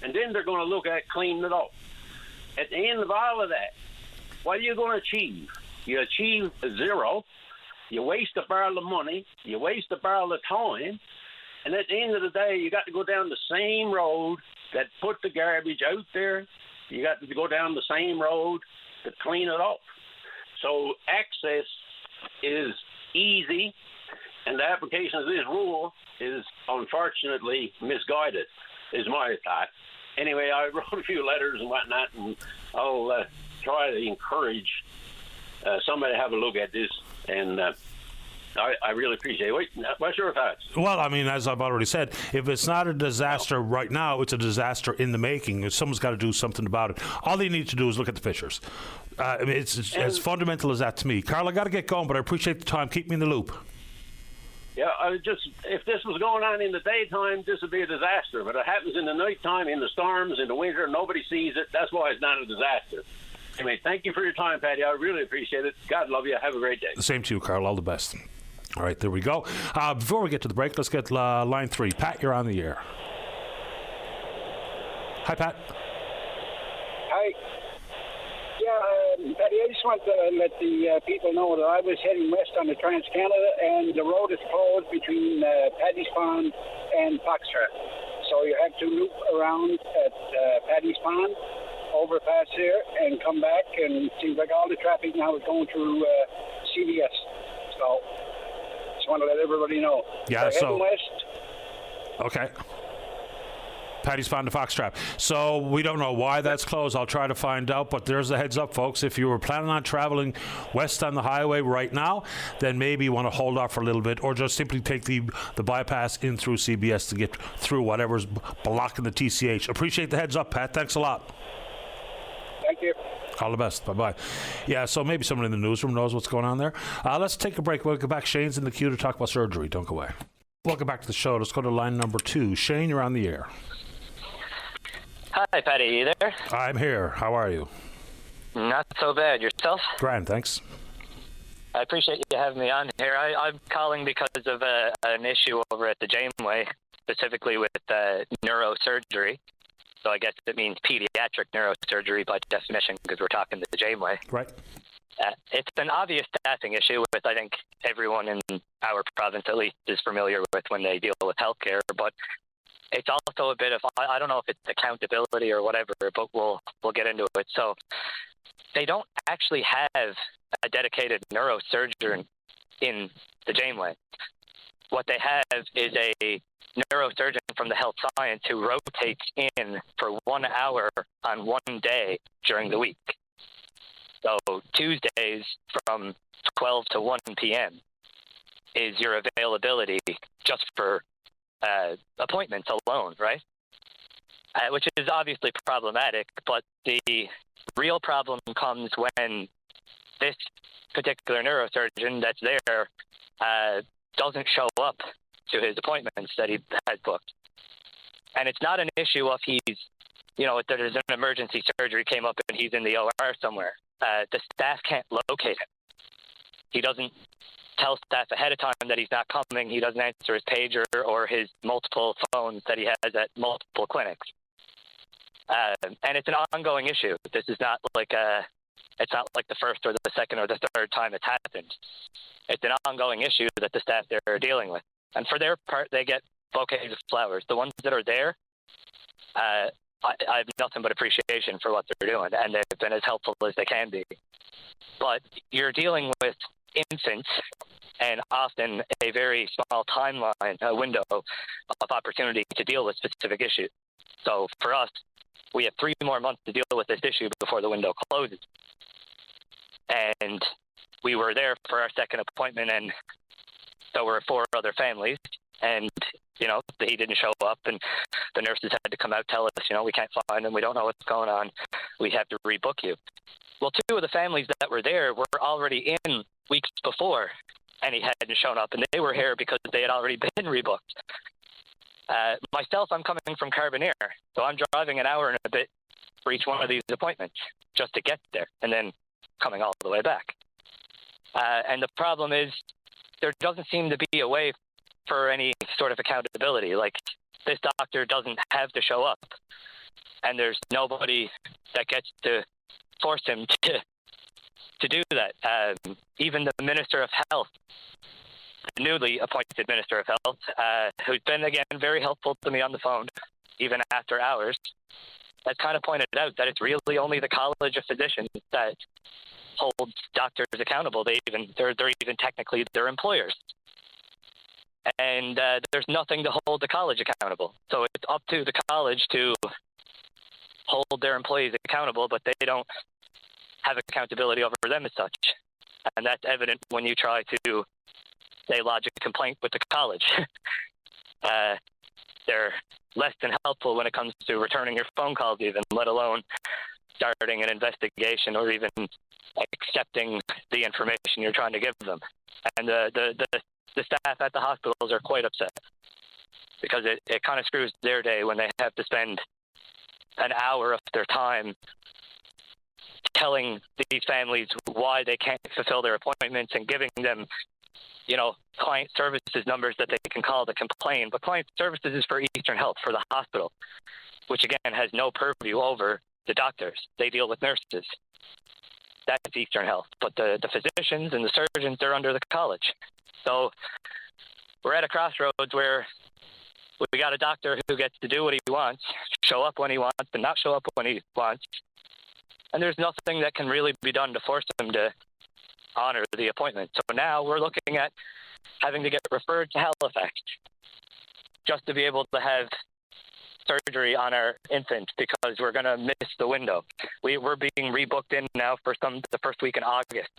Speaker 8: and then they're going to look at cleaning it up. At the end of all of that, what are you going to achieve? You achieve zero, you waste a barrel of money, you waste a barrel of time, and at the end of the day, you got to go down the same road that put the garbage out there. You got to go down the same road to clean it up. So access is easy, and the application of this rule is unfortunately misguided, is my thought. Anyway, I wrote a few letters and whatnot, and I'll try to encourage somebody to have a look at this, and I really appreciate it. What's your thoughts?
Speaker 2: Well, I mean, as I've already said, if it's not a disaster right now, it's a disaster in the making. Someone's got to do something about it. All they need to do is look at the fishers. I mean, it's as fundamental as that to me. Carl, I got to get going, but I appreciate the time. Keep me in the loop.
Speaker 8: Yeah, if this was going on in the daytime, this would be a disaster. But it happens in the nighttime, in the storms, in the winter. Nobody sees it. That's why it's not a disaster. Anyway, thank you for your time, Patty. I really appreciate it. God love you. Have a great day.
Speaker 2: The same to you, Carl. All the best. All right, there we go. Before we get to the break, let's get line 3. Pat, you're on the air. Hi, Pat.
Speaker 9: Hi. Yeah, Patty, I just want to let the people know that I was heading west on the Trans-Canada, and the road is closed between Paddy's Pond and Foxtrot. So you have to loop around at Paddy's Pond, overpass here, and come back, and it seems like all the traffic now is going through CBS. So just want to let everybody know.
Speaker 2: Yeah,
Speaker 9: heading west.
Speaker 2: Okay. Paddy's Pond to Foxtrot. So we don't know why that's closed. I'll try to find out, but there's a heads up, folks. If you were planning on traveling west on the highway right now, then maybe you want to hold off for a little bit, or just simply take the bypass in through CBS to get through whatever's blocking the TCH. Appreciate the heads up, Pat. Thanks a lot.
Speaker 9: Thank you.
Speaker 2: All the best. Bye-bye. Yeah, so maybe someone in the newsroom knows what's going on there. Let's take a break. We'll get back. Shane's in the queue to talk about surgery. Don't go away. Welcome back to the show. Let's go to line number 2. Shane, you're on the air.
Speaker 10: Hi, Patty. Are you there?
Speaker 2: I'm here. How are you?
Speaker 10: Not so bad. Yourself?
Speaker 2: Grand, thanks.
Speaker 10: I appreciate you having me on here. I'm calling because of an issue over at the Janeway, specifically with neurosurgery. So I guess it means pediatric neurosurgery by definition, because we're talking to the Janeway.
Speaker 2: Right.
Speaker 10: It's an obvious staffing issue, with I think everyone in our province at least is familiar with when they deal with healthcare. But it's also a bit of, I don't know if it's accountability or whatever, but we'll get into it. So they don't actually have a dedicated neurosurgeon in the Janeway. What they have is a neurosurgeon from the health science who rotates in for 1 hour on one day during the week. So Tuesdays from 12 to 1 p.m. is your availability just for appointments alone, right? Which is obviously problematic, but the real problem comes when this particular neurosurgeon that's there doesn't show up to his appointments that he has booked. And it's not an issue of there's an emergency surgery came up and he's in the OR somewhere. The staff can't locate him. He doesn't tell staff ahead of time that he's not coming. He doesn't answer his pager or his multiple phones that he has at multiple clinics. And it's an ongoing issue. This is not it's not like the first or the second or the third time it's happened. It's an ongoing issue that the staff there are dealing with. And for their part, they get bouquets of flowers. The ones that are there, I have nothing but appreciation for what they're doing, and they've been as helpful as they can be. But you're dealing with infants, and often a very small timeline, a window of opportunity to deal with specific issues. So for us, we have 3 more months to deal with this issue before the window closes. And we were there for our second appointment, and so were 4 other families. And, he didn't show up, and the nurses had to come out, tell us, we can't find him. We don't know what's going on. We have to rebook you. Well, 2 of the families that were there were already in weeks before, and he hadn't shown up, and they were here because they had already been rebooked. Myself, I'm coming from Carbonear, so I'm driving an hour and a bit for each one of these appointments just to get there, and then coming all the way back. And the problem is there doesn't seem to be a way for any sort of accountability. Like, this doctor doesn't have to show up, and there's nobody that gets to force him to do that. Even the Minister of Health, the newly appointed Minister of Health, who's been, again, very helpful to me on the phone, even after hours, has kind of pointed out that it's really only the College of Physicians that holds doctors accountable. They're even technically their employers. And there's nothing to hold the college accountable. So it's up to the college to hold their employees accountable, but they don't have accountability over them as such. And that's evident when you try to, say, lodge a complaint with the college. They're less than helpful when it comes to returning your phone calls even, let alone starting an investigation or even accepting the information you're trying to give them. And the staff at the hospitals are quite upset because it kind of screws their day when they have to spend an hour of their time telling these families why they can't fulfill their appointments and giving them, client services numbers that they can call to complain. But client services is for Eastern Health, for the hospital, which again has no purview over the doctors. They deal with nurses. That's Eastern Health. But the physicians and the surgeons, they're under the college. So we're at a crossroads where we got a doctor who gets to do what he wants, show up when he wants, and not show up when he wants. And there's nothing that can really be done to force him to honor the appointment. So now we're looking at having to get referred to Halifax just to be able to have surgery on our infant because we're going to miss the window. We're being rebooked in now for the first week in August,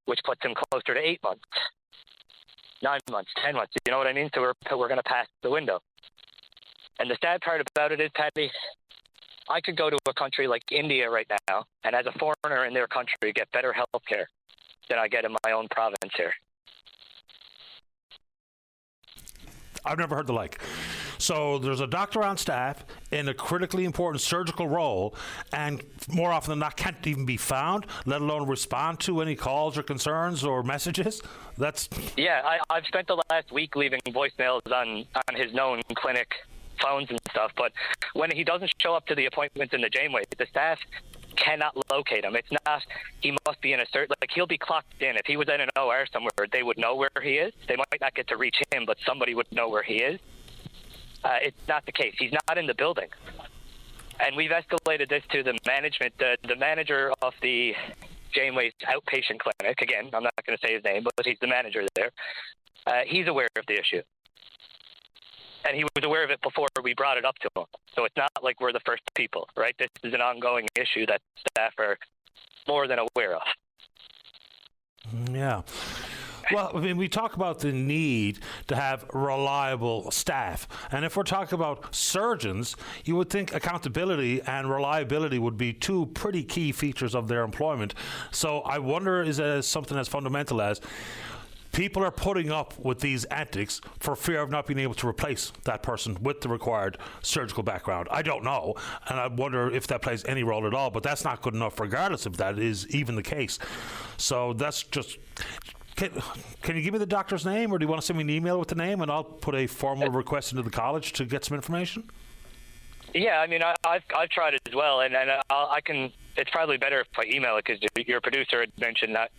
Speaker 10: which puts him closer to 8 months, 9 months, 10 months. You know what I mean? So we're going to pass the window. And the sad part about it is, Patty, I could go to a country like India right now, and as a foreigner in their country, get better health care than I get in my own province here.
Speaker 2: I've never heard the like. So there's a doctor on staff in a critically important surgical role, and more often than not can't even be found, let alone respond to any calls or concerns or messages.
Speaker 10: I've spent the last week leaving voicemails on his known clinic phones and stuff, but when he doesn't show up to the appointments in the Janeway, the staff cannot locate him. It's not he must be in a certain, like, he'll be clocked in. If he was in an OR somewhere, they would know where he is. They might not get to reach him, but somebody would know where he is. It's not the case. He's not in the building. And we've escalated this to the management. The manager of the Janeway's outpatient clinic, again, I'm not going to say his name, but he's the manager there. He's aware of the issue. And he was aware of it before we brought it up to him. So it's not like we're the first people, right? This is an ongoing issue that staff are more than aware of.
Speaker 2: Yeah. Well, I mean, we talk about the need to have reliable staff. And if we're talking about surgeons, you would think accountability and reliability would be two pretty key features of their employment. So I wonder, is it something as fundamental as people are putting up with these antics for fear of not being able to replace that person with the required surgical background? I don't know, and I wonder if that plays any role at all, but that's not good enough regardless if that is even the case. So that's just... Can you give me the doctor's name, or do you want to send me an email with the name, and I'll put a formal request into the college to get some information?
Speaker 10: Yeah, I mean, I've tried it as well, and I can. It's probably better if I email it, because your producer had mentioned not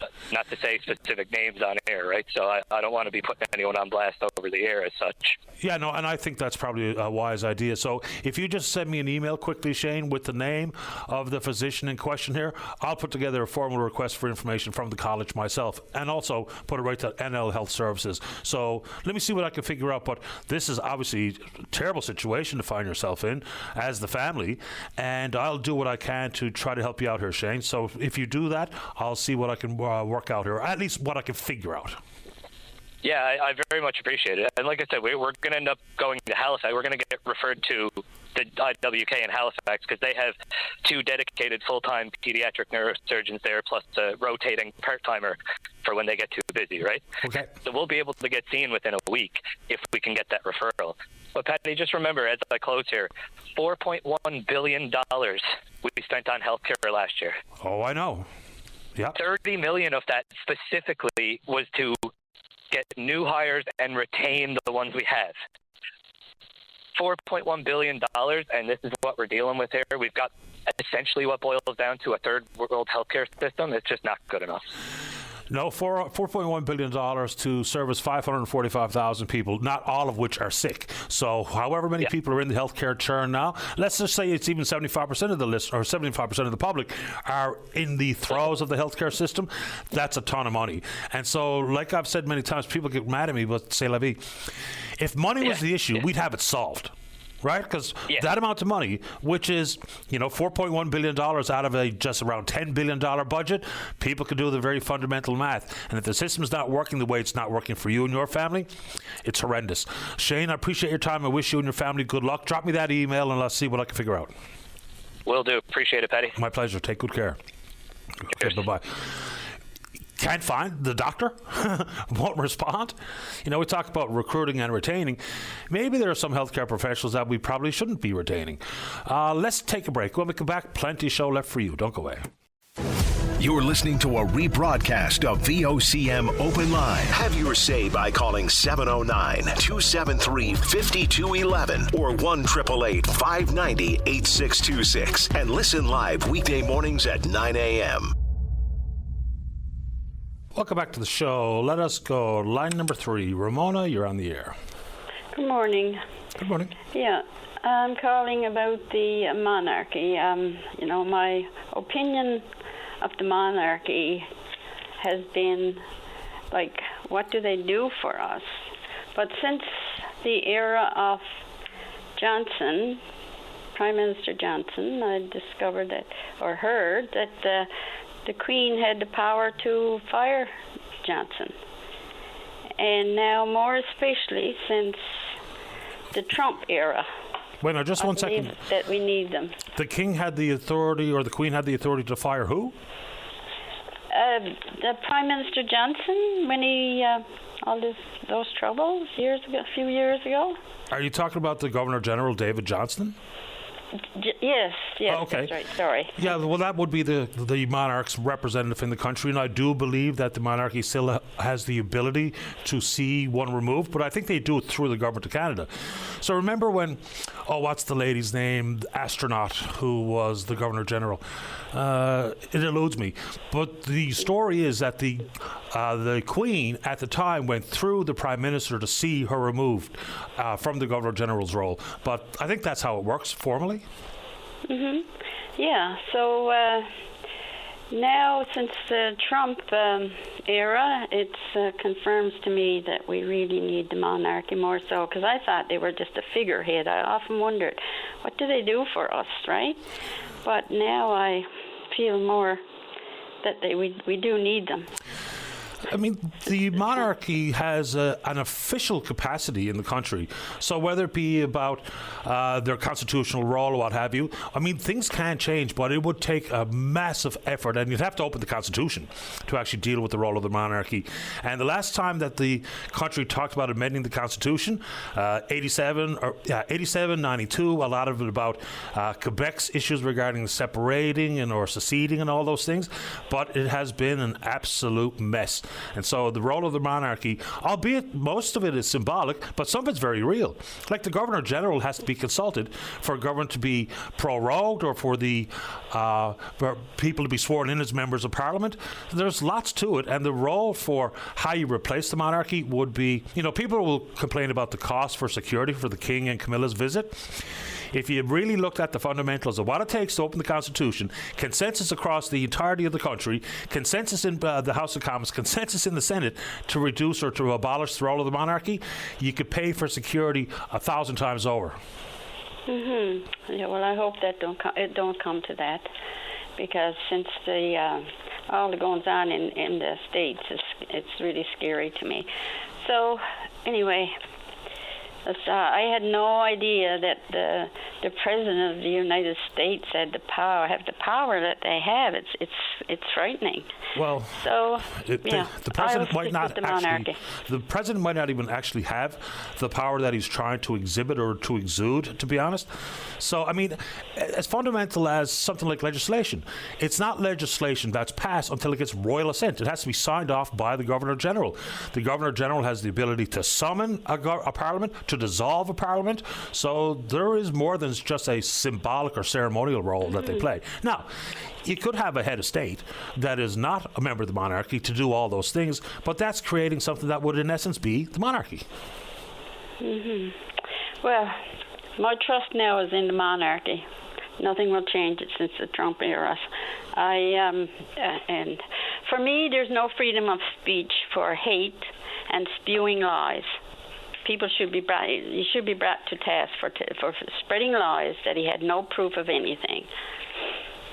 Speaker 10: to say specific names on air, right? So I don't want to be putting anyone on blast over the air as such.
Speaker 2: Yeah, no, and I think that's probably a wise idea. So if you just send me an email quickly, Shane, with the name of the physician in question here, I'll put together a formal request for information from the college myself, and also put it right to NL Health Services. So let me see what I can figure out. But this is obviously a terrible situation to find yourself in as the family, and I'll do what I can to try to help you out here, Shane. So if you do that, I'll see what I can work out here, or at least what I can figure out.
Speaker 10: Yeah, I very much appreciate it. And like I said, we're going to end up going to Halifax. We're going to get referred to the IWK in Halifax, because they have 2 dedicated full-time pediatric neurosurgeons there, plus a rotating part-timer for when they get too busy, right? Okay. So we'll be able to get seen within a week if we can get that referral. But Patty, just remember, as I close here, $4.1 billion we spent on healthcare last year.
Speaker 2: Oh, I know. Yeah.
Speaker 10: 30 million of that specifically was to get new hires and retain the ones we have. $4.1 billion, and this is what we're dealing with here. We've got essentially what boils down to a third world healthcare system. It's just not good enough.
Speaker 2: No, $4.1 billion to service 545,000 people, not all of which are sick. So however many people are in the healthcare churn now, let's just say it's even 75% of the list, or 75% of the public are in the throes of the healthcare system. That's a ton of money. And so, like I've said many times, people get mad at me, but say, Levy, if money was the issue, we'd have it solved. Right? Because that amount of money, which is, $4.1 billion out of a just around $10 billion budget, people can do the very fundamental math. And if the system's not working the way it's not working for you and your family, it's horrendous. Shane, I appreciate your time. I wish you and your family good luck. Drop me that email and let's see what I can figure out.
Speaker 10: Will do. Appreciate it, Patty.
Speaker 2: My pleasure. Take good care. Okay, bye-bye. Can't find the doctor, won't respond. We talk about recruiting and retaining. Maybe there are some healthcare professionals that we probably shouldn't be retaining. Let's take a break. When we come back, plenty show left for you. Don't go away.
Speaker 1: You're listening to a rebroadcast of VOCM Open Line. Have your say by calling 709-273-5211 or 1-888-590-8626 and listen live weekday mornings at 9 a.m.
Speaker 2: Welcome back to the show. Let us go. Line number 3. Ramona, you're on the air.
Speaker 11: Good morning.
Speaker 2: Good morning.
Speaker 11: Yeah, I'm calling about the monarchy. My opinion of the monarchy has been, what do they do for us? But since the era of Johnson, Prime Minister Johnson, I discovered that, or heard that the Queen had the power to fire Johnson. And now more especially since the Trump era.
Speaker 2: Wait, now, just one second.
Speaker 11: That we need them.
Speaker 2: The King had the authority, or the Queen had the authority to fire who?
Speaker 11: the Prime Minister Johnson, when he those troubles a few years ago.
Speaker 2: Are you talking about the Governor General, David Johnston?
Speaker 11: Yes,
Speaker 2: Oh, okay.
Speaker 11: That's right, sorry.
Speaker 2: Yeah, well, that would be the monarch's representative in the country, and I do believe that the monarchy still has the ability to see one removed, but I think they do it through the Government of Canada. So remember when, what's the lady's name, the astronaut who was the Governor General? It eludes me. But the story is that the Queen at the time went through the Prime Minister to see her removed from the Governor General's role. But I think that's how it works formally.
Speaker 11: Mhm. Yeah. So now, since the Trump era, it confirms to me that we really need the monarchy more so. Because I thought they were just a figurehead. I often wondered, what do they do for us, right? But now I feel more that we do need them.
Speaker 2: I mean, the monarchy has an official capacity in the country. So whether it be about their constitutional role or what have you, I mean, things can change, but it would take a massive effort, and you'd have to open the Constitution to actually deal with the role of the monarchy. And the last time that the country talked about amending the Constitution, 87, 92, a lot of it about Quebec's issues regarding separating or seceding and all those things, but it has been an absolute mess. And so the role of the monarchy, albeit most of it is symbolic, but some of it's very real. Like the Governor General has to be consulted for government to be prorogued or for for people to be sworn in as members of Parliament. There's lots to it, and the role for how you replace the monarchy would be, people will complain about the cost for security for the King and Camilla's visit. If you really looked at the fundamentals of what it takes to open the Constitution, consensus across the entirety of the country, consensus in the House of Commons, consensus in the Senate to reduce or to abolish the role of the monarchy, you could pay for security 1,000 times over.
Speaker 11: Yeah, well, I hope that it don't come to that, because since all the goings on in the States, it's really scary to me. So, anyway, I had no idea that the President of the United States had the power that they have. It's frightening.
Speaker 2: Well,
Speaker 11: so
Speaker 2: the president might not actually. The president might not even actually have the power that he's trying to exhibit or to exude, to be honest. So, I mean, as fundamental as something like legislation, it's not legislation that's passed until it gets royal assent. It has to be signed off by the Governor General. The Governor General has the ability to summon a Parliament, to dissolve a Parliament. So there is more than just a symbolic or ceremonial role that they play. Now, you could have a head of state that is not a member of the monarchy to do all those things, but that's creating something that would in essence be the monarchy.
Speaker 11: Well, my trust now is in the monarchy. Nothing will change it since the Trump era. And for me, there's no freedom of speech for hate and spewing lies. People should be brought to task for spreading lies that he had no proof of anything.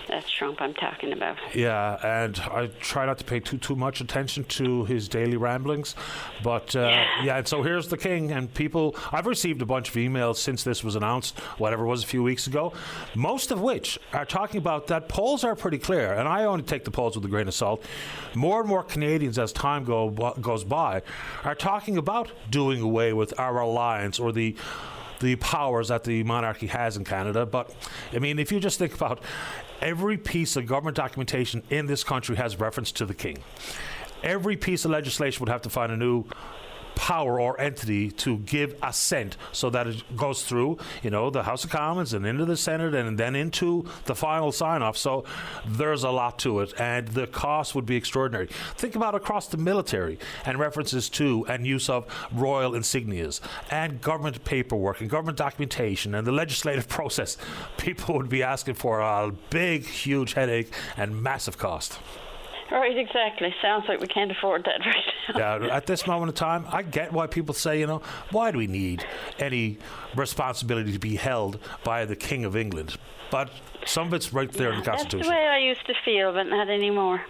Speaker 11: That's Trump I'm talking about.
Speaker 2: Yeah, and I try not to pay too much attention to his daily ramblings. But, and so here's the king. And people, I've received a bunch of emails since this was announced, whatever it was a few weeks ago, most of which are talking about that polls are pretty clear. And I only take the polls with a grain of salt. More and more Canadians, as time goes by, are talking about doing away with our alliance or the powers that the monarchy has in Canada. But, I mean, if you just think about every piece of government documentation in this country has reference to the king. Every piece of legislation would have to find a new power or entity to give assent so that it goes through, the House of Commons and into the Senate and then into the final sign-off. So there's a lot to it, and the cost would be extraordinary. Think about across the military and references to and use of royal insignias and government paperwork and government documentation and the legislative process. People would be asking for a big, huge headache and massive cost.
Speaker 11: Right, exactly. Sounds like we can't afford that right now.
Speaker 2: Yeah, at this moment in time, I get why people say, why do we need any responsibility to be held by the King of England? But some of it's right there in the Constitution.
Speaker 11: That's the way I used to feel, but not anymore.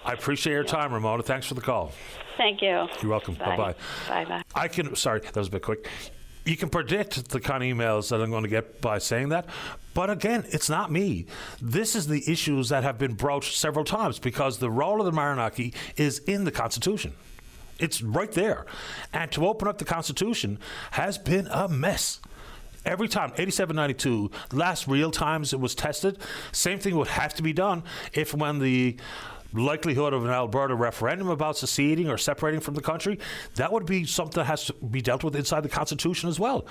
Speaker 2: I appreciate your time, Ramona. Thanks for the call.
Speaker 11: Thank you.
Speaker 2: You're welcome.
Speaker 11: Bye.
Speaker 2: Bye-bye.
Speaker 11: Bye-bye.
Speaker 2: Sorry, that was a bit quick. you can predict the kind of emails that I'm going to get by saying that. But again, it's not me. This is the issues that have been broached several times because the role of the monarchy is in the Constitution. It's right there. And to open up the Constitution has been a mess. Every time, 87, 92, last real times it was tested, same thing would have to be done if when the likelihood of an Alberta referendum about seceding or separating from the country, that would be something that has to be dealt with inside the Constitution as well.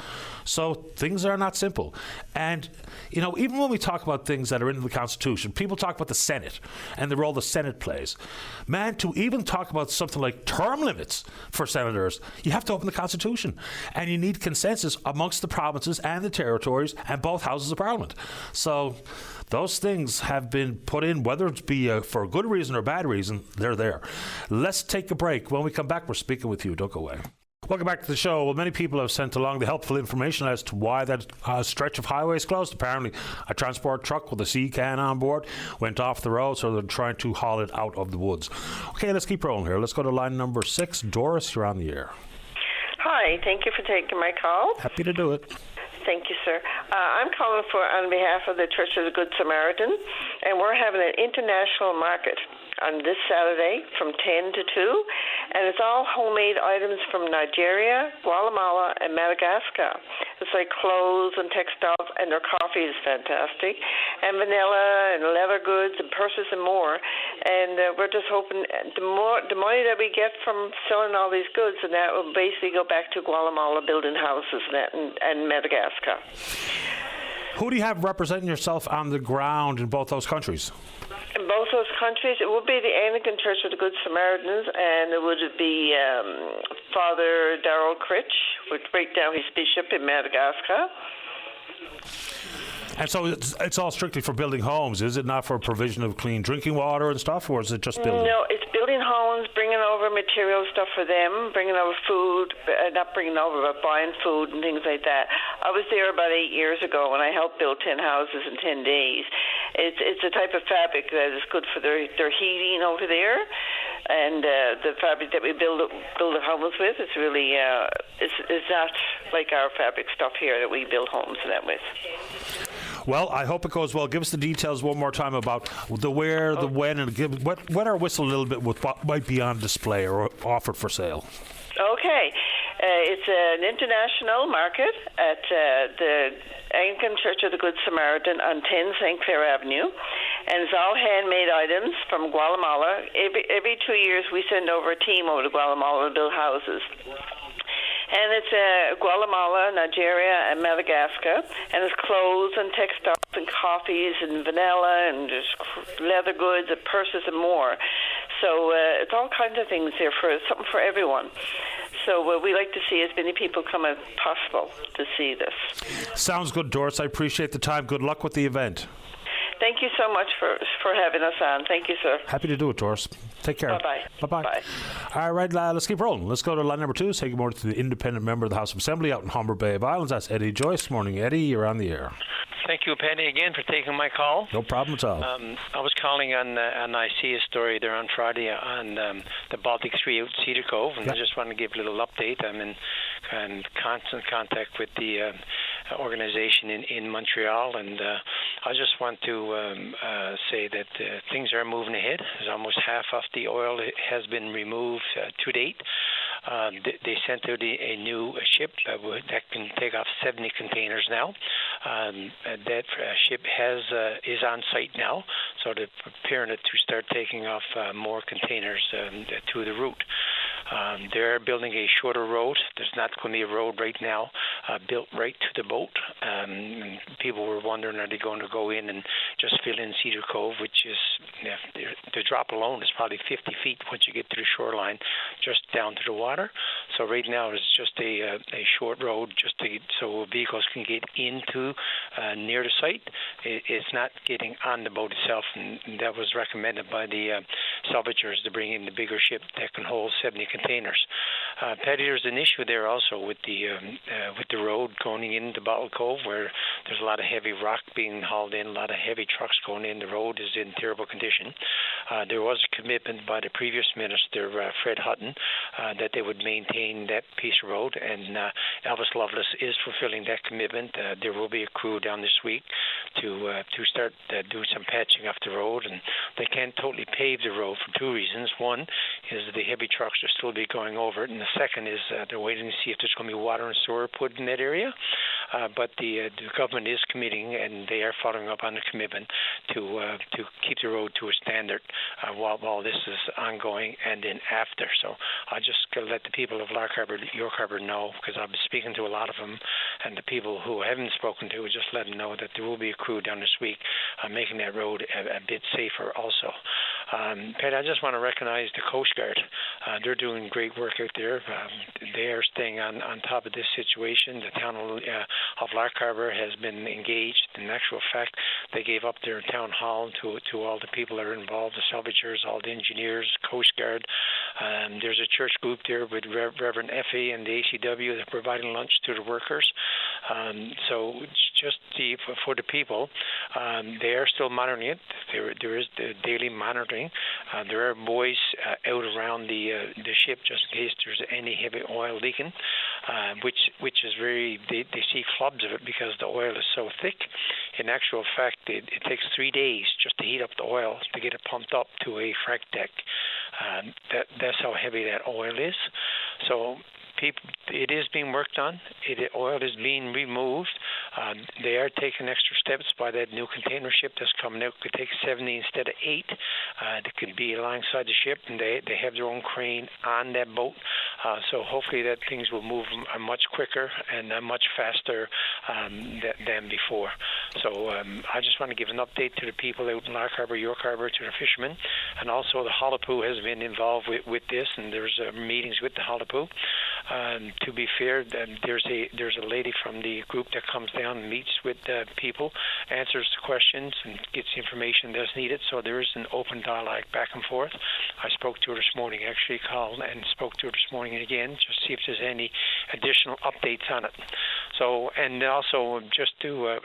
Speaker 2: So things are not simple. And, you know, even when we talk about things that are in the Constitution, people talk about the Senate and the role the Senate plays. Man, to even talk about something like term limits for senators, you have to open the Constitution. And you need consensus amongst the provinces and the territories and both houses of Parliament. So those things have been put in, whether it be for a good reason or a bad reason, they're there. Let's take a break. When we come back, we're speaking with you. Don't go away. Welcome back to the show. Well, many people have sent along the helpful information as to why that stretch of highway is closed. Apparently, a transport truck with a sea can on board went off the road, so they're trying to haul it out of the woods. Okay, let's keep rolling here. Let's go to line number 6. Doris, you're on the air.
Speaker 12: Hi, thank you for taking my call.
Speaker 2: Happy to do it.
Speaker 12: Thank you, sir. I'm calling on behalf of the Church of the Good Samaritan, and we're having an international market on this Saturday from 10 to 2, and it's all homemade items from Nigeria, Guatemala, and Madagascar. It's like clothes and textiles, and their coffee is fantastic, and vanilla and leather goods and purses and more. And we're just hoping the money that we get from selling all these goods, and that will basically go back to Guatemala building houses and Madagascar.
Speaker 2: Who do you have representing yourself on the ground in both those countries?
Speaker 12: In both those countries, it would be the Anglican Church of the Good Samaritans, and it would be Father Darrell Critch, right now he's bishop in Madagascar.
Speaker 2: And so it's all strictly for building homes, is it? Not for provision of clean drinking water and stuff, or is it just building?
Speaker 12: No, it's building homes, bringing over material stuff for them, bringing over food, not bringing over, but buying food and things like that. I was there about 8 years ago, and I helped build 10 houses in 10 days. It's a type of fabric that is good for their heating over there, and the fabric that we build the homes with is really it's not like our fabric stuff here that we build homes with.
Speaker 2: Well, I hope it goes well. Give us the details one more time about the where, the when, and wet our whistle a little bit with what might be on display or offered for sale.
Speaker 12: Okay. It's an international market at the Anglican Church of the Good Samaritan on 10 St. Clair Avenue, and it's all handmade items from Guatemala. Every 2 years we send over a team over to Guatemala to build houses. And it's Guatemala, Nigeria, and Madagascar. And it's clothes and textiles and coffees and vanilla and just leather goods and purses and more. So it's all kinds of things here, for something for everyone. So we like to see as many people come as possible to see this.
Speaker 2: Sounds good, Doris. I appreciate the time. Good luck with the event.
Speaker 12: Thank you so much for having us on. Thank you, sir.
Speaker 2: Happy to do it, Doris. Take care.
Speaker 12: Bye-bye.
Speaker 2: Bye-bye.
Speaker 12: Bye.
Speaker 2: All right, let's keep rolling. Let's go to line number 2. Say good morning to the independent member of the House of Assembly out in Humber Bay of Islands. That's Eddie Joyce. Morning, Eddie. You're on the air.
Speaker 13: Thank you, Penny, again for taking my call.
Speaker 2: No problem at all.
Speaker 13: I was calling on I see a story there on Friday on the Baltic 3 out Cedar Cove, and I just want to give a little update. I'm in constant contact with the organization in Montreal, and I just want to say that things are moving ahead. Almost half of the oil has been removed to date. They sent out a new ship that can take off 70 containers now. That ship is on site now, so they're preparing it to start taking off more containers to the route. They're building a shorter road. There's not going to be a road right now built right to the boat. People were wondering, are they going to go in and just fill in Cedar Cove, which is, the drop alone is probably 50 feet once you get to the shoreline, just down to the water. So right now it's just a short road just so vehicles can get into near the site. It's not getting on the boat itself, and that was recommended by the salvagers to bring in the bigger ship that can hold 70 containers. Paddy, there's an issue there also with the road going into Bottle Cove, where there's a lot of heavy rock being hauled in, a lot of heavy trucks going in. The road is in terrible condition. There was a commitment by the previous minister, Fred Hutton, that they would maintain that piece of road, and Elvis Lovelace is fulfilling that commitment. There will be a crew down this week to start doing some patching off the road, and they can't totally pave the road for two reasons. One is that the heavy trucks will still be going over it, and the second is they're waiting to see if there's going to be water and sewer put in that area. But the government is committing, and they are following up on the commitment to keep the road to a standard while this is ongoing and then after. So I just let the people of Lark Harbour, York Harbour know, because I've been speaking to a lot of them, and the people who I haven't spoken to, just let them know that there will be a crew down this week making that road a bit safer also. Pat, I just want to recognize the Coast Guard. They're doing great work out there. They are staying on top of this situation. The town of Lark Harbour has been engaged. In actual fact, they gave up their town hall to all the people that are involved, the salvagers, all the engineers, Coast Guard. There's a church group there with Reverend Effie and the ACW that are providing lunch to the workers. So just for the people, they are still monitoring it. There is the daily monitoring. There are buoys out around the ship just in case there's any heavy oil leaking, which is very, they see clubs of it because the oil is so thick. In actual fact, it takes 3 days just to heat up the oil to get it pumped up to a frac deck. That's how heavy that oil is. So it is being worked on. Oil is being removed. They are taking extra steps by that new container ship that's coming out. It could take 70 instead of 8. They could be alongside the ship, and they have their own crane on that boat. So hopefully that things will move much quicker and much faster than before. So I just want to give an update to the people out in Lark Harbour, York Harbour, to the fishermen, and also the Hullapu has been involved with this, and there's meetings with the Hullapu. To be fair, there's a lady from the group that comes down and meets with people, answers the questions, and gets the information that's needed. So there is an open dialogue back and forth. I spoke to her this morning, actually called and spoke to her this morning again, just to see if there's any additional updates on it. So, and also just to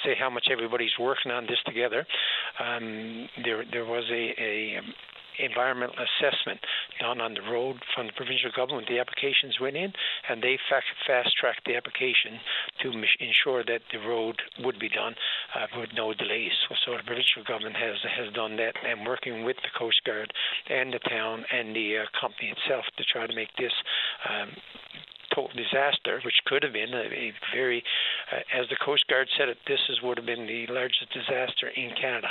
Speaker 13: say how much everybody's working on this together. There was a environmental assessment done on the road from the provincial government. The applications went in, and they fast-tracked the application to ensure that the road would be done with no delays. So the provincial government has done that, and working with the Coast Guard and the town and the company itself to try to make this total disaster, which could have been a very, as the Coast Guard said it, this would have been the largest disaster in Canada.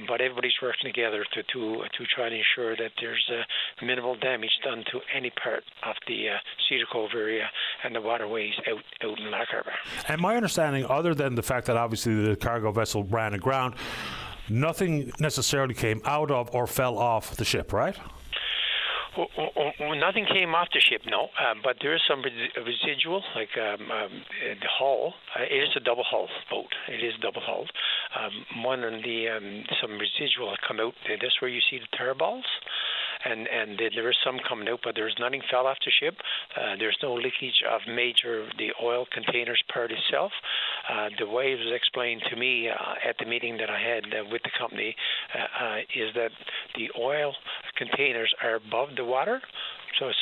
Speaker 13: But everybody's working together to try to ensure that there's minimal damage done to any part of the Cedar Cove area and the waterways out in Lark Harbour.
Speaker 2: And my understanding, other than the fact that obviously the cargo vessel ran aground, nothing necessarily came out of or fell off the ship, right?
Speaker 13: Nothing came off the ship, no. But there is some residual, like the hull. It is a double hull boat. It is double hulled. One and some residual that come out. That's where you see the tar balls. And there is some coming out, but there's nothing fell off the ship. There's no leakage of the oil containers part itself. The way it was explained to me at the meeting that I had with the company is that the oil containers are above the water.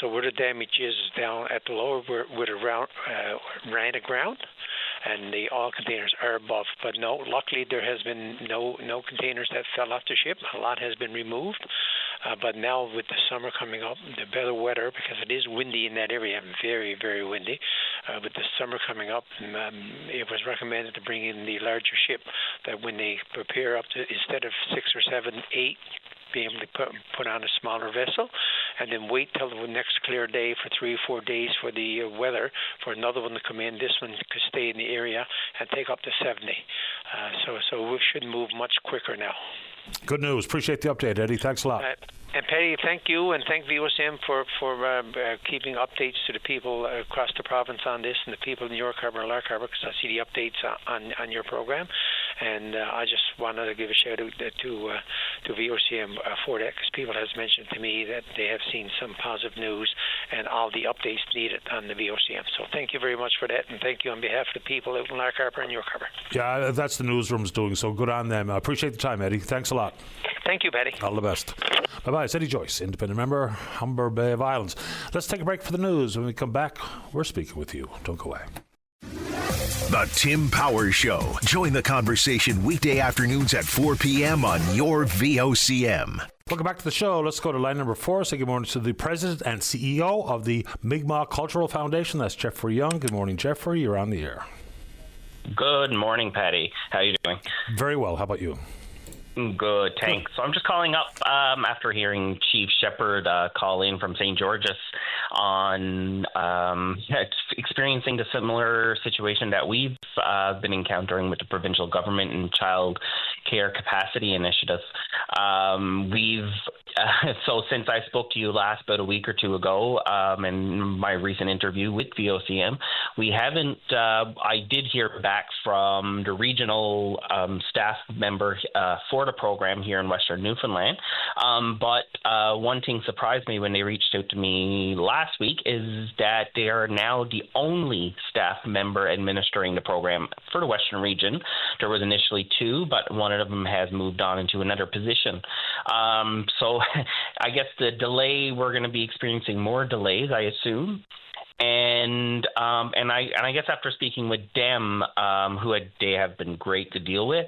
Speaker 13: So where the damage is down at the lower where it ran aground, and the oil containers are above. But no, luckily there has been no containers that fell off the ship. A lot has been removed. But now with the summer coming up, the better weather, because it is windy in that area, very, very windy. With the summer coming up, it was recommended to bring in the larger ship, that when they prepare up to, instead of 6 or 7, 8, be able to put on a smaller vessel, and then wait till the next clear day for 3 or 4 days for the weather, for another one to come in. This one could stay in the area and take up to 70. So we should move much quicker now.
Speaker 2: Good news. Appreciate the update, Eddie. Thanks a lot.
Speaker 13: And Patty, thank you, and thank VOSM for keeping updates to the people across the province on this, and the people in York Harbour and Lark Harbour, because I see the updates on your program. And I just wanted to give a shout out to VOCM for that, because people has mentioned to me that they have seen some positive news and all the updates needed on the VOCM. So thank you very much for that, and thank you on behalf of the people out in Lark Harbour and York Harbour.
Speaker 2: Yeah, that's the newsroom's doing, so good on them. I appreciate the time, Eddie. Thanks a lot.
Speaker 13: Thank you, Betty.
Speaker 2: All the best. Bye-bye. It's Eddie Joyce, independent member, Humber Bay of Islands. Let's take a break for the news. When we come back, we're speaking with you. Don't go away.
Speaker 1: The Tim Powers Show. Join the conversation weekday afternoons at 4 p.m. on your VOCM.
Speaker 2: Welcome back to the show. Let's go to line number 4. Say good morning to the president and CEO of the Mi'kmaq Cultural Foundation. That's Jeffrey Young. Good morning, Jeffrey. You're on the air.
Speaker 14: Good morning, Patty. How are you doing?
Speaker 2: Very well. How about you?
Speaker 14: Good, thanks. So I'm just calling up after hearing Chief Shepherd call in from St. George's on experiencing the similar situation that we've been encountering with the provincial government and child care capacity initiatives. So since I spoke to you last about a week or two ago, in my recent interview with VOCM, we haven't, I did hear back from the regional staff member for the program here in Western Newfoundland. But one thing surprised me when they reached out to me last week is that they are now the only staff member administering the program for the Western region. There was initially 2, but one of them has moved on into another position. So I guess the delay, we're going to be experiencing more delays, I assume. And I guess after speaking with them, they have been great to deal with,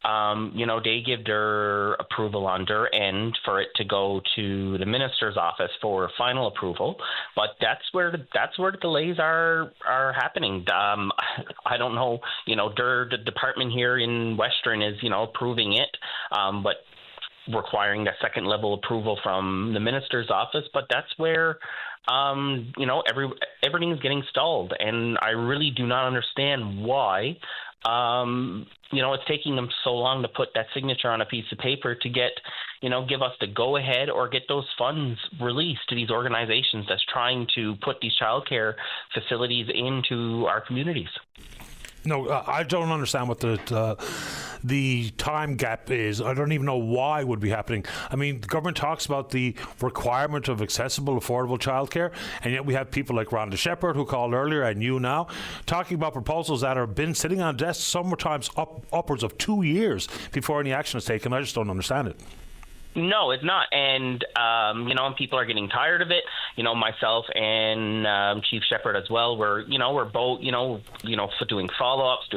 Speaker 14: they give their approval on their end for it to go to the minister's office for final approval. But that's where the delays are happening. I don't know, the department here in Western is, approving it, but requiring that second level approval from the minister's office. But that's where everything is getting stalled, and I really do not understand why. It's taking them so long to put that signature on a piece of paper to get, give us the go ahead or get those funds released to these organizations that's trying to put these childcare facilities into our communities.
Speaker 2: No, I don't understand what the time gap is. I don't even know why it would be happening. I mean, the government talks about the requirement of accessible, affordable childcare, and yet we have people like Rhonda Shepherd, who called earlier, and you now, talking about proposals that have been sitting on desks sometimes upwards of 2 years before any action is taken. I just don't understand it.
Speaker 14: No, it's not. And, people are getting tired of it. Myself and Chief Shepherd as well, we're both, doing follow-ups.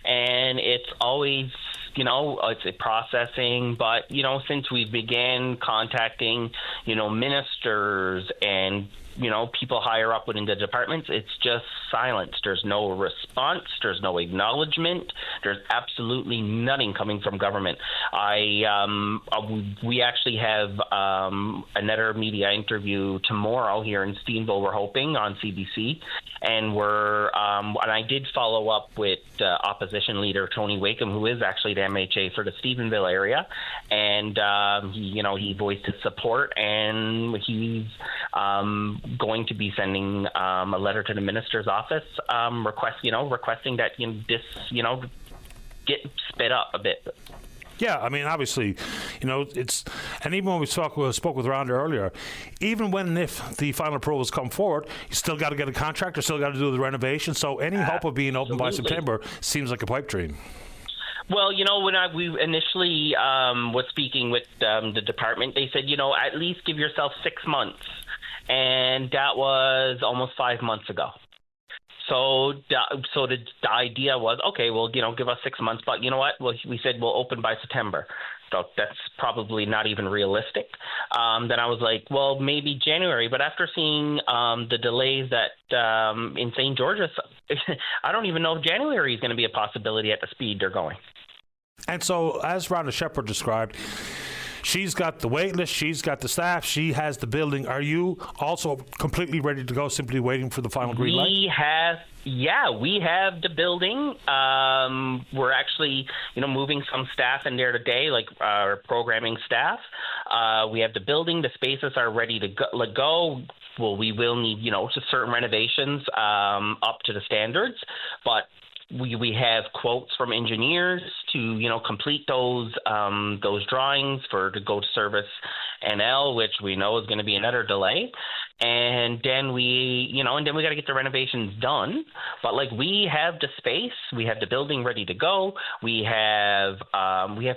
Speaker 14: And it's always, it's a processing. But, since we began contacting, ministers and, people higher up within the departments, it's just silence. There's no response. There's no acknowledgement. There's absolutely nothing coming from government. We actually have another media interview tomorrow here in Steenville, we're hoping, on CBC. And and I did follow up with opposition leader Tony Wakeham, who is actually the MHA for the Stephenville area. And, he voiced his support, and he's going to be sending a letter to the minister's office requesting that this get sped up a bit.
Speaker 2: Yeah, I mean, obviously, it's, and even when we spoke with Rhonda earlier, even when and if the final approvals come forward, you still got to get a contractor, still got to do the renovation. So any hope of being open by September seems like a pipe dream.
Speaker 14: Well, when we initially was speaking with the department, they said, at least give yourself 6 months. And that was almost 5 months ago. So the idea was, okay, well, give us 6 months. But you know what? Well, we said we'll open by September. So that's probably not even realistic. Then I was like, well, maybe January. But after seeing the delays that in St. George's, I don't even know if January is going to be a possibility at the speed they're going.
Speaker 2: And so, as Rhonda Shepherd described, she's got the wait list, she's got the staff, she has the building. Are you also completely ready to go, simply waiting for the final green light?
Speaker 14: We have the building. We're actually, moving some staff in there today, like our programming staff. We have the building. The spaces are ready to go. Well, we will need, certain renovations up to the standards, but We have quotes from engineers to complete those drawings to go to Service NL, which we know is going to be another delay. And then we got to get the renovations done. But we have the space, we have the building ready to go. We have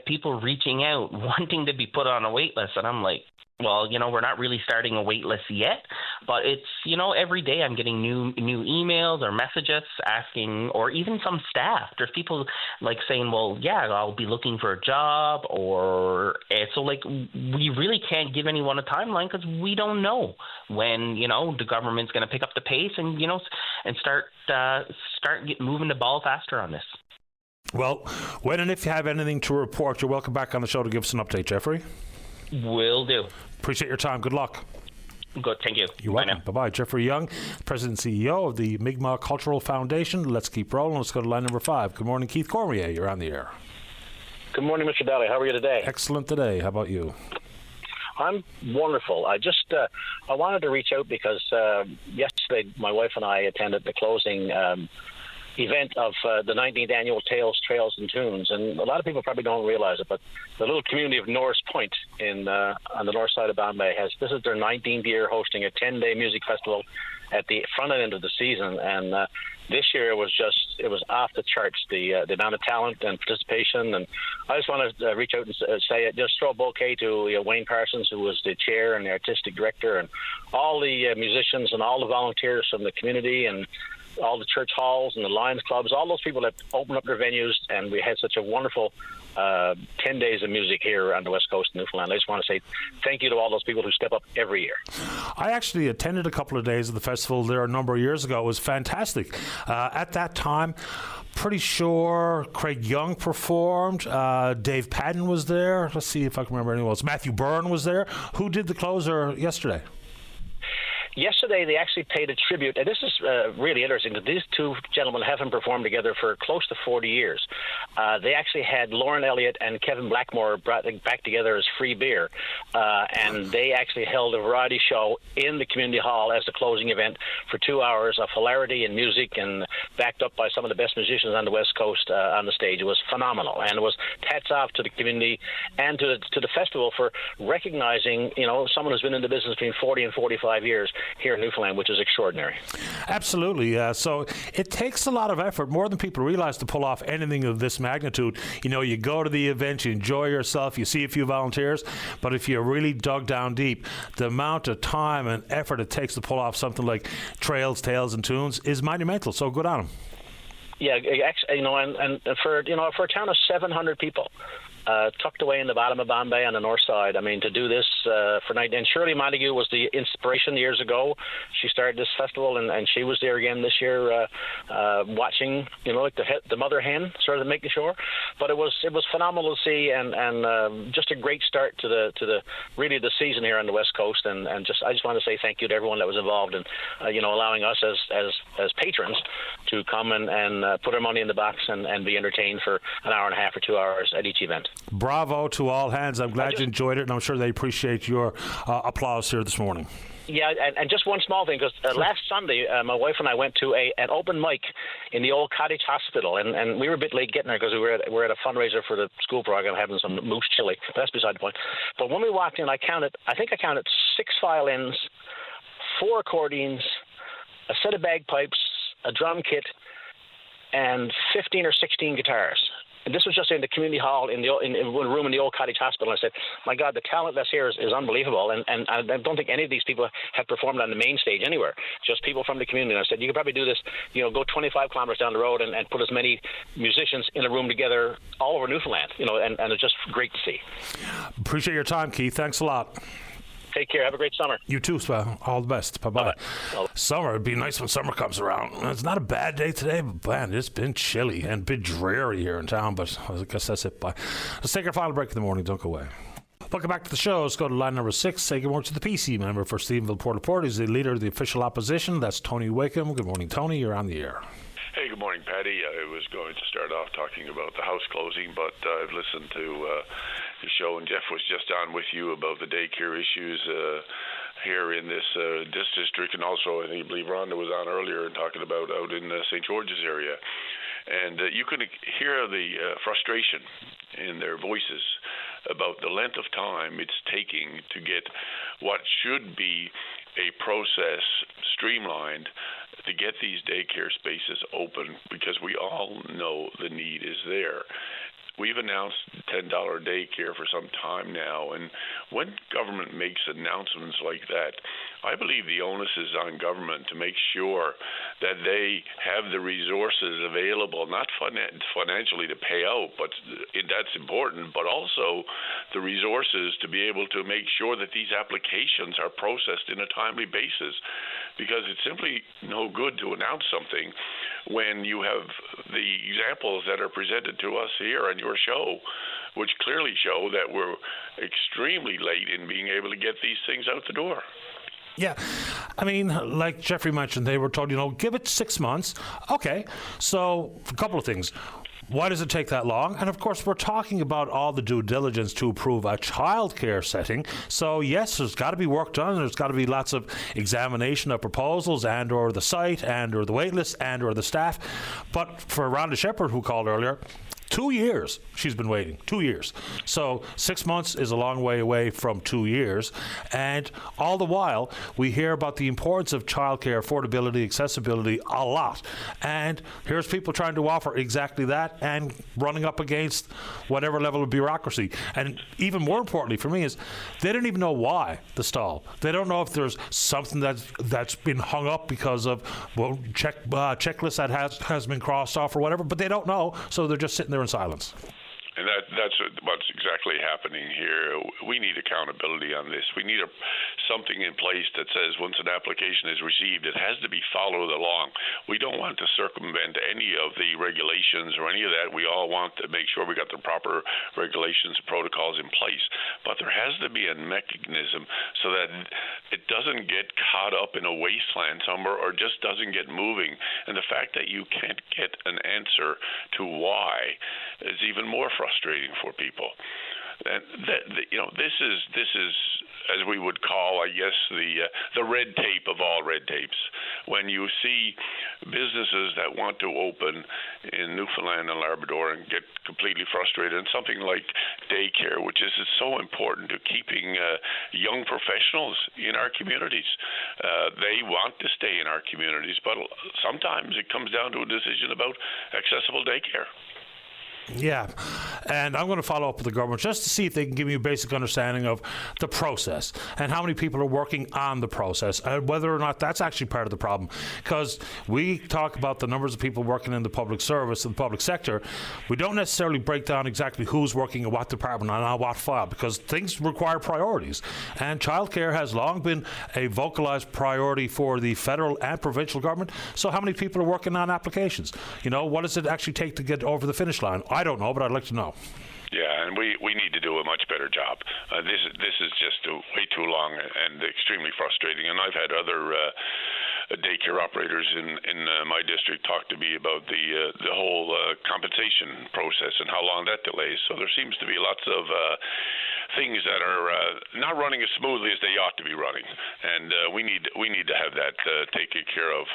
Speaker 14: people reaching out wanting to be put on a wait list, and I'm like, well, we're not really starting a wait list yet, but it's, every day I'm getting new emails or messages asking, or even some staff. There's people saying, well, yeah, I'll be looking for a job, so we really can't give anyone a timeline because we don't know when, the government's going to pick up the pace and, and start moving the ball faster on this.
Speaker 2: Well, when and if you have anything to report, you're welcome back on the show to give us an update, Jeffrey.
Speaker 14: Will do.
Speaker 2: Appreciate your time. Good luck.
Speaker 14: Good. Thank you.
Speaker 2: You're welcome. Bye-bye. Jeffrey Young, President and CEO of the Mi'kmaq Cultural Foundation. Let's keep rolling. Let's go to line number 5. Good morning, Keith Cormier. You're on the air.
Speaker 15: Good morning, Mr. Daly. How are you today?
Speaker 2: Excellent today. How about you?
Speaker 15: I'm wonderful. I just I wanted to reach out because yesterday my wife and I attended the closing event of the 19th annual Tales, Trails and Tunes, and a lot of people probably don't realize it, but the little community of Norris Point on the north side of Bombay this is their 19th year hosting a 10-day music festival at the front end of the season, and this year it was off the charts, the amount of talent and participation. And I just want to reach out and say, just throw a bouquet to Wayne Parsons, who was the chair and the artistic director, and all the musicians and all the volunteers from the community and all the church halls and the Lions clubs, all those people that opened up their venues, and we had such a wonderful 10 days of music here on the west coast of Newfoundland. I just want to say thank you to all those people who step up every year.
Speaker 2: I actually attended a couple of days of the festival there a number of years ago. It was fantastic. At that time, pretty sure Craig Young performed. Dave Padden was there. Let's see if I can remember anyone else. Matthew Byrne was there. Who did the closer yesterday?
Speaker 15: Yesterday, they actually paid a tribute, and this is really interesting, because these two gentlemen haven't performed together for close to 40 years. They actually had Lauren Elliott and Kevin Blackmore brought back together as Free Beer, and they actually held a variety show in the community hall as the closing event for 2 hours of hilarity and music, and backed up by some of the best musicians on the West Coast on the stage. It was phenomenal, and it was hats off to the community and to the festival for recognizing, someone who's been in the business between 40 and 45 years here in Newfoundland, which is extraordinary.
Speaker 2: Absolutely. So it takes a lot of effort, more than people realize, to pull off anything of this magnitude. You go to the event, you enjoy yourself, you see a few volunteers, but if you really dug down deep, the amount of time and effort it takes to pull off something like Trails, Tales and Tunes is monumental. So good on them.
Speaker 15: Yeah, and for a town of 700 people, tucked away in the bottom of Bombay on the north side. I mean, to do this for night. And Shirley Montague was the inspiration years ago. She started this festival, and she was there again this year, watching, like the mother hen sort of making sure. But it was phenomenal to see, and just a great start to the really the season here on the West Coast. And I just want to say thank you to everyone that was involved in allowing us as patrons to come and put our money in the box and be entertained for an hour and a half or 2 hours at each event.
Speaker 2: Bravo to all hands. I'm glad you enjoyed it, and I'm sure they appreciate your applause here this morning.
Speaker 15: Yeah, and just one small thing, because last Sunday, my wife and I went to an open mic in the old Cottage Hospital, and we were a bit late getting there because we were at a fundraiser for the school program, having some moose chili, but that's beside the point. But when we walked in, I think I counted 6 violins, 4 accordions, a set of bagpipes, a drum kit, and 15 or 16 guitars. And this was just in the community hall in a room in the old Cottage Hospital. And I said, my God, the talent that's here is unbelievable. And I don't think any of these people have performed on the main stage anywhere, just people from the community. And I said, you could probably do this, go 25 kilometers down the road and put as many musicians in a room together all over Newfoundland, and it's just great to see.
Speaker 2: Appreciate your time, Keith. Thanks a lot.
Speaker 15: Take care. Have a great summer.
Speaker 2: You too, Swell. All the best. Bye-bye. Bye-bye. Summer, it'd be nice when summer comes around. It's not a bad day today, but man, it's been chilly and a bit dreary here in town, but I guess that's it. Bye. Let's take our final break in the morning. Don't go away. Welcome back to the show. Let's go to line number 6. Say good morning to the PC member for Stephenville Port. He's the leader of the official opposition. That's Tony Wakeham. Good morning, Tony. You're on the air.
Speaker 16: Hey, good morning, Patty. I was going to start off talking about the house closing, but I've listened to the show, and Jeff was just on with you about the daycare issues here in this district, and also I believe Rhonda was on earlier and talking about out in St. George's area. And you can hear the frustration in their voices about the length of time it's taking to get what should be a process streamlined to get these daycare spaces open, because we all know the need is there. We've announced $10 daycare for some time now, and when government makes announcements like that, I believe the onus is on government to make sure that they have the resources available, not financially to pay out, but that's important, but also the resources to be able to make sure that these applications are processed in a timely basis, because it's simply no good to announce something when you have the examples that are presented to us here on your show, which clearly show that we're extremely late in being able to get these things out the door.
Speaker 2: Yeah, I mean, like Jeffrey mentioned, they were told, give it 6 months. Okay, so a couple of things. Why does it take that long? And of course, we're talking about all the due diligence to approve a childcare setting. So yes, there's got to be work done. There's got to be lots of examination of proposals and or the site and or the wait list and or the staff. But for Rhonda Shepherd, who called earlier, 2 years she's been waiting, 2 years. So 6 months is a long way away from 2 years. And all the while, we hear about the importance of childcare, affordability, accessibility a lot. And here's people trying to offer exactly that and running up against whatever level of bureaucracy. And even more importantly for me is they don't even know why the stall. They don't know if there's something that's been hung up because of checklist that has been crossed off or whatever, but they don't know, so they're just sitting there in silence.
Speaker 16: And that's what's exactly happening here. We need accountability on this. We need something in place that says once an application is received, it has to be followed along. We don't want to circumvent any of the regulations or any of that. We all want to make sure we got the proper regulations and protocols in place. But there has to be a mechanism so that it doesn't get caught up in a wasteland somewhere or just doesn't get moving. And the fact that you can't get an answer to why is even more frustrating for people. And this is as we would call, I guess, the red tape of all red tapes. When you see businesses that want to open in Newfoundland and Labrador and get completely frustrated, and something like daycare, which is so important to keeping young professionals in our communities. They want to stay in our communities, but sometimes it comes down to a decision about accessible daycare.
Speaker 2: Yeah, and I'm going to follow up with the government just to see if they can give me a basic understanding of the process and how many people are working on the process and whether or not that's actually part of the problem. Because we talk about the numbers of people working in the public service and the public sector. We don't necessarily break down exactly who's working in what department and on what file, because things require priorities. And childcare has long been a vocalized priority for the federal and provincial government. So how many people are working on applications? What does it actually take to get over the finish line? I don't know, but I'd like to know.
Speaker 16: Yeah, and we need to do a much better job. This is just way too long and extremely frustrating. And I've had other daycare operators in my district talk to me about the whole compensation process and how long that delays. So there seems to be lots of things that are not running as smoothly as they ought to be running, and we need to have that taken care of.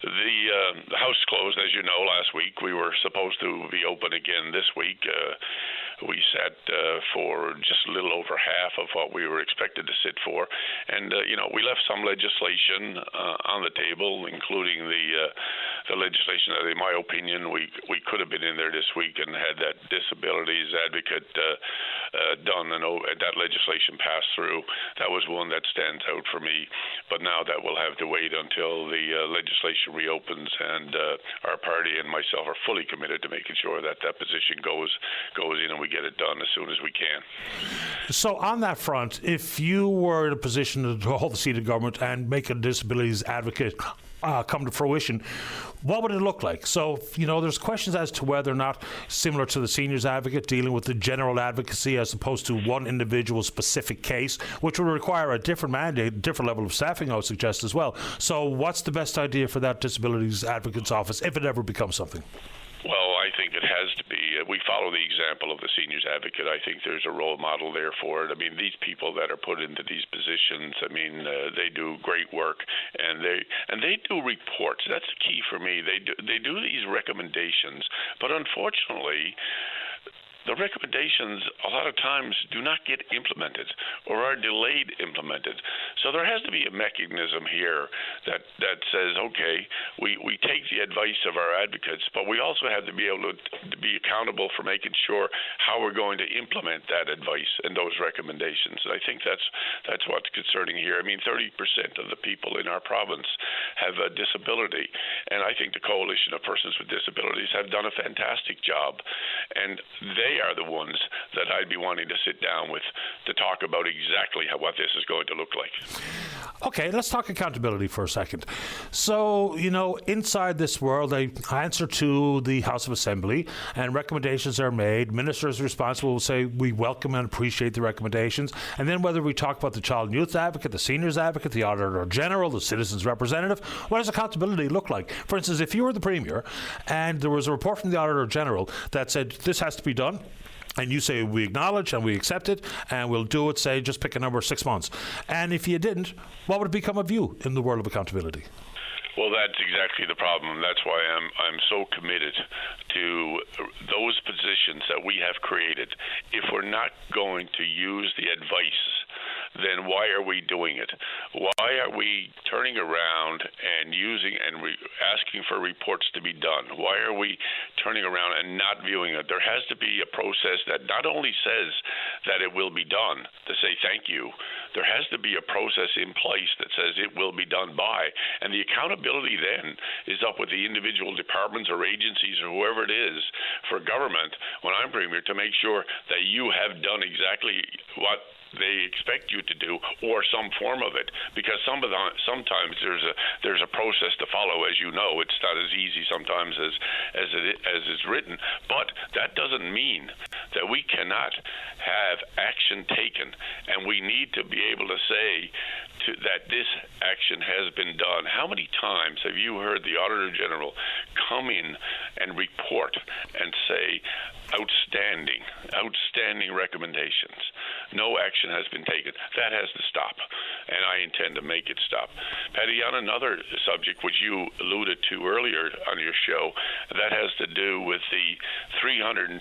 Speaker 16: The house closed, as you know, last week. We were supposed to be open again this week. We sat for just a little over half of what we were expected to sit for, and we left some legislation on the table, including the legislation that, in my opinion, we could have been in there this week and had that disabilities advocate done, and that legislation passed through. That was one that stands out for me. But now that we'll have to wait until the legislation reopens, and our party and myself are fully committed to making sure that position goes in and we get it done as soon as we can.
Speaker 2: So on that front, if you were in a position to hold the seat of government and make a disabilities advocate come to fruition, what would it look like? So, there's questions as to whether or not, similar to the seniors advocate, dealing with the general advocacy as opposed to one individual specific case, which would require a different mandate, different level of staffing, I would suggest as well. So what's the best idea for that disabilities advocate's office if it ever becomes something?
Speaker 16: Well, I think think it has to be. We follow the example of the seniors advocate. I think there's a role model there for it. I mean, these people that are put into these positions, I mean, they do great work, and they do reports. That's the key for me. They do these recommendations, but unfortunately, the recommendations a lot of times do not get implemented or are delayed implemented. So there has to be a mechanism here that says, okay, we take the advice of our advocates, but we also have to be able to be accountable for making sure how we're going to implement that advice and those recommendations. And I think that's what's concerning here. I mean, 30% of the people in our province have a disability, and I think the Coalition of Persons with Disabilities have done a fantastic job, and they are the ones that I'd be wanting to sit down with to talk about exactly what this is going to look like.
Speaker 2: Okay, let's talk accountability for a second. So, inside this world, they answer to the House of Assembly and recommendations are made. Ministers responsible will say we welcome and appreciate the recommendations. And then whether we talk about the Child and Youth Advocate, the Seniors Advocate, the Auditor General, the Citizens Representative, what does accountability look like? For instance, if you were the Premier and there was a report from the Auditor General that said this has to be done, and you say we acknowledge and we accept it and we'll do it, say, just pick a number, 6 months. And if you didn't, what would it become of you in the world of accountability?
Speaker 16: Well, that's exactly the problem. That's why I'm so committed to those positions that we have created. If we're not going to use the advice, then why are we doing it? Why are we turning around and using and asking for reports to be done? Why are we turning around and not viewing it? There has to be a process that not only says that it will be done, to say thank you, there has to be a process in place that says it will be done by, and the accountability then is up with the individual departments or agencies or whoever it is for government, when I'm Premier, to make sure that you have done exactly what they expect you to do, or some form of it, because sometimes there's a process to follow. As you know, it's not as easy sometimes as it's written, but that doesn't mean that we cannot have action taken, and we need to be able to say that this action has been done. How many times have you heard the Auditor General come in and report and say, outstanding recommendations. No action has been taken. That has to stop, and I intend to make it stop. Patty, on another subject which you alluded to earlier on your show, that has to do with the 327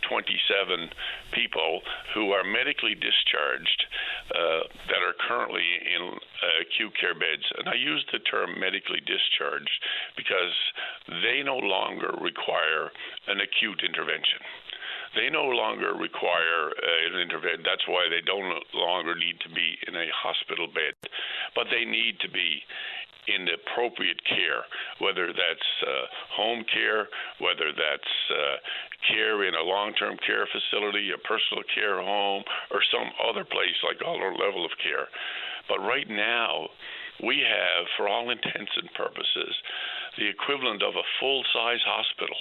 Speaker 16: people who are medically discharged that are currently in acute care beds. And I use the term medically discharged because they no longer require an acute intervention. They no longer require an intervention. That's why they don't longer need to be in a hospital bed, but they need to be in the appropriate care, whether that's home care, whether that's care in a long-term care facility, a personal care home, or some other place like other level of care. But right now, we have, for all intents and purposes, the equivalent of a full-size hospital.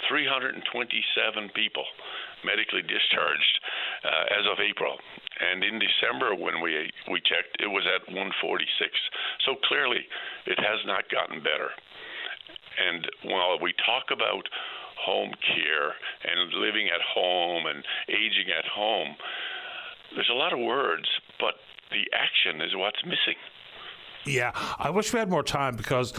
Speaker 16: 327 people medically discharged as of April. And in December, when we checked, it was at 146. So clearly, it has not gotten better. And while we talk about home care and living at home and aging at home, there's a lot of words, but the action is what's missing.
Speaker 2: Yeah, I wish we had more time because,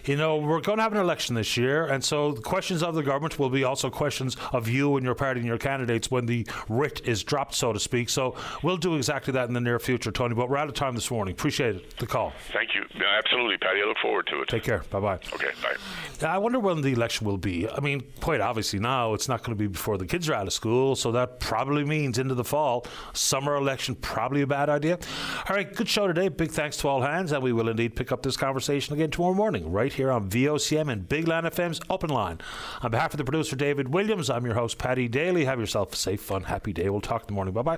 Speaker 2: we're going to have an election this year, and so the questions of the government will be also questions of you and your party and your candidates when the writ is dropped, so to speak. So we'll do exactly that in the near future, Tony, but we're out of time this morning. Appreciate the call.
Speaker 16: Thank you. No, absolutely, Patty. I look forward to it.
Speaker 2: Take care. Bye-bye.
Speaker 16: Okay, bye.
Speaker 2: I wonder when the election will be. I mean, quite obviously now it's not going to be before the kids are out of school, so that probably means into the fall. Summer election, probably a bad idea. All right, good show today. Big thanks to all hands, and we will indeed pick up this conversation again tomorrow morning right here on VOCM and Big Land FM's Open Line. On behalf of the producer David Williams, I'm your host Paddy Daly. Have yourself a safe, fun, happy day. We'll talk in the morning. Bye-bye.